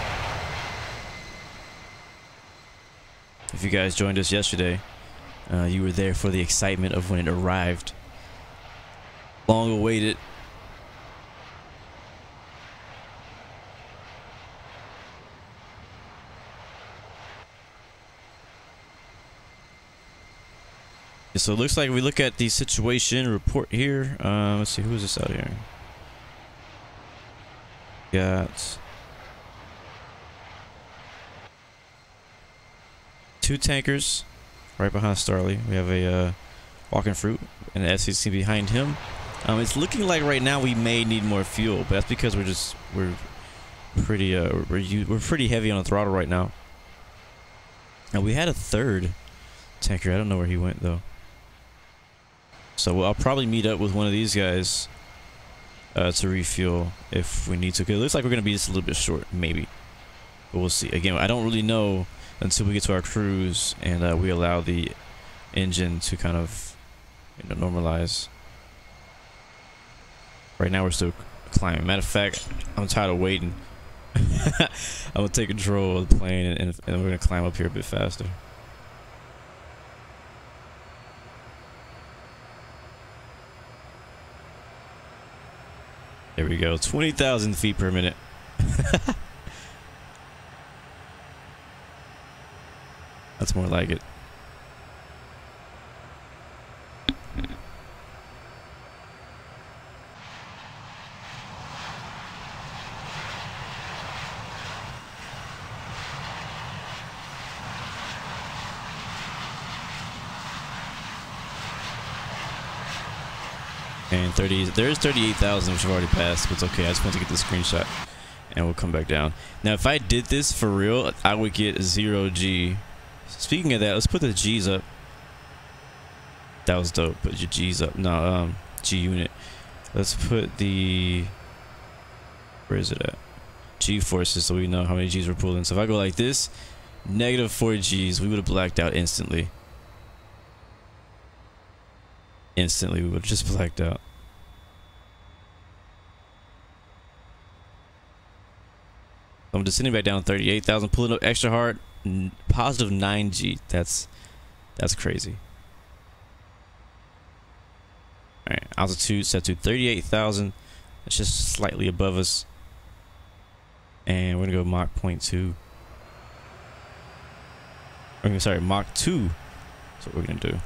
If you guys joined us yesterday, you were there for the excitement of when it arrived. Long awaited. So it looks like we look at the situation report here. Let's see, who is this out here? Got 2 tankers right behind Starley. We have a Walking Fruit and an FCC behind him. It's looking like right now we may need more fuel, but that's because we're pretty heavy on the throttle right now. And we had a 3rd tanker. I don't know where he went though. So I'll probably meet up with one of these guys to refuel if we need to. 'Cause it looks like we're gonna be just a little bit short, maybe. But we'll see. Again, I don't really know until we get to our cruise and we allow the engine to kind of, you know, normalize. Right now we're still climbing. Matter of fact, I'm tired of waiting. I'm gonna take control of the plane and we're gonna climb up here a bit faster. There we go, 20,000 feet per minute. That's more like it. And there's 38,000, which I've already passed, but it's okay. I just want to get the screenshot and we'll come back down. Now, if I did this for real, I would get 0G. Speaking of that, let's put the G's up. That was dope. Put your G's up. No, G unit. Let's put the, where is it at? G forces, so we know how many G's we're pulling. So if I go like this, -4 G's, we would have blacked out instantly. Instantly, we would have just blacked out. I'm just sitting back down 38,000, pulling up extra hard, positive 9G. That's crazy. All right, altitude set to 38,000. It's just slightly above us, and we're gonna go Mach 0.2. Sorry, Mach 2. That's what we're gonna do.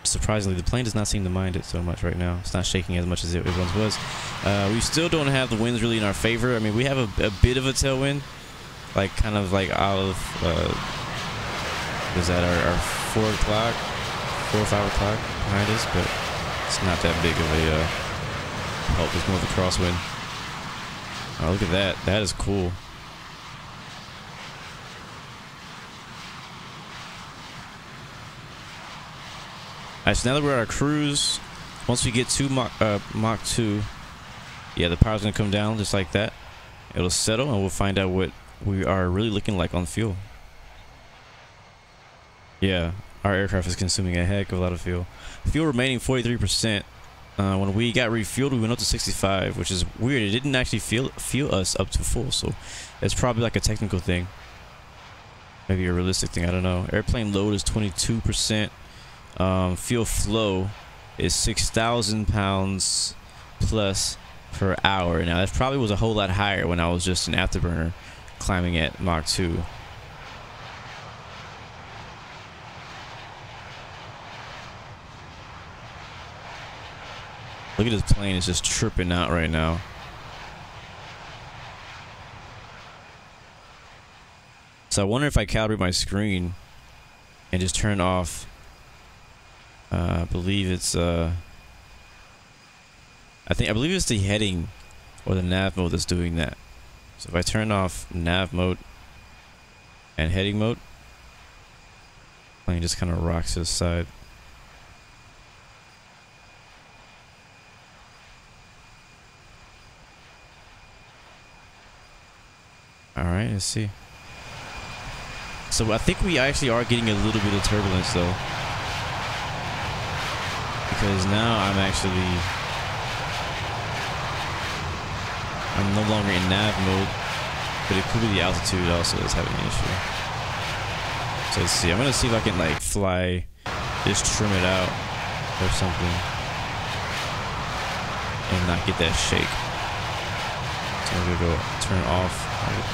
Surprisingly, the plane does not seem to mind it so much right now. It's not shaking as much as it once was. We still don't have the winds really in our favor. I mean, we have a bit of a tailwind, like kind of like out of is that our 4 o'clock, 4 or 5 o'clock behind us, but it's not that big of a help. It's more of a crosswind. Oh, look at that. That is cool. Alright, so now that we're at our cruise, once we get to Mach 2, yeah, the power's gonna come down just like that. It'll settle and we'll find out what we are really looking like on fuel. Yeah, our aircraft is consuming a heck of a lot of fuel. Fuel remaining 43%. When we got refueled, we went up to 65, which is weird. It didn't actually fuel us up to full, so it's probably like a technical thing. Maybe a realistic thing, I don't know. Airplane load is 22%. Fuel flow is 6,000 pounds plus per hour. Now that probably was a whole lot higher when I was just an afterburner climbing at Mach 2. Look at this plane, it's just tripping out right now. So I wonder if I calibrate my screen and just turn off, I believe it's I believe it's the heading or the nav mode that's doing that. So if I turn off nav mode and heading mode, plane just kind of rocks to the side. All right, let's see. So I think we actually are getting a little bit of turbulence though, because now I'm no longer in nav mode, but it could be the altitude also that's having an issue. So let's see. I'm gonna see if I can like fly, just trim it out or something, and not get that shake. So I'm gonna go turn off.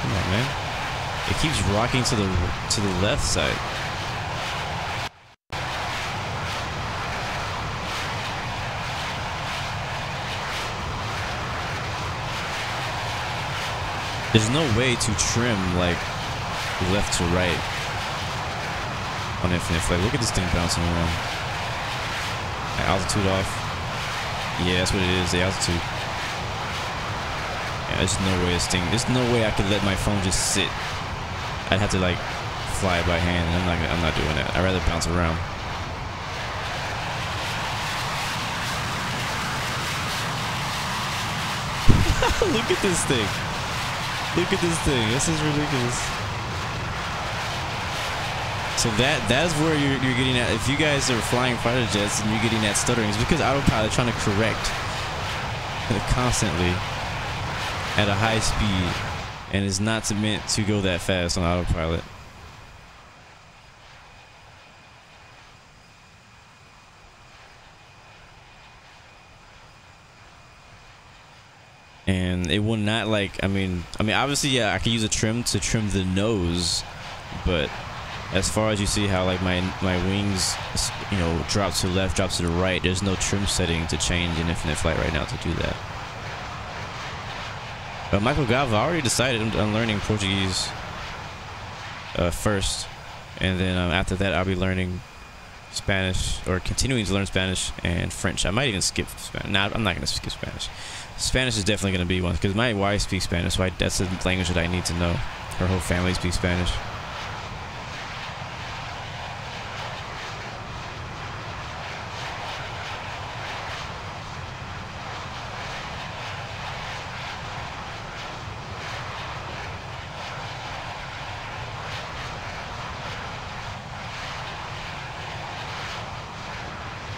Come on, man. It keeps rocking to the left side. There's no way to trim like left to right on infinite flight. Look at this thing bouncing around. Altitude off. Yeah, that's what it is, the altitude. Yeah, there's no way this thing, there's no way I could let my phone just sit. I'd have to like fly by hand, and I'm not doing that. I'd rather bounce around. Look at this thing. Look at this thing. This is ridiculous. So that's where you're getting at. If you guys are flying fighter jets and you're getting that stuttering, it's because autopilot trying to correct constantly at a high speed, and it's not meant to go that fast on autopilot. And it will not like, I mean obviously, yeah, I could use a trim to trim the nose, but as far as you see how like my wings, you know, drop to the left, drop to the right, there's no trim setting to change in infinite flight right now to do that. But Michael Gava already decided I'm learning Portuguese first, and then after that I'll be learning Spanish, or continuing to learn Spanish and French. I might even skip Spanish. Nah, I'm not going to skip Spanish. Spanish is definitely going to be one, because my wife speaks Spanish, so that's the language that I need to know. Her whole family speaks Spanish.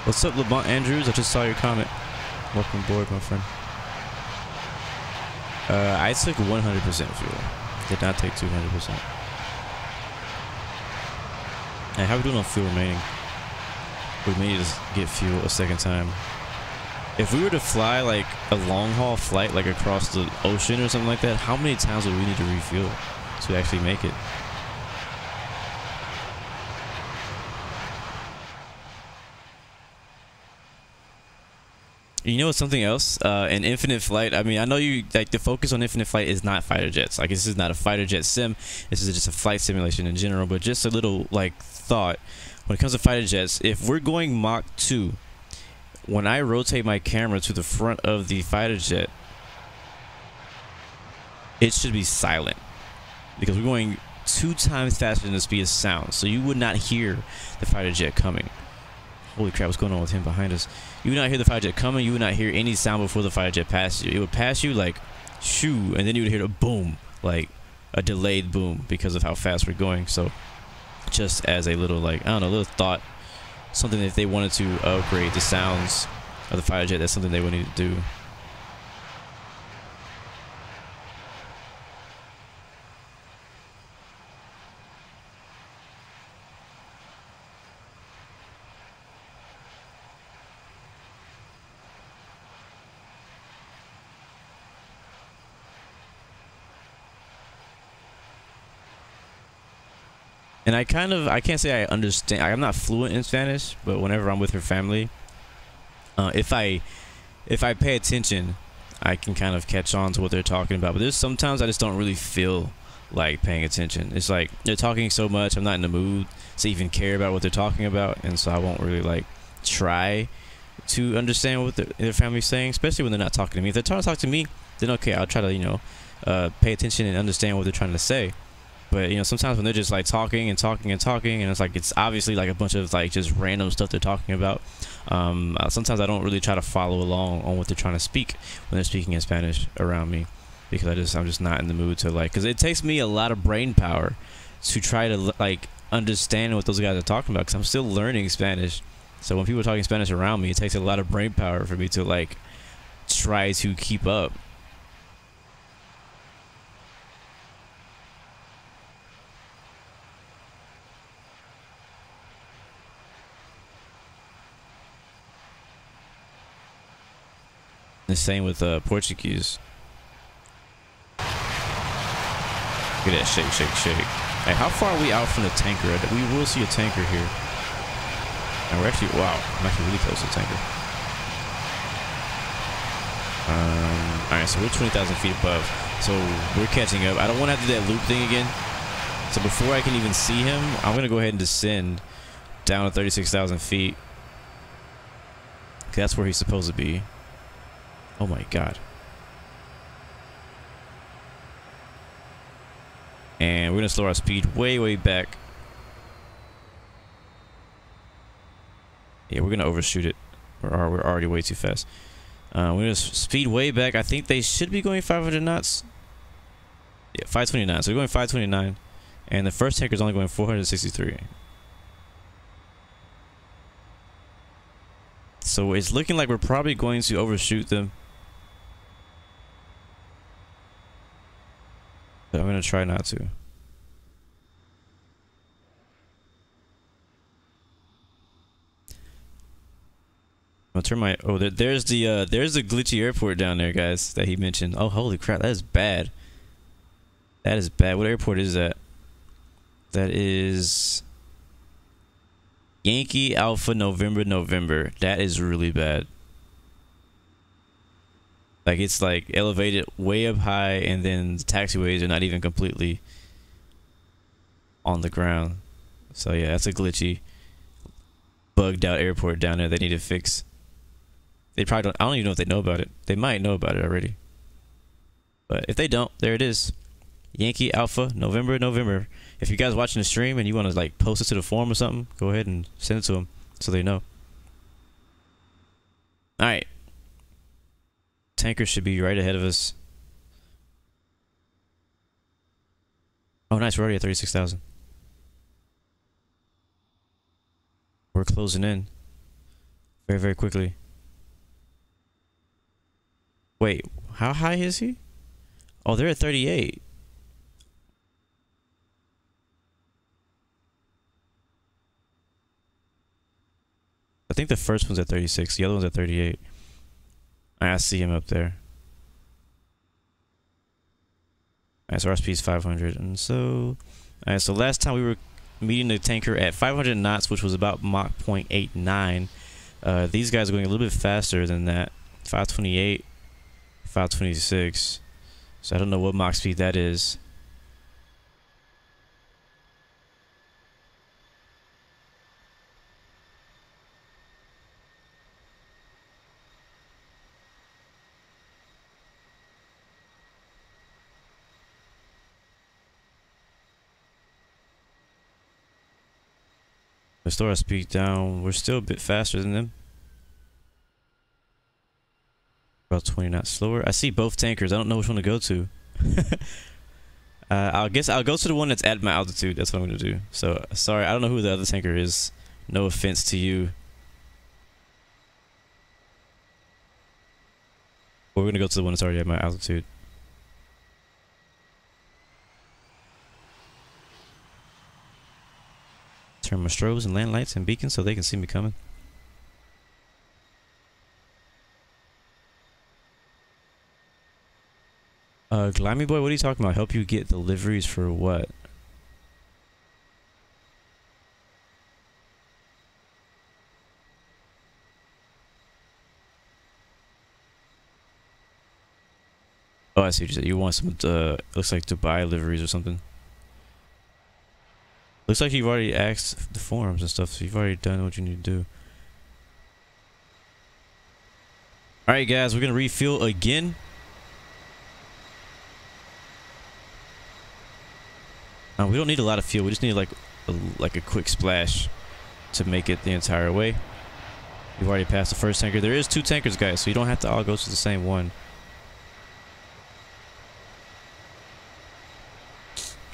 What's up, LeBron Andrews? I just saw your comment. Welcome aboard, my friend. I took 100% fuel. Did not take 200%. Hey, how are we doing on fuel remaining? We may need to get fuel a second time. If we were to fly like a long haul flight, like across the ocean or something like that, how many times would we need to refuel to actually make it? You know what's something else? In infinite flight, I mean, I know you like the focus on infinite flight is not fighter jets. Like, this is not a fighter jet sim. This is just a flight simulation in general. But just a little like thought when it comes to fighter jets. If we're going Mach 2, when I rotate my camera to the front of the fighter jet, it should be silent, because we're going 2 times faster than the speed of sound. So you would not hear the fighter jet coming. Holy crap, what's going on with him behind us? You would not hear the fighter jet coming. You would not hear any sound before the fighter jet passed you. It would pass you like, shoo, and then you would hear a boom, like a delayed boom, because of how fast we're going. So just as a little, like, I don't know, little thought, something that if they wanted to upgrade the sounds of the fighter jet, that's something they would need to do. And I can't say I understand. I'm not fluent in Spanish, but whenever I'm with her family, if I pay attention, I can kind of catch on to what they're talking about. But there's sometimes I just don't really feel like paying attention. It's like they're talking so much, I'm not in the mood to even care about what they're talking about, and so I won't really like try to understand what their family's saying, especially when they're not talking to me. If they're trying to talk to me, then okay, I'll try to, you know, pay attention and understand what they're trying to say. But, you know, sometimes when they're just like talking and talking and talking, and it's like, it's obviously like a bunch of like just random stuff they're talking about, sometimes I don't really try to follow along on what they're trying to speak when they're speaking in Spanish around me, because I'm just not in the mood to like, because it takes me a lot of brain power to try to like understand what those guys are talking about, because I'm still learning Spanish. So when people are talking Spanish around me, it takes a lot of brain power for me to like try to keep up. The same with Portuguese. Look at that shake, shake, shake. Hey, how far are we out from the tanker? We will see a tanker here. And we're actually, wow, I'm actually really close to the tanker. Alright, so we're 20,000 feet above. So we're catching up. I don't want to have to do that loop thing again. So before I can even see him, I'm going to go ahead and descend down to 36,000 feet. That's where he's supposed to be. Oh my god. And we're going to slow our speed way, way back. Yeah, we're going to overshoot it. We're already way too fast. We're going to speed way back. I think they should be going 500 knots. Yeah, 529. So we're going 529. And the first tanker is only going 463. So it's looking like we're probably going to overshoot them. But I'm going to try not to. I'll turn my... Oh, there's the glitchy airport down there, guys, that he mentioned. Oh, holy crap. That is bad. That is bad. What airport is that? That is... Yankee Alpha November November. That is really bad. Like, it's like elevated way up high, and then the taxiways are not even completely on the ground. So yeah, that's a glitchy, bugged out airport down there they need to fix. They probably don't, I don't even know if they know about it. They might know about it already. But if they don't, there it is. Yankee Alpha November November. If you guys watching the stream and you want to like post it to the forum or something, go ahead and send it to them so they know. Alright. Tanker should be right ahead of us. Oh nice, we're already at 36,000. We're closing in very, very quickly. Wait, how high is he? Oh, they're at 38. I think the first one's at 36, the other one's at 38. I see him up there. Alright, so our speed's 500. And so... Alright, so last time we were meeting the tanker at 500 knots, which was about Mach 0.89. These guys are going a little bit faster than that. 528, 526. So I don't know what Mach speed that is. Let's slow our speed down. We're still a bit faster than them. About 20 knots slower. I see both tankers. I don't know which one to go to. I guess I'll go to the one that's at my altitude. That's what I'm going to do. So, sorry. I don't know who the other tanker is. No offense to you. But we're going to go to the one that's already at my altitude. Turn my strobes and land lights and beacons so they can see me coming. Glammy boy, what are you talking about? Help you get deliveries for what? Oh, I see what you said. You want some, looks like Dubai deliveries or something. Looks like you've already asked the forums and stuff, so you've already done what you need to do. Alright guys, we're gonna refuel again. We don't need a lot of fuel, we just need like a quick splash to make it the entire way. We've already passed the first tanker. There is 2 tankers, guys, so you don't have to all go to the same one.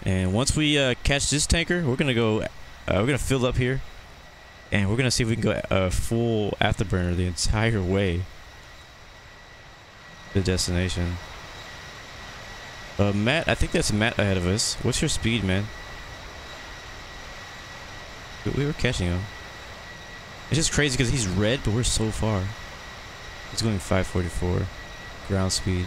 And once we catch this tanker, we're gonna go. We're gonna fill up here, and we're gonna see if we can go full afterburner the entire way to the destination. Matt, I think that's Matt ahead of us. What's your speed, man? We were catching him. It's just crazy because he's red, but we're so far. He's going 544 ground speed.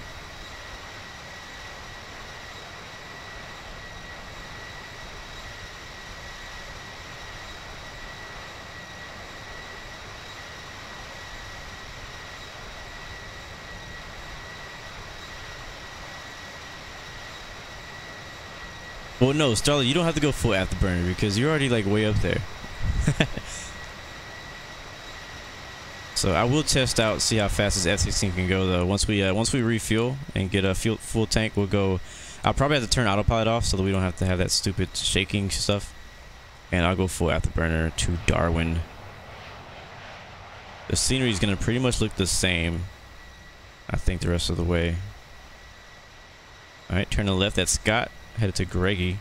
Well, no, Starlight, you don't have to go full afterburner because you're already like way up there. So I will test out, see how fast this F-16 can go though. Once we refuel and get a full tank, we'll go. I'll probably have to turn autopilot off so that we don't have to have that stupid shaking stuff. And I'll go full afterburner to Darwin. The scenery is gonna pretty much look the same, I think, the rest of the way. All right, turn to the left. That's Scott. Headed to GREGA.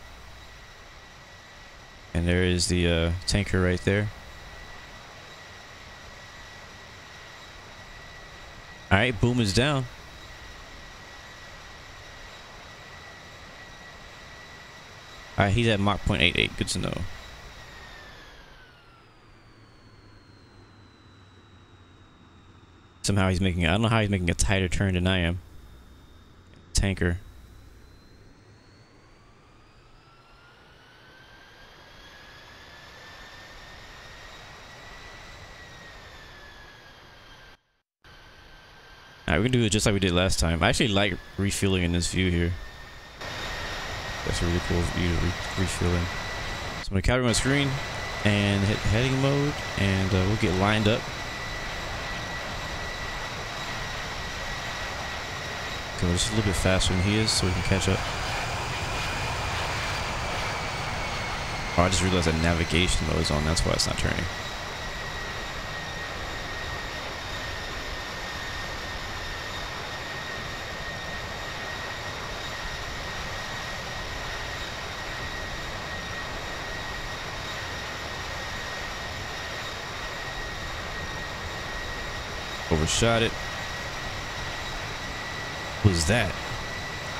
And there is the tanker right there. All right, boom is down. All right, he's at Mach 0.88. Good to know. Somehow he's making, I don't know how he's making a tighter turn than I am. Tanker. Alright, we're gonna do it just like we did last time. I actually like refueling in this view here. That's a really cool view to refueling. So I'm gonna capture my screen and hit heading mode, and we'll get lined up. Go just a little bit faster than he is so we can catch up. Oh, I just realized that navigation mode is on, that's why it's not turning. Overshot it. What was that?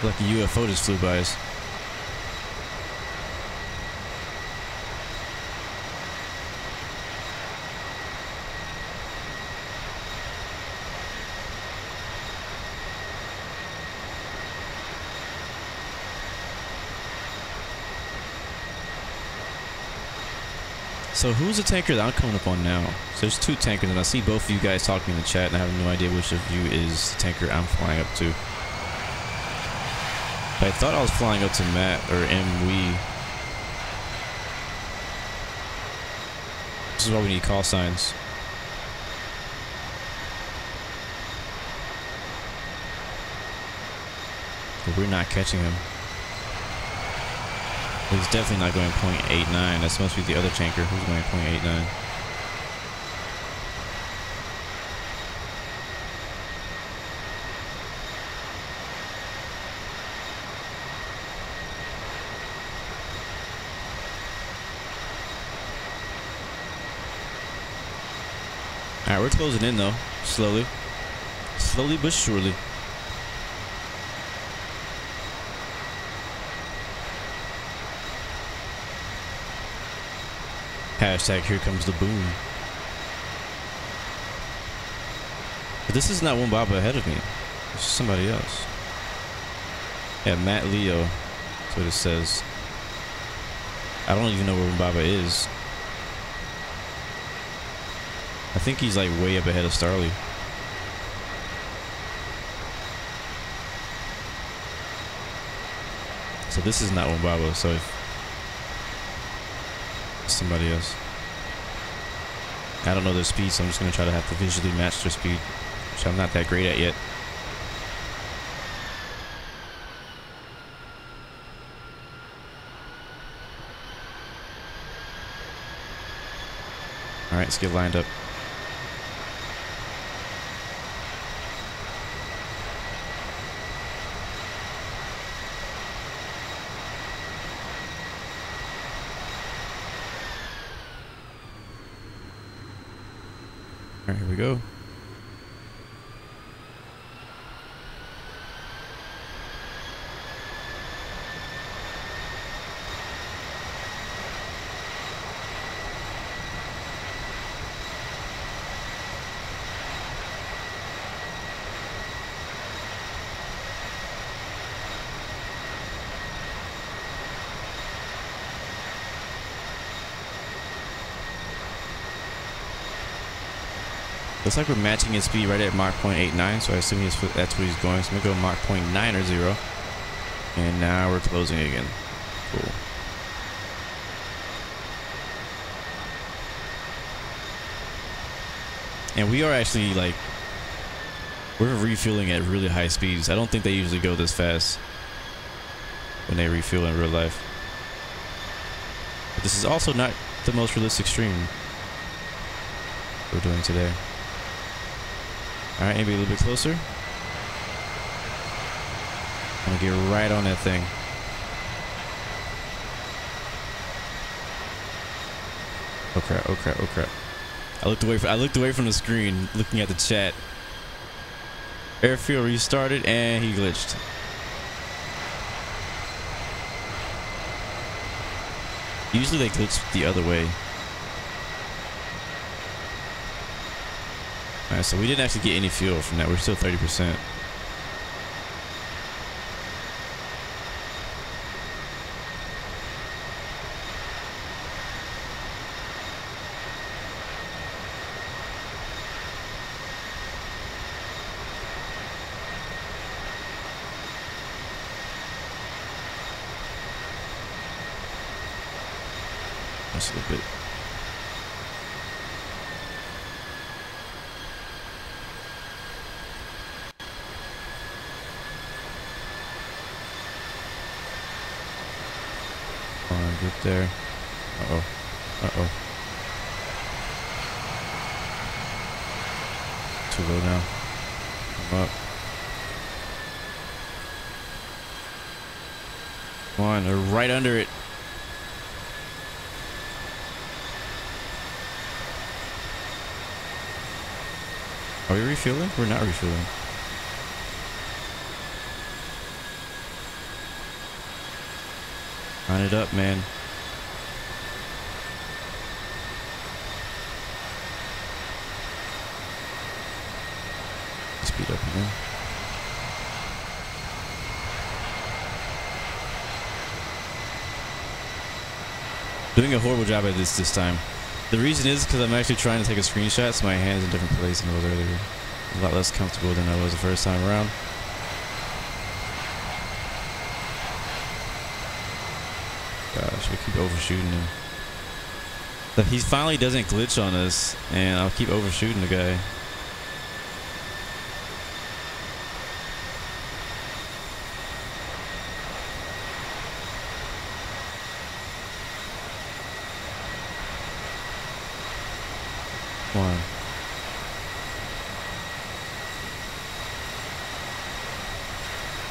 Like a UFO just flew by us. So who's the tanker that I'm coming up on now? So there's two tankers, and I see both of you guys talking in the chat, and I have no idea which of you is the tanker I'm flying up to. But I thought I was flying up to Matt or MUSEY. This is why we need call signs. But we're not catching him. He's definitely not going 0.89. That must be the other tanker who's going 0.89. Alright, we're closing in though. Slowly. Slowly but surely. Hashtag here comes the boom. But this is not Wombaba ahead of me. It's somebody else. Yeah, Matt Leo. That's what it says. I don't even know where Wombaba is. I think he's like way up ahead of Starly. So this is not Wombaba, so if somebody else. I don't know their speed, so I'm just gonna try to have to visually match their speed, which I'm not that great at yet. Alright, let's get lined up. All right, here we go. Looks like we're matching his speed right at Mach 0.89, so I assume that's where he's going. So I'm gonna go Mach 0.9 or 0. And now we're closing again. Cool. And we are actually like, we're refueling at really high speeds. I don't think they usually go this fast when they refuel in real life. But this is also not the most realistic stream we're doing today. All right, maybe a little bit closer. I'm gonna get right on that thing. Oh crap, oh crap, oh crap. I looked away from the screen, looking at the chat. Airfield restarted and he glitched. Usually they glitch the other way. Alright, so we didn't actually get any fuel from that. We're still 30%. Just a little bit. Good there. Uh-oh. Uh-oh. Too low now. Come up. Come on, they're right under it. Are we refueling? We're not refueling. Line it up, man. Speed up again. Doing a horrible job at this time. The reason is because I'm actually trying to take a screenshot, so my hand is in a different place than it was earlier. A lot less comfortable than I was the first time around. Gosh, we keep overshooting him. But he finally doesn't glitch on us, and I'll keep overshooting the guy. Come on.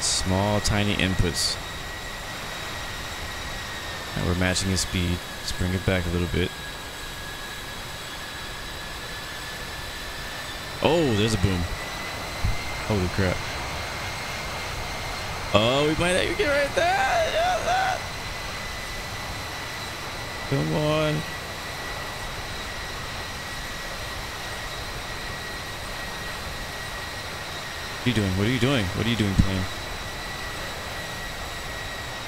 Small, tiny inputs. And we're matching his speed. Let's bring it back a little bit. Oh, there's a boom. Holy crap. Oh, we might actually get right there. Yes, come on. What are you doing? What are you doing? What are you doing, plane?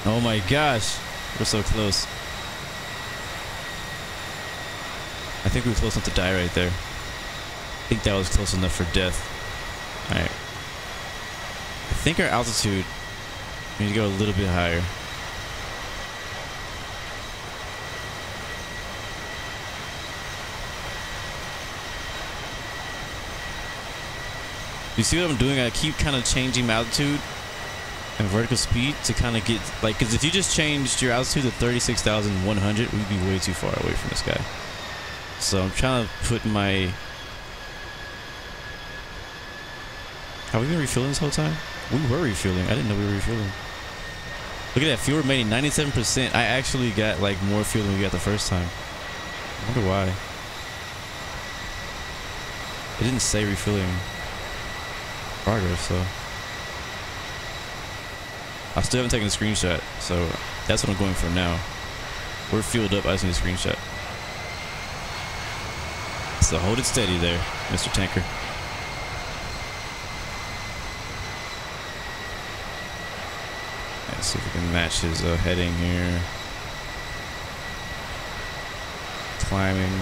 Oh my gosh. We're so close. I think we were close enough to die right there. I think that was close enough for death. Alright. I think our altitude, we need to go a little bit higher. You see what I'm doing? I keep kind of changing my altitude and vertical speed to kind of get, like, because if you just changed your altitude to 36,100, we'd be way too far away from this guy. So I'm trying to put my... Have we been refueling this whole time? We were refueling. I didn't know we were refueling. Look at that, fuel remaining 97%. I actually got like more fuel than we got the first time. I wonder why. It didn't say refueling progress, so I still haven't taken a screenshot, so that's what I'm going for now. We're fueled up. I just need a screenshot. So hold it steady there, Mr. Tanker. Let's see if we can match his heading here. Climbing,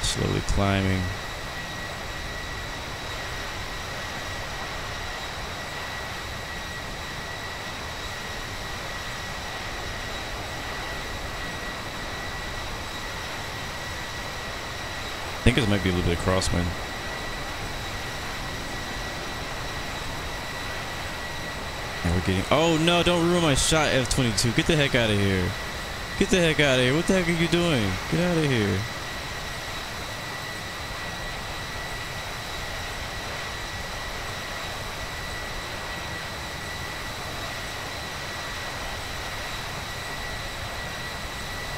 slowly climbing. think it might be a little bit of crosswind. And we're getting... Oh no, don't ruin my shot, F-22. Get the heck out of here. Get the heck out of here. What the heck are you doing? Get out of here.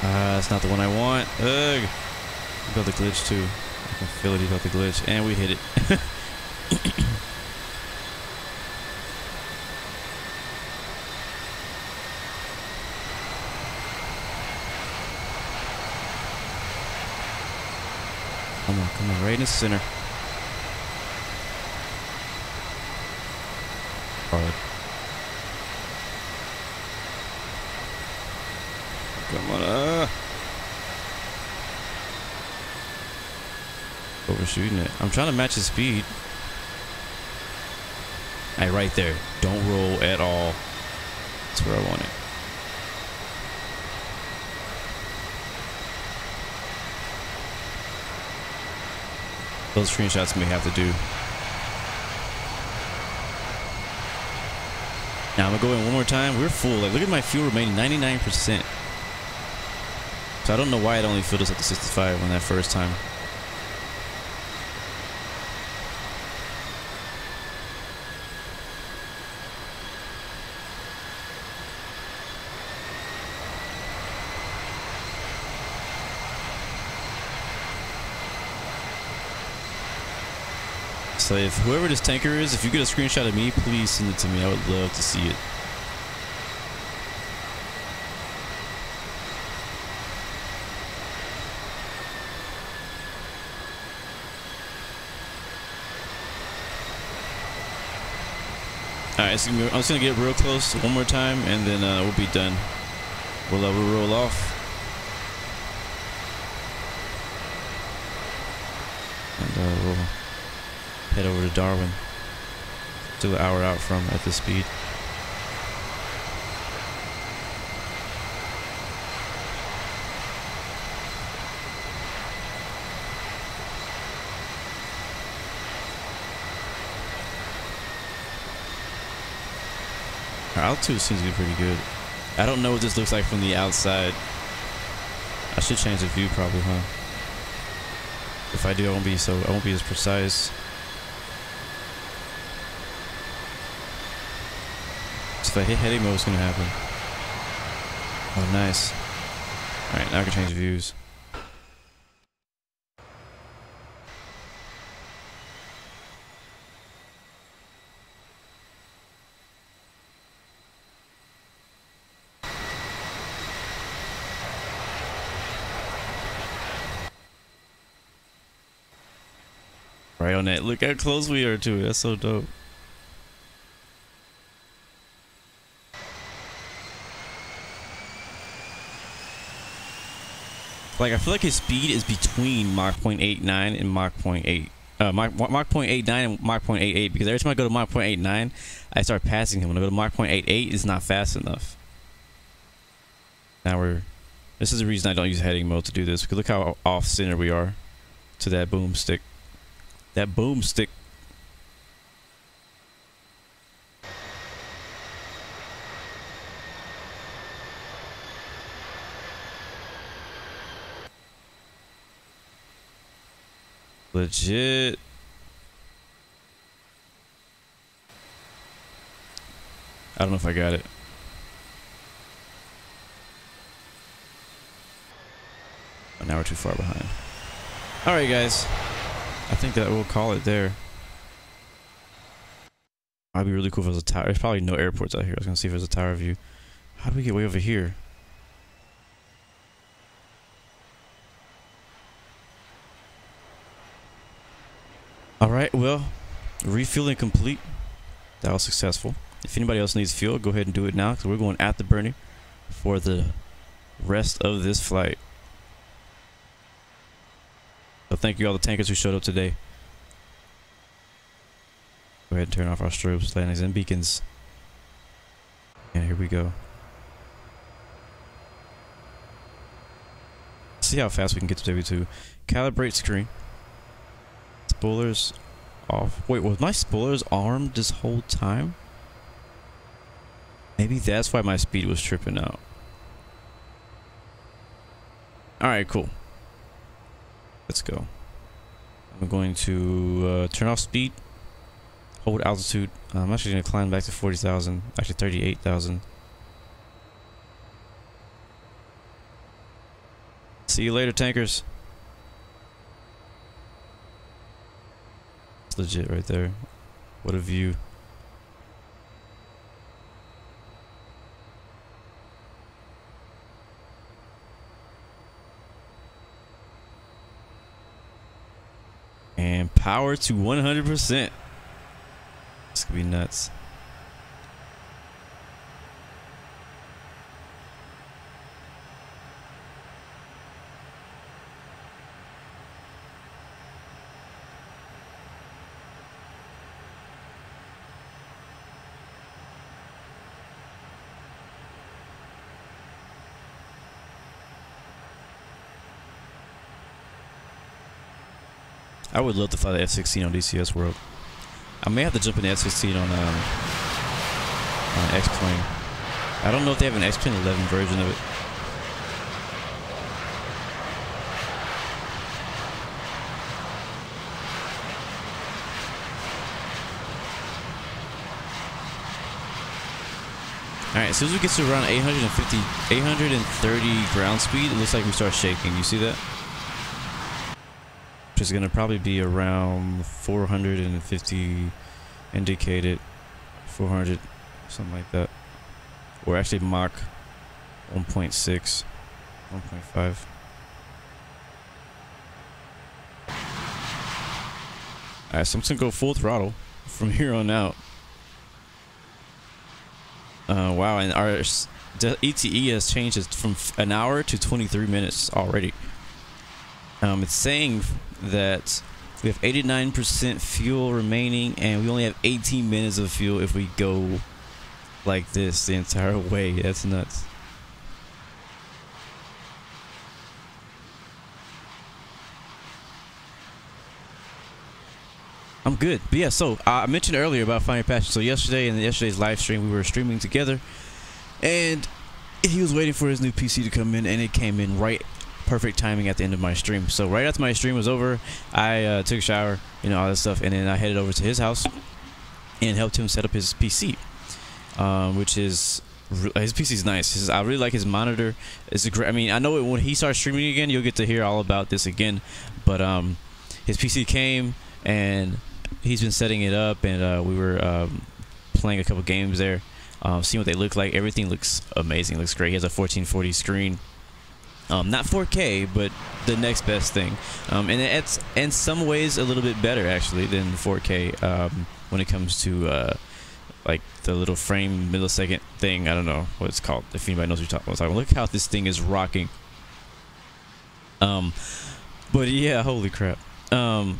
That's not the one I want. Ugh. He got the glitch too. I can feel it. He got the glitch. And we hit it. Come on, right in the center. Hard. Come on, overshooting it. I'm trying to match his speed. Hey, right there. Don't roll at all. That's where I want it. Those screenshots may have to do. Now I'm gonna go in one more time. We're full. Like, look at my fuel remaining 99%. So I don't know why it only filled us up to 65 on that first time. So if whoever this tanker is, if you get a screenshot of me, please send it to me. I would love to see it. Alright, I'm just gonna get real close one more time, and then we'll be done. We'll roll off. And we'll head over to Darwin. Still an hour out from at this speed. Our altitude seems to be pretty good. I don't know what this looks like from the outside. I should change the view probably, huh? If I do, I won't be as precise. So if I hit heading mode, what's gonna happen? Oh, nice. Alright, now I can change views. Right on that. Look how close we are to it. That's so dope. Like, I feel like his speed is between Mach 0.89 and Mach 0.8. Mach 0.89 and Mach 0.88, because every time I go to Mach 0.89, I start passing him. When I go to Mach 0.88, it's not fast enough. Now this is the reason I don't use heading mode to do this, because look how off center we are to that boomstick. That boomstick. Legit. I don't know if I got it. But now we're too far behind. Alright, guys. I think that we'll call it there. I'd be really cool if there's a tower. There's probably no airports out here. I was gonna see if there's a tower view. How do we get way over here? Alright, well, refueling complete. That was successful. If anybody else needs fuel, go ahead and do it now, because we're going at the burner for the rest of this flight. So thank you all the tankers who showed up today. Go ahead and turn off our strobes, landings, and beacons. And here we go. See how fast we can get to W2. Calibrate screen. Spoilers off. Wait, was my spoilers armed this whole time? Maybe that's why my speed was tripping out. Alright, cool. Let's go. I'm going to turn off speed, hold altitude. I'm actually going to climb back to 40,000, actually 38,000. See you later, tankers. It's legit right there. What a view. And power to 100%. This could be nuts. I would love to fly the F-16 on DCS World. I may have to jump in the F-16 on X-Plane. I don't know if they have an X-Plane 11 version of it. Alright, as soon as we get to around 830 ground speed, it looks like we start shaking. You see that? Which is going to probably be around 450 indicated, 400, something like that. Or actually Mach 1.6, 1.5. Alright, so I'm just going to go full throttle from here on out. Wow, and our ETE has changed from an hour to 23 minutes already. It's saying that we have 89% fuel remaining, and we only have 18 minutes of fuel if we go like this the entire way. That's nuts. I'm good. But yeah, so I mentioned earlier about finding passion. So yesterday, in yesterday's live stream, we were streaming together, and he was waiting for his new PC to come in, and it came in right perfect timing at the end of my stream. So right after my stream was over, I took a shower, you know, all that stuff, and then I headed over to his house and helped him set up his PC, which is his PC is nice. I really like his monitor. It's a great. I mean, I know when he starts streaming again, you'll get to hear all about this again. But his PC came, and he's been setting it up, and we were playing a couple games there, seeing what they look like. Everything looks amazing. Looks great. He has a 1440 screen. Not 4K, but the next best thing. And it's in some ways a little bit better actually than 4K when it comes to like the little frame millisecond thing. I don't know what it's called. If anybody knows what you're talking about. Look how this thing is rocking. But yeah, holy crap. But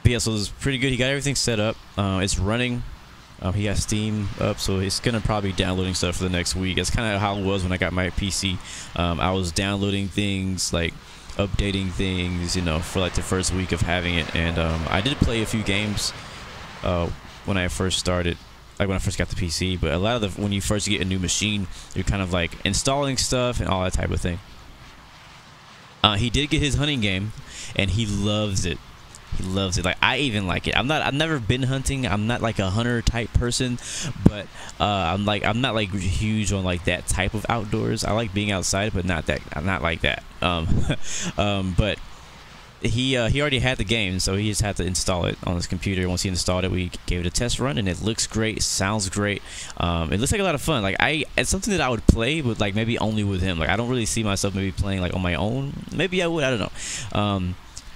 yeah, so it's pretty good. He got everything set up. It's running. He got Steam up, so it's gonna probably be downloading stuff for the next week. It's kind of how it was when I got my PC. I was downloading things, like updating things, you know, for like the first week of having it. And I did play a few games when I first started, like when I first got the PC. But a lot of when you first get a new machine, you're kind of like installing stuff and all that type of thing. He did get his hunting game, and he loves it. He loves it. Like, I even like it. I've never been hunting. I'm not like a hunter type person, but I'm not like huge on like that type of outdoors. I like being outside, but I'm not like that. But he already had the game, so he just had to install it on his computer. Once he installed it, we gave it a test run, and it looks great. It sounds great. It looks like a lot of fun. Like, it's something that I would play, but like maybe only with him. Like, I don't really see myself maybe playing like on my own. Maybe I would. I don't know.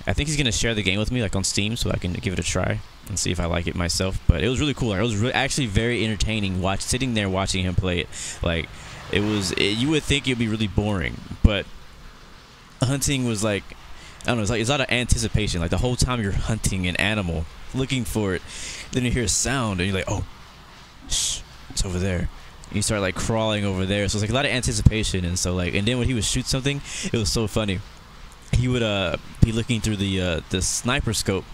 I think he's gonna share the game with me, like on Steam, so I can give it a try and see if I like it myself. But it was really cool. Like, it was actually very entertaining. Sitting there watching him play it. Like, you would think it'd be really boring, but hunting was like, I don't know. It's like a lot of anticipation. Like, the whole time you're hunting an animal, looking for it, then you hear a sound, and you're like, oh, shh, it's over there. And you start like crawling over there. So it's like a lot of anticipation, and so like, and then when he would shoot something, it was so funny. he would be looking through the sniper scope,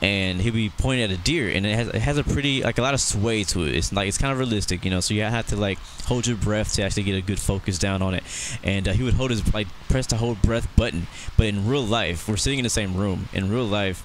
and he'll be pointing at a deer, and it has a pretty, like, a lot of sway to it. It's like, it's kind of realistic, you know, so you have to like hold your breath to actually get a good focus down on it. And he would hold his, like, press the hold breath button. But in real life, we're sitting in the same room. In real life,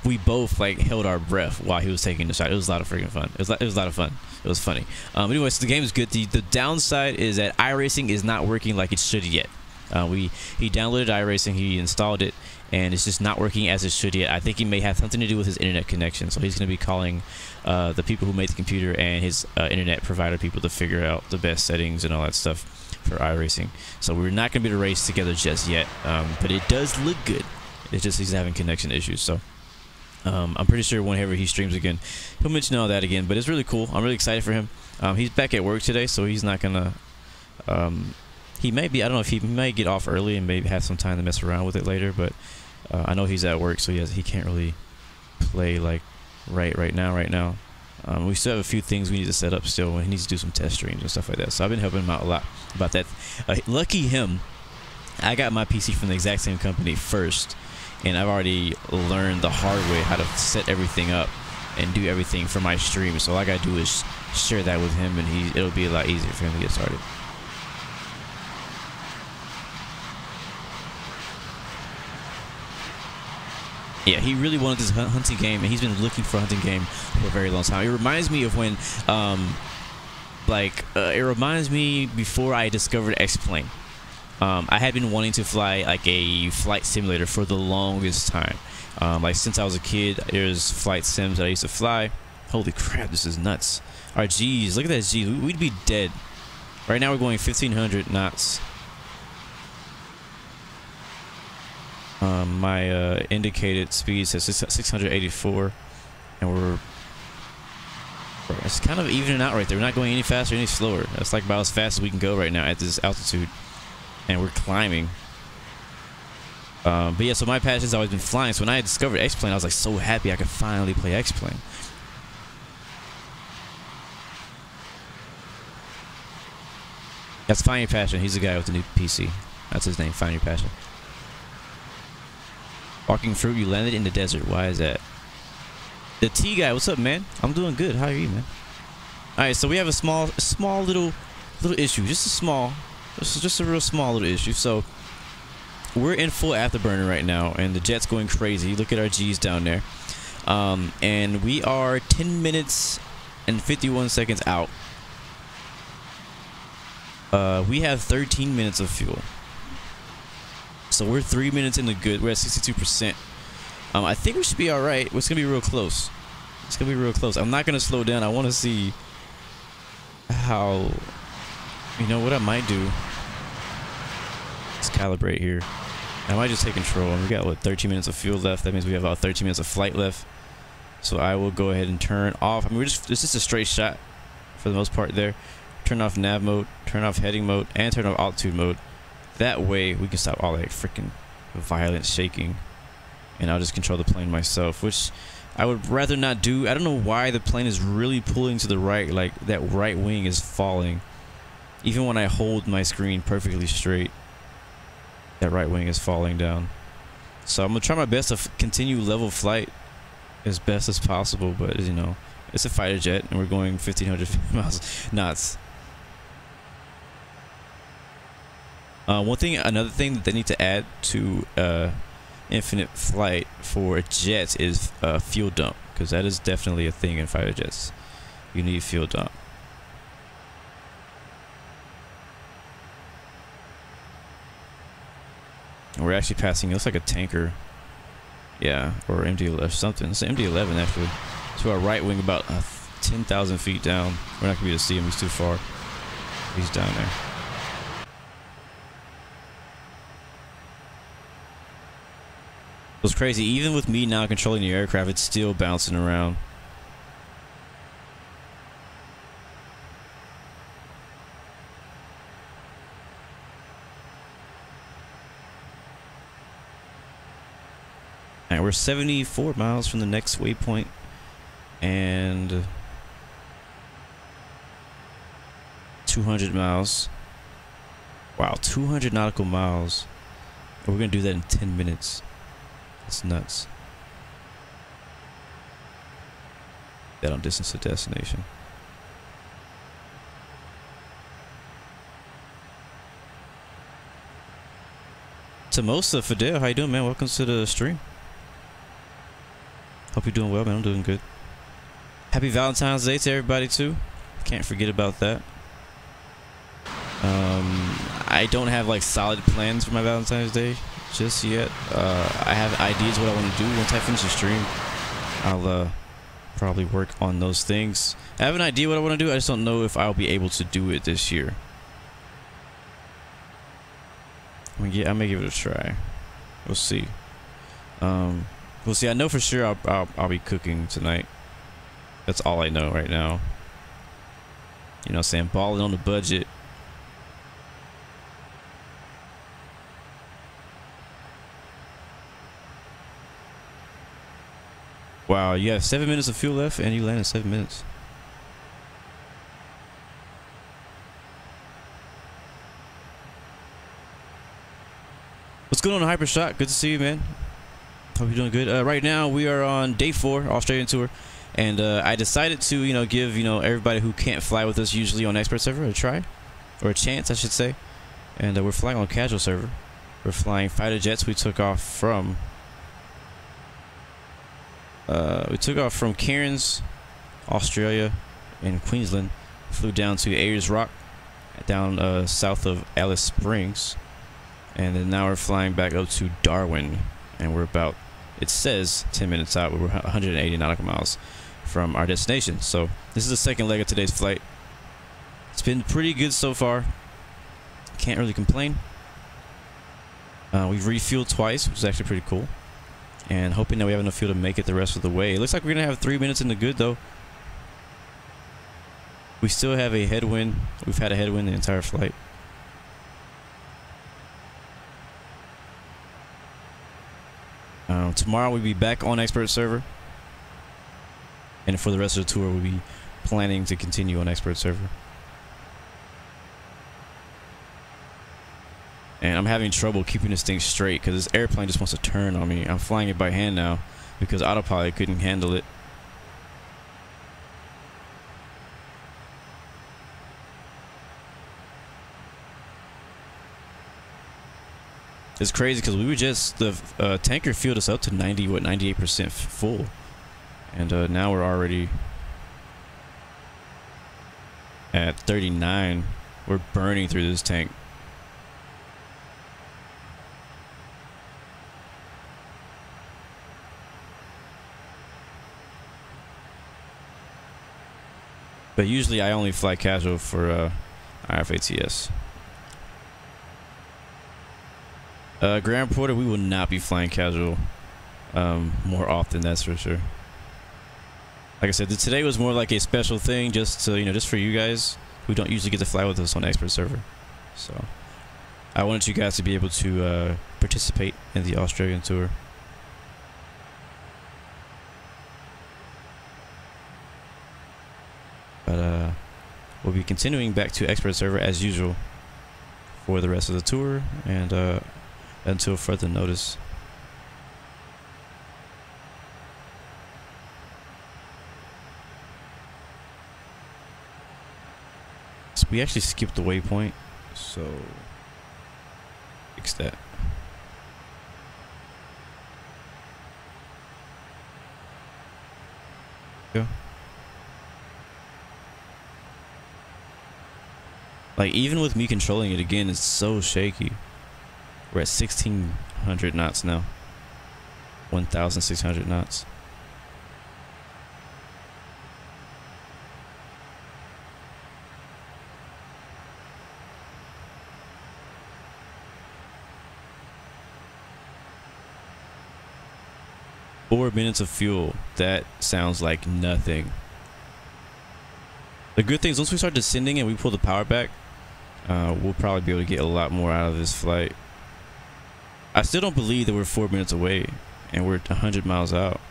we both like held our breath while he was taking the shot. It was a lot of freaking fun. It was a lot of fun. It was funny. Anyways, the game is good. The downside is that iRacing is not working like it should yet. He downloaded iRacing, he installed it, and it's just not working as it should yet. I think it may have something to do with his internet connection. So he's going to be calling the people who made the computer and his internet provider people to figure out the best settings and all that stuff for iRacing. So we're not going to be able to race together just yet, but it does look good. It's just he's having connection issues. So I'm pretty sure whenever he streams again, he'll mention all that again. But it's really cool. I'm really excited for him. He's back at work today, so he's not going to... he may be, I don't know if he may get off early and maybe have some time to mess around with it later, but I know he's at work, so he can't really play like right now. We still have a few things we need to set up still, and he needs to do some test streams and stuff like that. So I've been helping him out a lot about that. Lucky him, I got my PC from the exact same company first, and I've already learned the hard way how to set everything up and do everything for my stream. So all I gotta do is share that with him, and it'll be a lot easier for him to get started. Yeah, he really wanted this hunting game, and he's been looking for a hunting game for a very long time. It reminds me of when, it reminds me before I discovered X-Plane. I had been wanting to fly like a flight simulator for the longest time. Like since I was a kid, there's flight sims that I used to fly. Holy crap, this is nuts. All right, geez, look at that, geez, we'd be dead. Right now we're going 1,500 knots. My indicated speed says 684, and it's kind of evening out right there. We're not going any faster, any slower. That's like about as fast as we can go right now at this altitude, and we're climbing. But yeah, so my passion's always been flying. So when I discovered X-Plane, I was like so happy I could finally play X-Plane. That's Find Your Passion. He's the guy with the new PC. That's his name, Find Your Passion. Walking Fruit, you landed in the desert. Why is that? The T guy, what's up, man? I'm doing good. How are you, man? Alright, so we have a small little issue. Just a real small little issue. So we're in full afterburner right now, and the jet's going crazy. Look at our G's down there. And we are 10 minutes and 51 seconds out. We have 13 minutes of fuel. So we're 3 minutes in the good. We're at 62%. I think we should be all right. It's gonna be real close. It's gonna be real close. I'm not gonna slow down. I want to see how. You know what I might do? Let's calibrate here. I might just take control. We got what, 13 minutes of fuel left. That means we have about 13 minutes of flight left. So I will go ahead and turn off. I mean, it's just a straight shot for the most part there. Turn off nav mode, turn off heading mode, and turn off altitude mode. That way we can stop all that freaking violent shaking, and I'll just control the plane myself, which I would rather not do. I don't know why the plane is really pulling to the right, like that right wing is falling. Even when I hold my screen perfectly straight, that right wing is falling down. So I'm gonna try my best to continue level flight as best as possible, but you know, it's a fighter jet and we're going 1,500 knots. Another thing that they need to add to infinite flight for jets is fuel dump, because that is definitely a thing in fighter jets. You need fuel dump. And we're actually passing. It looks like a tanker, yeah, or MD-11 something. It's an MD-11 actually. To our right wing, about 10,000 feet down. We're not gonna be able to see him. He's too far. He's down there. It was crazy. Even with me now controlling the aircraft, it's still bouncing around. And we're 74 miles from the next waypoint, and 200 miles. Wow, 200 nautical miles. We're gonna do that in 10 minutes. That's nuts. That on distance to destination. Tamosa Fidel, how you doing, man? Welcome to the stream. Hope you're doing well, man. I'm doing good. Happy Valentine's Day to everybody too. Can't forget about that. I don't have like solid plans for my Valentine's Day just yet. I have ideas what I want to do. Once I finish the stream, I'll probably work on those things. I have an idea what I want to do. I just don't know if I'll be able to do it this year. I may give it a try. We'll see. We'll see. I know for sure I'll be cooking tonight. That's all I know right now. You know what I'm saying? Balling on the budget. Wow, you have 7 minutes of fuel left and you land in 7 minutes. What's going on, Hypershot? Good to see you, man. Hope you're doing good. Right now we are on day 4, Australian tour, and I decided to, give everybody who can't fly with us usually on expert server a try, or a chance, I should say. And we're flying on casual server. We're flying fighter jets. We took off from Cairns, Australia, and Queensland. Flew down to Ayers Rock, down south of Alice Springs. And then now we're flying back up to Darwin, and we're about, it says 10 minutes out, but we're 180 nautical miles from our destination. So this is the second leg of today's flight. It's been pretty good so far. Can't really complain. We've refueled twice, which is actually pretty cool. And hoping that we have enough fuel to make it the rest of the way. It looks like we're going to have 3 minutes in the good, though. We still have a headwind. We've had a headwind the entire flight. Tomorrow we'll be back on expert server, and for the rest of the tour we'll be planning to continue on expert server. And I'm having trouble keeping this thing straight because this airplane just wants to turn on me. I'm flying it by hand now because autopilot couldn't handle it. It's crazy because we were just, the tanker filled us up to 98% full, and now we're already at 39. We're burning through this tank. But usually I only fly casual for IFATS. Grand Porter, we will not be flying casual more often, that's for sure. Like I said, today was more like a special thing, just to, just for you guys who don't usually get to fly with us on expert server. So I wanted you guys to be able to participate in the Australian tour. But we'll be continuing back to expert server as usual for the rest of the tour, and until further notice. So we actually skipped the waypoint, so fix that. Go. Like, even with me controlling it again, it's so shaky. We're at 1,600 knots now. 1,600 knots. Four minutes of fuel. That sounds like nothing. The good thing is once we start descending and we pull the power back, we'll probably be able to get a lot more out of this flight. I still don't believe that we're 4 minutes away and we're 100 miles out.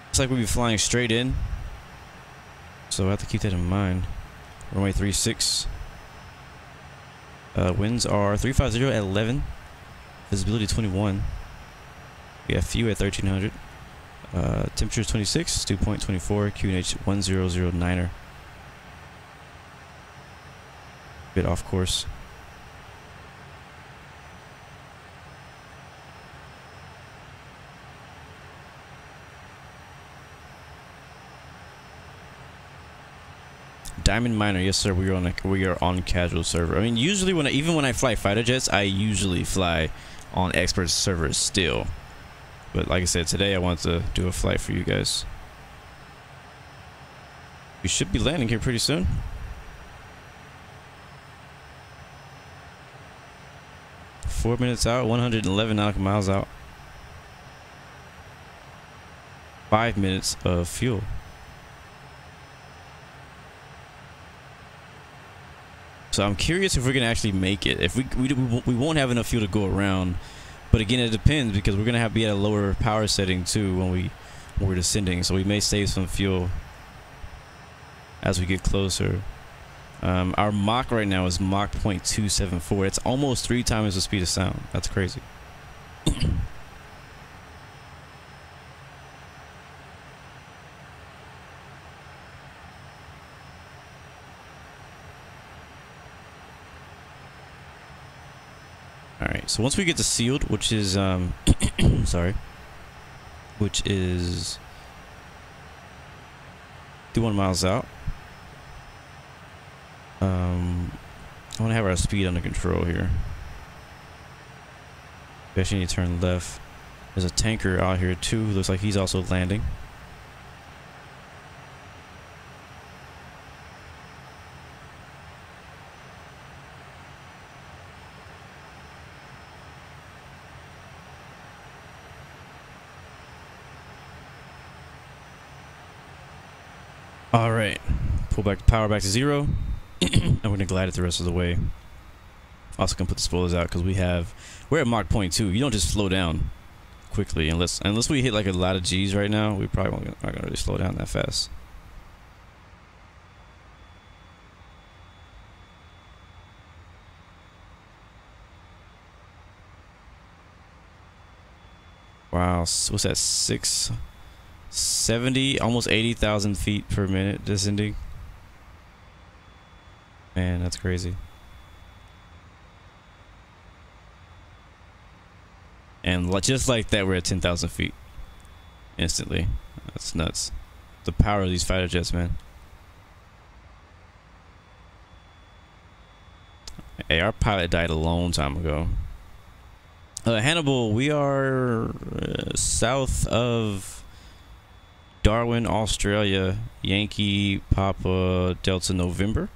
It's like we'll be flying straight in, so I have to keep that in mind. Runway 36, Winds are 350 at 11. Visibility 21. We have few at 1300. Temperature is 26. Dew point 24. QNH 1009er. Bit off course. Diamond Miner, yes sir. We are on casual server. I mean, usually even when I fly fighter jets, I usually fly on expert servers still. But like I said, today I want to do a flight for you guys. We should be landing here pretty soon. Four minutes out, 111 nautical miles out. 5 minutes of fuel. So I'm curious if we're gonna actually make it. If we won't have enough fuel to go around, but again, it depends because we're gonna have to be at a lower power setting too when we're descending. So we may save some fuel as we get closer. Our Mach right now is Mach 0.274. It's almost 3 times the speed of sound. That's crazy. Alright, so once we get to sealed, which is sorry, which is 21 miles out. I want to have our speed under control here. We actually need to turn left. There's a tanker out here too. Looks like he's also landing. All right, pull back the power back to 0, and we're gonna glide it the rest of the way. Also gonna put the spoilers out because we're at Mach 0.2. You don't just slow down quickly unless we hit like a lot of G's right now. We probably not gonna really slow down that fast. Wow, what's that? 670, almost 80,000 feet per minute descending. Man, that's crazy. And just like that, we're at 10,000 feet instantly. That's nuts. The power of these fighter jets, man. Hey, our pilot died a long time ago. Hannibal, we are south of Darwin, Australia, Yankee, Papa, Delta, November.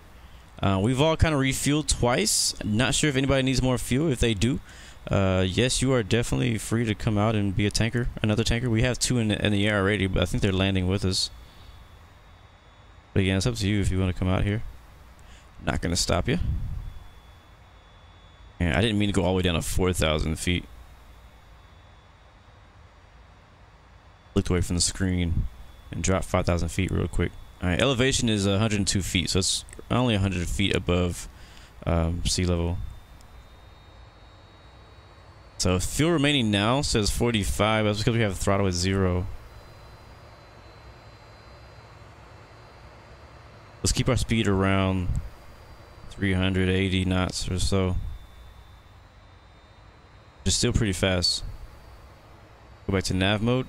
We've all kind of refueled twice. Not sure if anybody needs more fuel. If they do, yes, you are definitely free to come out and be a tanker, another tanker. We have 2 in the air already, but I think they're landing with us. But again, it's up to you if you want to come out here. Not going to stop you. And I didn't mean to go all the way down to 4,000 feet. Looked away from the screen and dropped 5,000 feet real quick. All right, elevation is 102 feet, so it's only 100 feet above sea level. So fuel remaining now says 45. That's because we have throttle at 0. Let's keep our speed around 380 knots or so. It's still pretty fast. Go back to nav mode.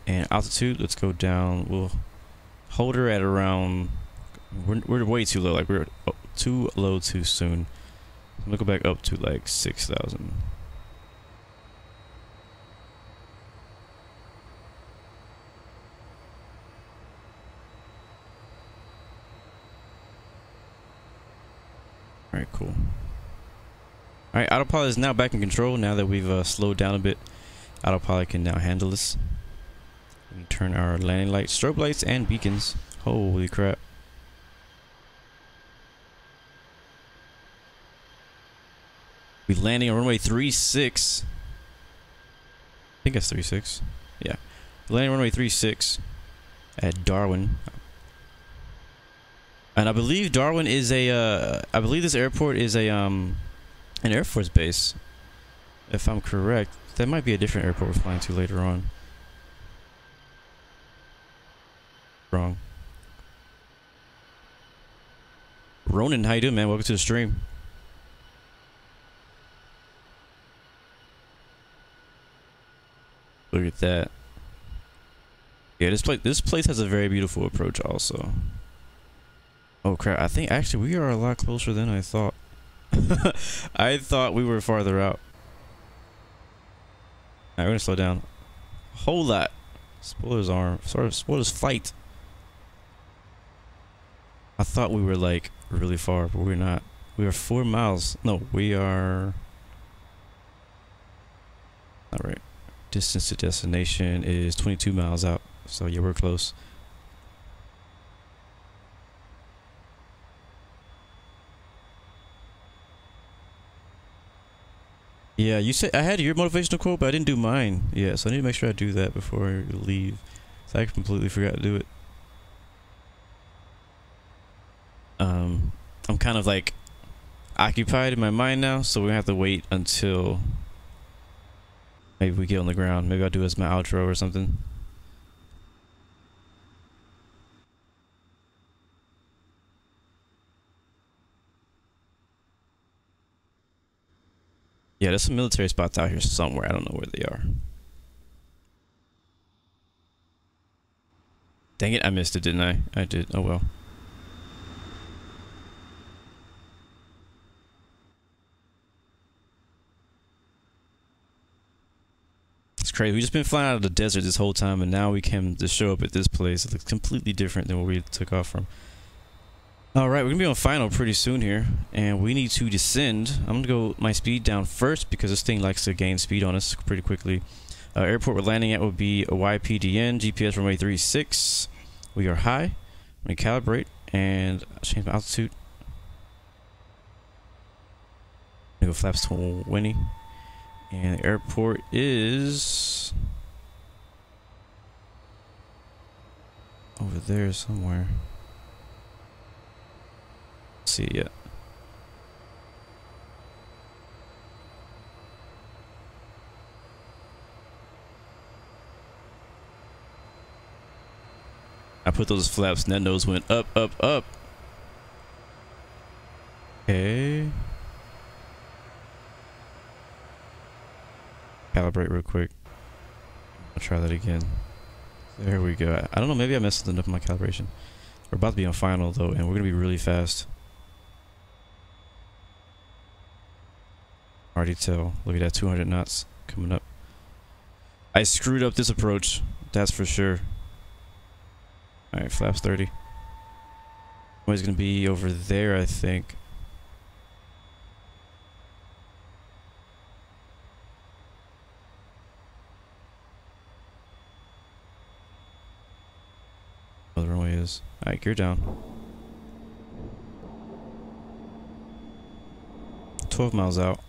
And altitude, let's go down. We'll hold her at around, we're way too low. Like we're too low too soon. I'm gonna go back up to like 6,000. All right, cool. All right, autopilot is now back in control. Now that we've slowed down a bit, autopilot can now handle this. We can turn our landing lights, strobe lights, and beacons. Holy crap. We're landing on runway 36. I think that's 36. Yeah. Landing on runway 36 at Darwin. And I believe Darwin is I believe this airport is an Air Force base, if I'm correct. That might be a different airport we're flying to later on. Wrong. Ronan, how you doing, man? Welcome to the stream. Look at that. Yeah, this place has a very beautiful approach also. Oh crap, I think actually we are a lot closer than I thought. I thought we were farther out. Alright, we're gonna slow down. A whole lot. Spoilers arm. Sort of spoilers flight. I thought we were like really far, but we're not. We are 4 miles. No, we are. Alright. Distance to destination is 22 miles out. So yeah, we're close. Yeah, you said I had your motivational quote, but I didn't do mine. Yeah, so I need to make sure I do that before I leave. So I completely forgot to do it. I'm kind of like occupied in my mind now, so we're gonna have to wait until maybe we get on the ground. Maybe I'll do it as my outro or something. Yeah, there's some military spots out here somewhere. I don't know where they are. Dang it, I missed it, didn't I? I did. Oh well. It's crazy. We've just been flying out of the desert this whole time, and now we came to show up at this place. It looks completely different than where we took off from. Alright, we're going to be on final pretty soon here, and we need to descend. I'm going to go my speed down first because this thing likes to gain speed on us pretty quickly. Airport we're landing at will be a YPDN, GPS runway 36. We are high. I'm going to calibrate and change my altitude. I'm going to go flaps 20. And the airport is over there somewhere. See it yet. I put those flaps and that nose went up, up, up. Okay. Calibrate real quick. I'll try that again. There we go. I don't know, maybe I messed something up in my calibration. We're about to be on final though, and we're gonna be really fast. Already tell. Look at that, 200 knots coming up. I screwed up this approach, that's for sure. Alright, flaps 30. Always gonna be over there, I think. Oh, the runway is. Alright, gear down. 12 miles out.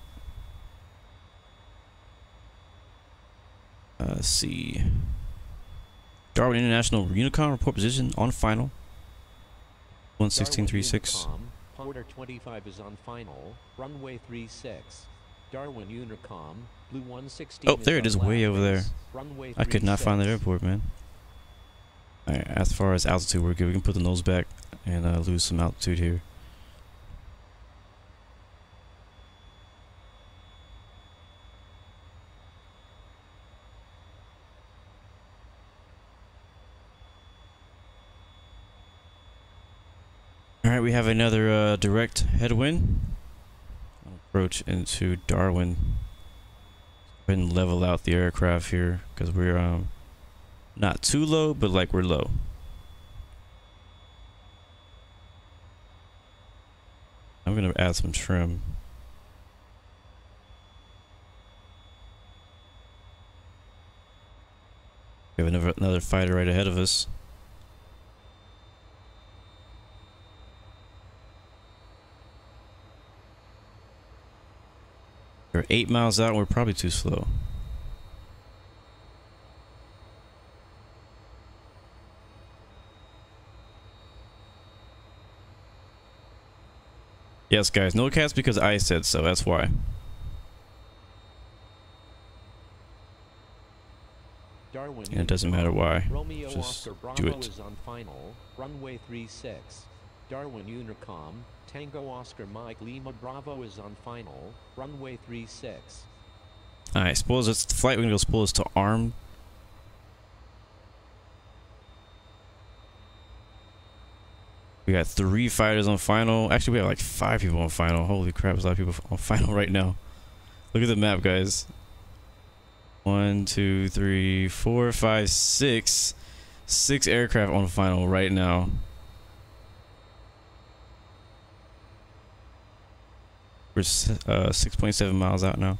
Let's see. Darwin International Unicom report position on final. 11636. Porter 25 is on final. Runway 36. Darwin Unicom. Blue 116. Oh, there it is, way over there. I could not find the airport, man. Alright, as far as altitude, we're good. We can put the nose back and lose some altitude here. Alright, we have another direct headwind. Approach into Darwin. Go ahead and level out the aircraft here because we're not too low, but like we're low. I'm gonna add some trim. We have another fighter right ahead of us. We're 8 miles out and we're probably too slow. Yes, guys, no cats because I said so. That's why. Darwin And it doesn't matter why. Romeo Just Oscar do Bravo it. is on final. Runway 36. Darwin Unicom. Tango Oscar Mike Lima Bravo is on final. Runway 36. Alright, spoilers. It's the flight. We're gonna go spoilers to arm. We got 3 fighters on final. Actually, we have like 5 people on final. Holy crap, there's a lot of people on final right now. Look at the map, guys. 1, 2, 3, 4, 5, 6. 6 aircraft on final right now. We're 6.7 miles out now.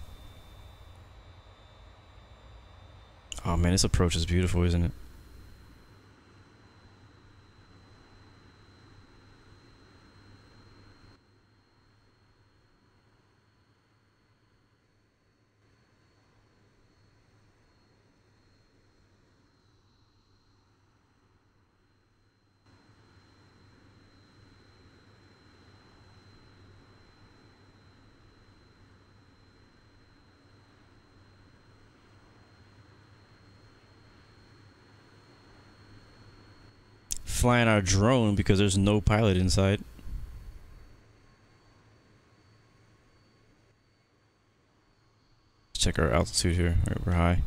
Oh man, this approach is beautiful, isn't it? Flying our drone because there's no pilot inside. Check our altitude here. All right, we're high.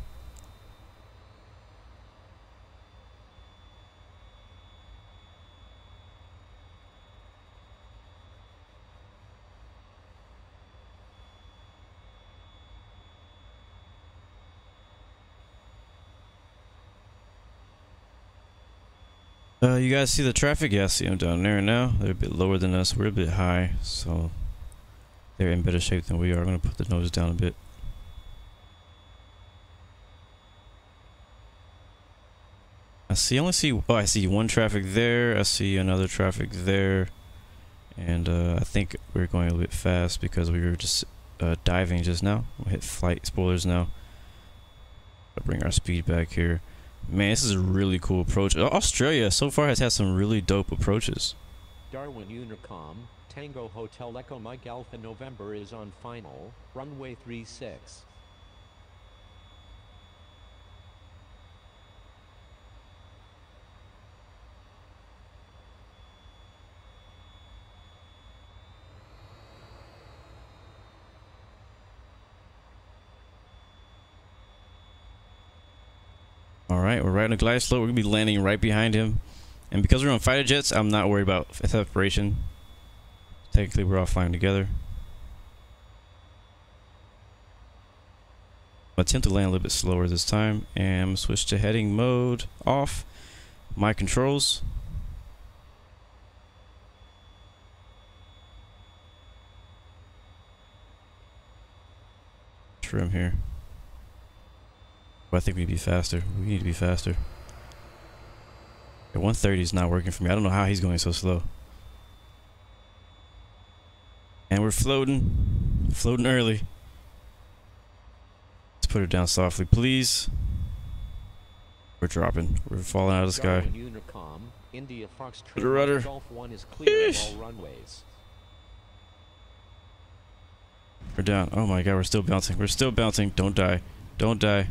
You guys see the traffic? Yeah, I see them down there now. They're a bit lower than us. We're a bit high, so they're in better shape than we are. I'm gonna put the nose down a bit. I see. Oh, I see one traffic there. I see another traffic there, and I think we're going a bit fast because we were just diving just now. We'll hit flight spoilers now. I'll bring our speed back here. Man, this is a really cool approach. Australia so far has had some really dope approaches. Darwin Unicom. Tango Hotel Echo Mike Alpha November is on final. Runway 36. Alright, we're riding a glide slope. We're going to be landing right behind him. And because we're on fighter jets, I'm not worried about separation. Technically, we're all flying together. I'll attempt to land a little bit slower this time. And I'm going to switch to heading mode off. My controls. Trim here. But I think we'd be faster. We need to be faster. Yeah, 130 is not working for me. I don't know how he's going so slow. And we're floating. Floating early. Let's put it down softly, please. We're dropping. We're falling out of the sky. Unicom, India Fox Put a rudder. Golf 1 is clear of all runways. We're down. Oh my god, we're still bouncing. We're still bouncing. Don't die. Don't die.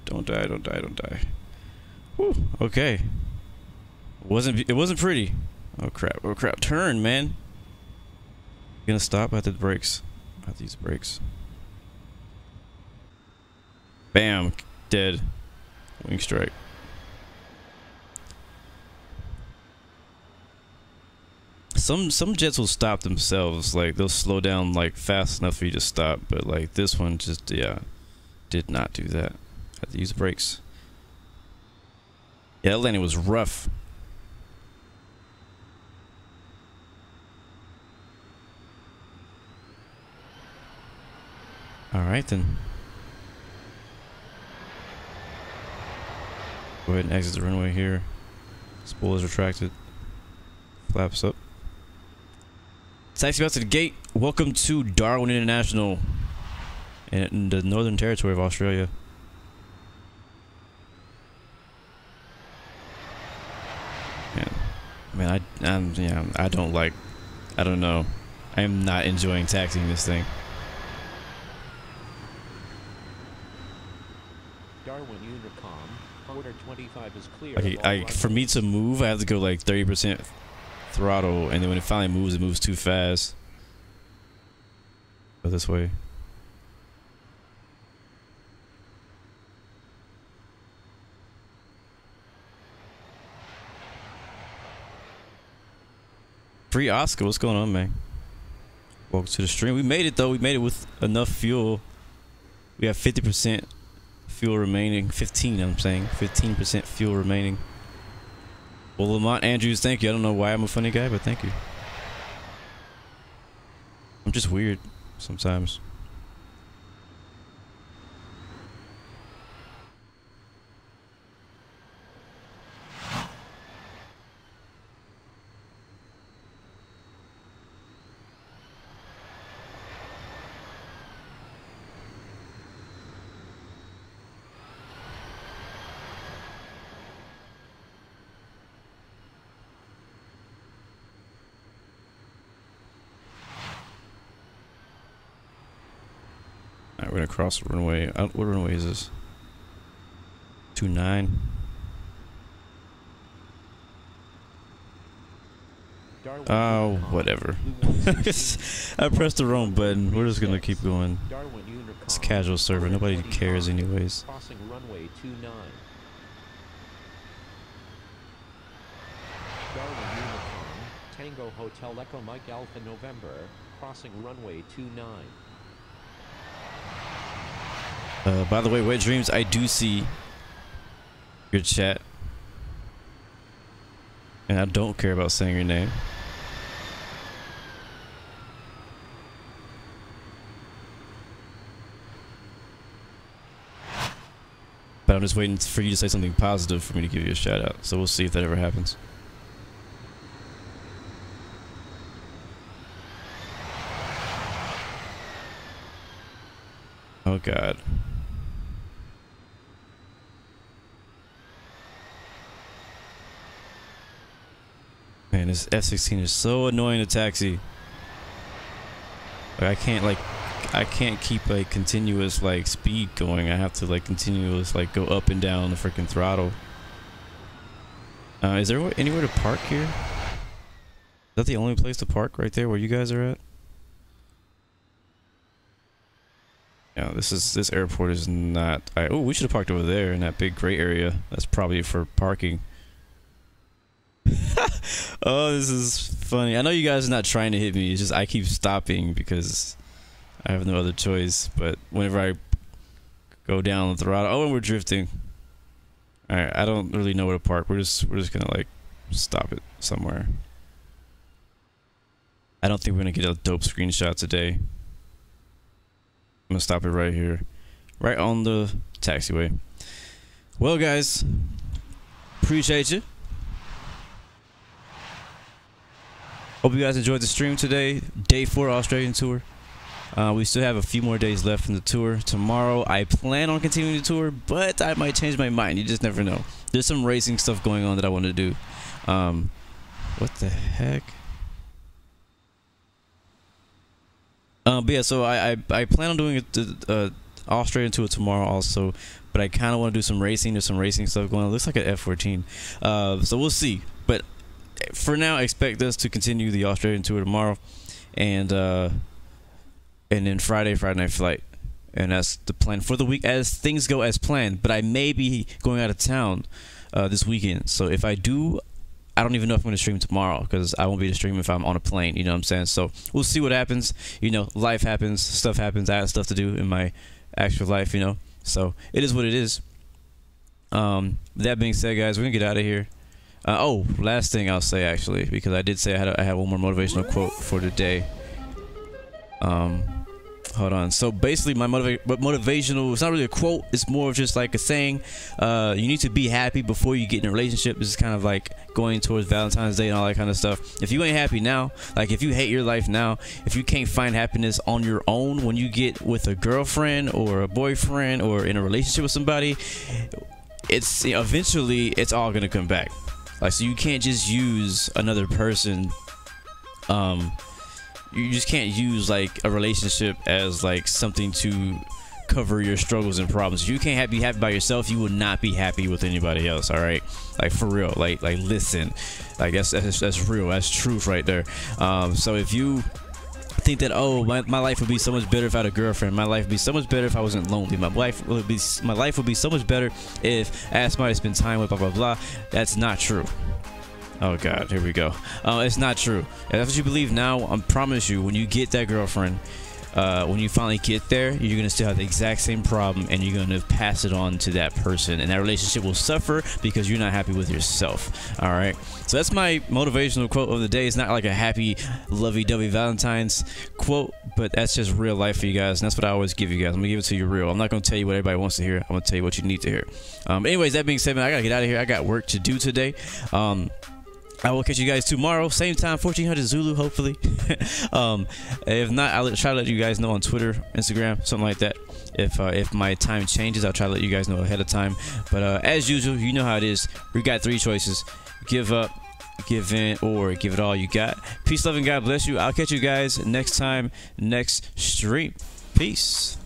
Don't die, don't die, don't die. Whew, okay. It wasn't pretty. Oh crap, oh crap. Turn, man. You gonna stop? I have to brakes. I have to use brakes. Bam. Dead. Wing strike. Some jets will stop themselves. Like they'll slow down like fast enough for you to stop. But like this one just, yeah, did not do that. Had to use brakes. Yeah, that landing was rough. Alright then. Go ahead and exit the runway here. Spoilers retracted. Flaps up. Taxi out to the gate. Welcome to Darwin International in the Northern Territory of Australia. Man, I don't know. I am not enjoying taxiing this thing. Darwin Unicom, order 25 is clear. Like, for me to move, I have to go like 30% throttle, and then when it finally moves, it moves too fast. Go this way. Free Oscar, what's going on, man? Welcome to the stream. We made it though. We made it with enough fuel. We have 50% fuel remaining. 15, I'm saying. 15% fuel remaining. Well, Lamont Andrews, thank you. I don't know why I'm a funny guy, but thank you. I'm just weird sometimes. Alright, we're gonna cross the runway. What runway is this? 29. Oh, whatever. I pressed the wrong button. We're just gonna keep going. It's casual server. Nobody cares anyways. Crossing runway 29. Darwin Unicom, Tango Hotel Echo Mike Alpha November, crossing runway 29. By the way, Wet Dreams, I do see your chat. And I don't care about saying your name. But I'm just waiting for you to say something positive for me to give you a shout out. So we'll see if that ever happens. Oh God. Man, this F-16 is so annoying to taxi. Like, I can't keep a continuous like speed going. I have to like continuous like go up and down the freaking throttle. Is there anywhere to park here? Is that the only place to park right there where you guys are at? Yeah, this airport is not. Oh, we should have parked over there in that big gray area. That's probably for parking. Oh, this is funny. I know you guys are not trying to hit me. It's just I keep stopping because I have no other choice. But whenever I go down the throttle, oh, and we're drifting. All right, I don't really know where to park. We're just gonna like stop it somewhere. I don't think we're gonna get a dope screenshot today. I'm gonna stop it right here, right on the taxiway. Well, guys, appreciate you. Hope you guys enjoyed the stream today. Day 4 Australian tour. We still have a few more days left in the tour. Tomorrow, I plan on continuing the tour, but I might change my mind. You just never know. There's some racing stuff going on that I want to do. What the heck? But yeah, so I plan on doing the Australian tour tomorrow also, but I kind of want to do some racing. There's some racing stuff going on. It looks like an F-14. So we'll see. But for now, expect us to continue the Australian tour tomorrow, and then Friday night flight, and that's the plan for the week as things go as planned. But I may be going out of town this weekend, so if I do, I don't even know if I'm going to stream tomorrow because I won't be able to stream if I'm on a plane. You know what I'm saying? So we'll see what happens. You know, life happens, stuff happens. I have stuff to do in my actual life. You know, so it is what it is. That being said, guys, we're gonna get out of here. Oh, last thing I'll say actually, because I did say I had one more motivational quote for today. Hold on. So basically, my motivational, it's not really a quote. It's more of just like a saying. You need to be happy before you get in a relationship. This is kind of like going towards Valentine's Day and all that kind of stuff. If you ain't happy now, like if you hate your life now, if you can't find happiness on your own when you get with a girlfriend or a boyfriend or in a relationship with somebody, it's, you know, eventually it's all gonna come back. Like, so you can't just use another person you just can't use like a relationship as like something to cover your struggles and problems. If you can't be happy by yourself, you will not be happy with anybody else. All right, like for real. Like listen, like that's real. That's truth right there. So if you think that, oh, my life would be so much better if I had a girlfriend, my life would be so much better if I wasn't lonely, my life would be so much better if I had somebody to spend time with, blah blah blah, that's not true. Oh god, here we go. It's not true. If that's what you believe now, I promise you, when you get that girlfriend, when you finally get there, you're gonna still have the exact same problem, and you're gonna pass it on to that person, and that relationship will suffer because you're not happy with yourself. All right, so that's my motivational quote of the day. It's not like a happy lovey-dovey Valentine's quote, but that's just real life for you guys, and that's what I always give you guys. I'm gonna give it to you real. I'm not gonna tell you what everybody wants to hear. I'm gonna tell you what you need to hear. Anyways, that being said, man, I gotta get out of here. I got work to do today. I will catch you guys tomorrow, same time, 1400 Zulu, hopefully. If not, I'll try to let you guys know on Twitter, Instagram, something like that. If my time changes, I'll try to let you guys know ahead of time. But as usual, you know how it is. We got 3 choices: give up, give in, or give it all you got. Peace, love, and God bless you. I'll catch you guys next time, next stream. Peace.